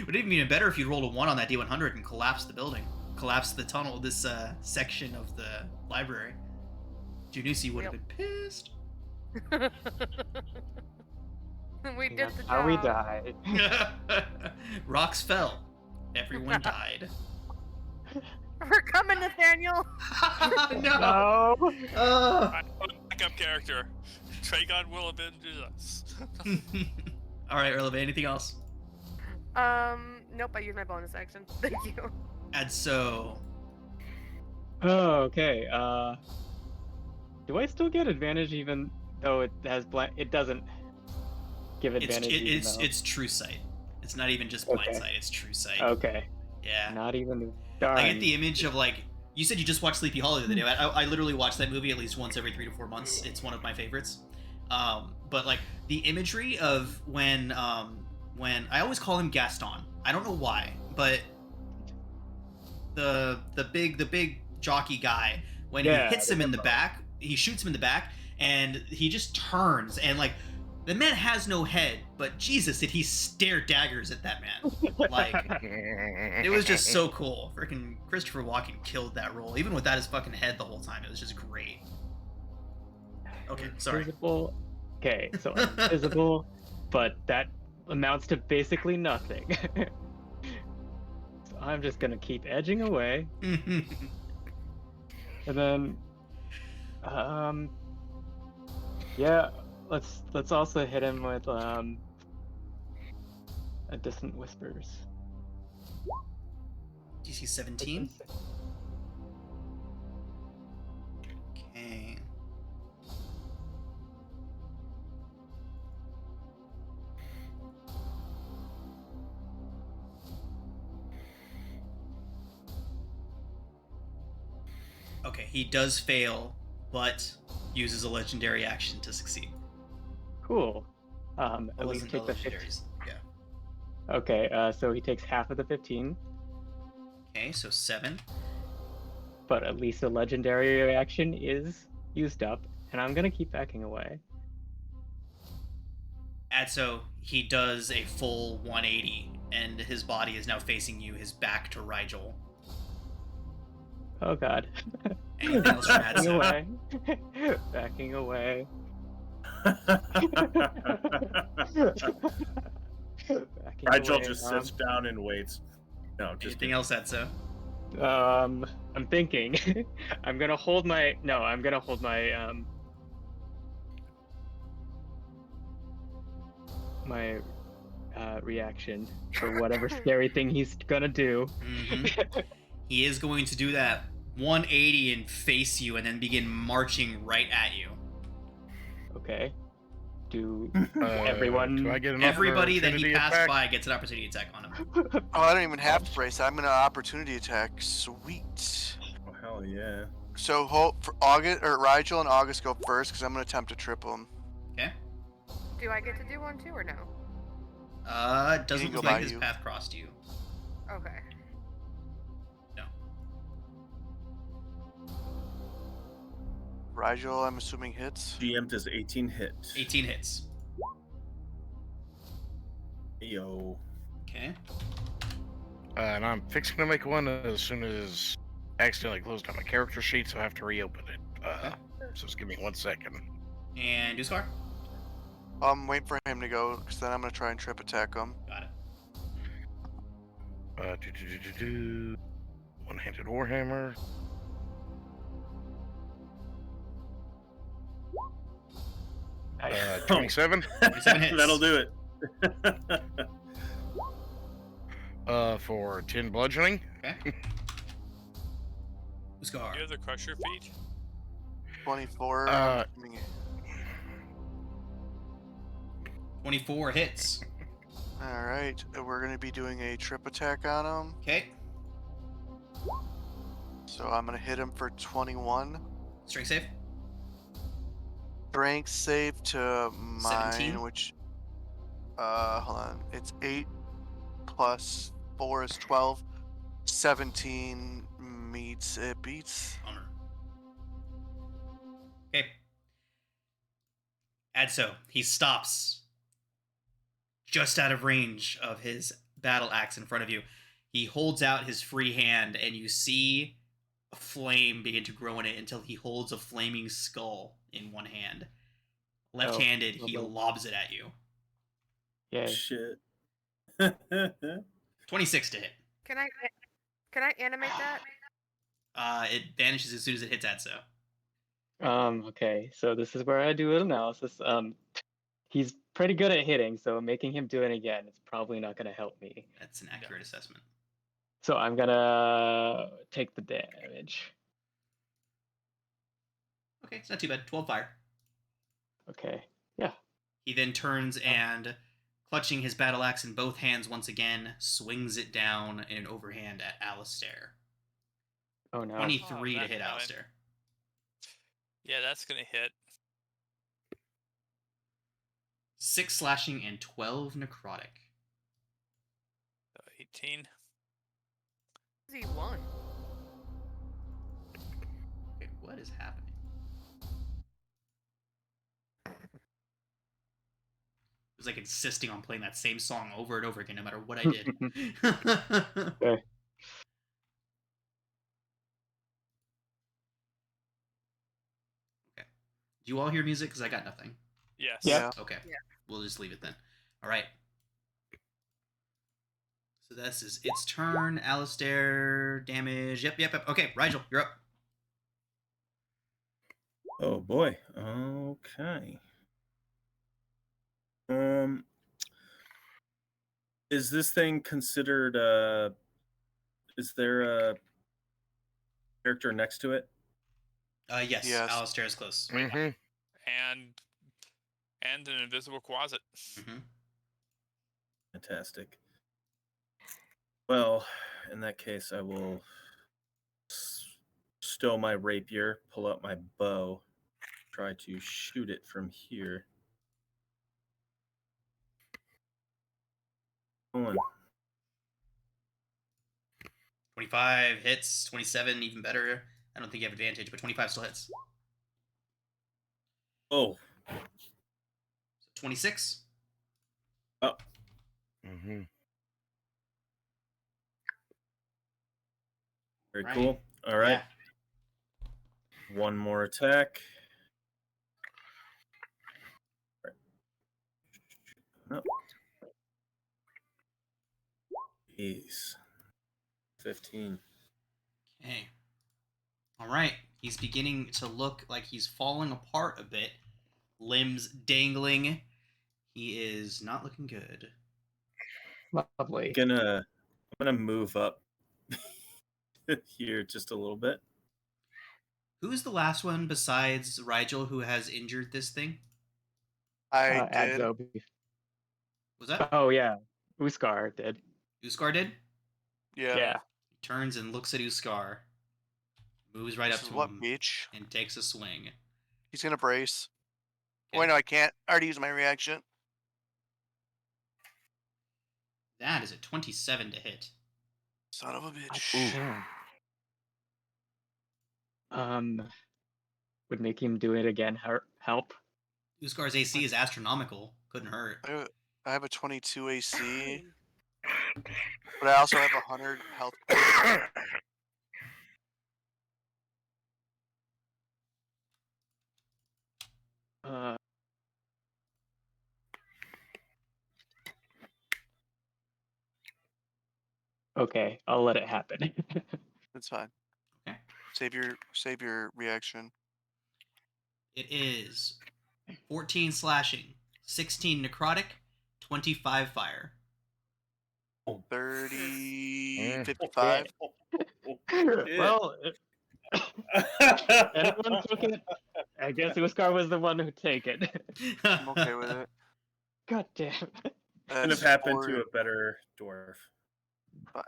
Would it be even better if you rolled a 1 on that D100 and collapsed the building? Collapsed the tunnel, this section of the library. Junusi would have Yep. been pissed. We did That's the job. how we died. Rocks fell. Everyone died. We're coming, Nathaniel. No. No. Backup character. Tragon will avenge us. All right, Erleve, anything else? Nope. I used my bonus action. Thank you. And so, Oh, okay. Do I still get advantage even though it has it doesn't give advantage? it's true sight. It's not even just blind Okay. sight. It's true sight. Okay. Yeah. Not even. Darn. I get the image of like you said you just watched Sleepy Hollow the other day. I literally watch that movie at least once every 3 to 4 months. It's one of my favorites. But like the imagery of when I always call him Gaston. I don't know why, but the big jockey guy when he Yeah, hits him in the back, he shoots him in the back, and he just turns and like the man has no head, but Jesus, did he stare daggers at that man? Like. It was just so cool. Freaking Christopher Walken killed that role, even without his fucking head the whole time. It was just great. Okay, sorry. Invisible. Okay, so I'm invisible, but that amounts to basically nothing. So I'm just gonna keep edging away, and then, yeah, let's also hit him with a distant whispers. DC 17. Okay. Okay, he does fail, but uses a legendary action to succeed. Cool. It At least wasn't take the the 15. legendaries. Yeah. Okay, so he takes half of the 15, Okay, so 7. but at least the legendary reaction is used up, and I'm gonna keep backing away. And so he does a full 180, and his body is now facing you, his back to Rigel. Oh god. Anything else from Backing Adso? away. Backing away. Backing Rigel away. just sits down and waits. No, just Anything else, Etso? I'm thinking. I'm gonna hold my my reaction for whatever scary thing he's gonna do. Mhm. He is going to do that 180 and face you and then begin marching right at you. Okay. Do Do everyone? I get an Everybody that he opportunity passed attack? by gets an opportunity attack on him. Oh, I don't even have to brace. I'm gonna opportunity attack. Sweet. Oh, hell yeah. So hope for August or Rigel and August go first because I'm gonna attempt to triple him. Okay. Do I get to do one too or no? It doesn't He didn't look go like by his you. path crossed you. Okay. No. Rigel, I'm assuming hits. GM does 18 hit. 18 hits. Yo. Okay. And I'm fixing to make one as soon as I accidentally closed down my character sheet, so I have to reopen it. Okay. So just give me 1 second. And Duscar? I'm waiting for him to go because then I'm gonna try and trip attack him. Got it. One-handed warhammer. Nice. 27. 27 hits. That'll do it. For 10 bludgeoning. Okay. Duscar. You have the crusher feat? 24. Uh, 24 hits. All right, we're gonna be doing a trip attack on him. Okay. So I'm gonna hit him for 21. Strength save. Strength save to mine, 17? which hold on, it's 8 plus 4 is 12. 17 meets it beats. Bummer. Okay. Adso, he stops just out of range of his battle axe in front of you. He holds out his free hand, and you see a flame begin to grow in it until he holds a flaming skull in one hand. Left-handed, he lovely. lobs it at you. Yay. Shit. 26 to hit. Can I animate that? It vanishes as soon as it hits Adso. Okay, so this is where I do an analysis. He's pretty good at hitting, so making him do it again is probably not gonna help me. That's an accurate assessment. So I'm gonna take the damage. Okay, it's not too bad. 12 fire. Okay. Yeah. He then turns and, clutching his battle axe in both hands once again, swings it down in an overhand at Alistair. Oh no. 23 to that's hit fine. Alistair. Yeah, that's gonna hit. 6 slashing and 12 necrotic. 18. He won. Okay, what is happening? It was like insisting on playing that same song over and over again, no matter what I did. Okay. Do you all hear music? Because I got nothing. Yes. Yeah. Okay. Yeah. We'll just leave it then. All right. So this is its turn. Alistair, damage. Yep. Okay, Rigel, you're up. Oh boy. Okay. Is this thing considered is there a character next to it? Yes, Yes. Alistair is close. Mm-hmm. And an invisible closet. Mm-hmm. Fantastic. Well, in that case, I will stow my rapier, pull out my bow, try to shoot it from here. Hold on. 25 hits, 27 even better. I don't think you have advantage, but 25 still hits. Oh, So 26. Mm-hmm. very Right. cool. All right. One more attack. Oh. Jeez. 15. Okay. All right. He's beginning to look like he's falling apart a bit. Limbs dangling. He is not looking good. Lovely. I'm gonna move up here just a little bit. Who's the last one besides Rigel who has injured this thing? I did. Adzo. Was that Oh yeah, Uskar did. Uskar did? Yeah. Yeah. He turns and looks at Uskar, moves right This up is to what, him, bitch? and takes a swing. He's gonna brace. Okay. Wait, no, I can't. I already used my reaction. That is a 27 to hit. Son of a bitch. Would make him do it again help? Uskar's AC is astronomical. Couldn't hurt. I have a 22 AC, but I also have 100 health. Okay, I'll let it happen. It's fine. Okay. Save your reaction. It is 14 slashing, 16 necrotic, 25 fire. 30, 55. Well, anyone took it. I guess Uskar was the one who take it. I'm okay with it. God damn. Couldn't have happened to a better dwarf. Fine.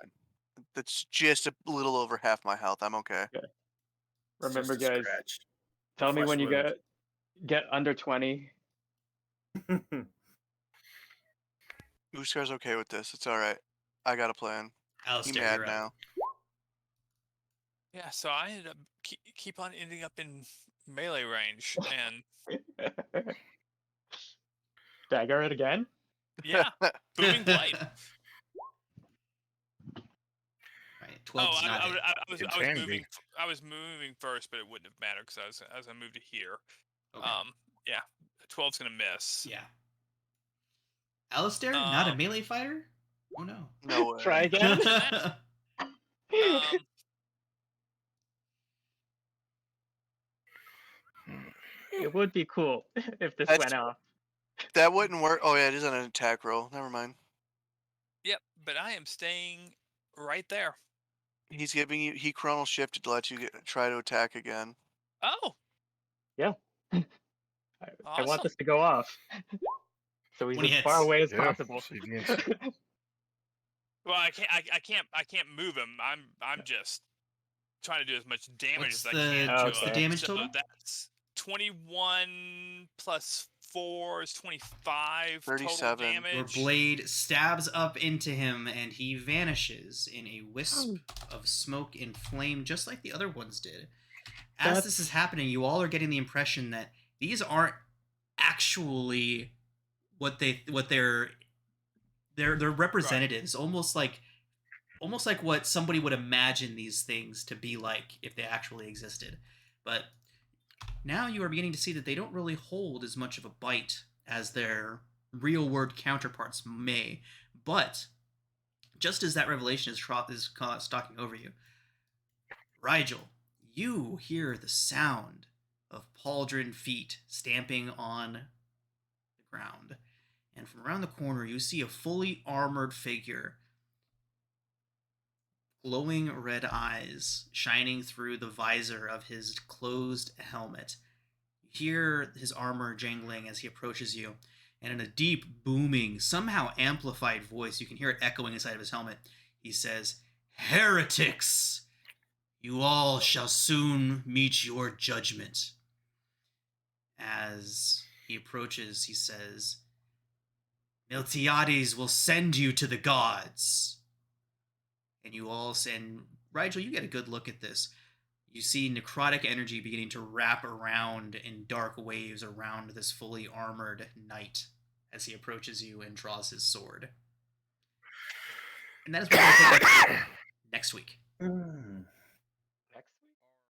That's just a little over half my health. I'm okay. Okay. It's Remember, just a guys, scratch. tell me Flesh when you wound. get under 20. Uskar's okay with this. It's all right. I got a plan. He Alistair, mad you're up. now. Yeah, so I ended up keep on ending up in melee range, and Dagger it again? yeah, booming blade. Right, 12 Oh, does not hit. It's handy. I was moving first, but it wouldn't have mattered because I was gonna move to here. Okay. Yeah, 12's gonna miss. Yeah. Alistair, not a melee fighter? Oh no. No way. Try again? It would be cool if this went off. That wouldn't work. Oh yeah, it is on an attack roll. Never mind. Yep, but I am staying right there. He's giving you. He chronal shifted to let you try to attack again. Oh, Yeah. I want Awesome. this to go off. So he's 20 as far hits. away as Yeah, possible. see, yes. well, I can't move him. I'm just trying to do as much damage What's as I the, can. Okay. what's the damage So total? that's 21 plus 4 is 25 total 37. damage. Your blade stabs up into him and he vanishes in a wisp of smoke and flame, just like the other ones did. As this is happening, you all are getting the impression that these aren't actually what they're representatives, almost like what somebody would imagine these things to be like if they actually existed. But now you are beginning to see that they don't really hold as much of a bite as their real world counterparts may. But just as that revelation is stalking over you, Rigel, you hear the sound of pauldron feet stamping on the ground. And from around the corner, you see a fully armored figure, glowing red eyes shining through the visor of his closed helmet. You hear his armor jangling as he approaches you, and in a deep, booming, somehow amplified voice, you can hear it echoing inside of his helmet, he says, "Heretics! You all shall soon meet your judgment." As he approaches, he says, "Miltiades will send you to the gods." And you all send... Rigel, you get a good look at this. You see necrotic energy beginning to wrap around in dark waves around this fully armored knight as he approaches you and draws his sword. And that is what we're going to take next week.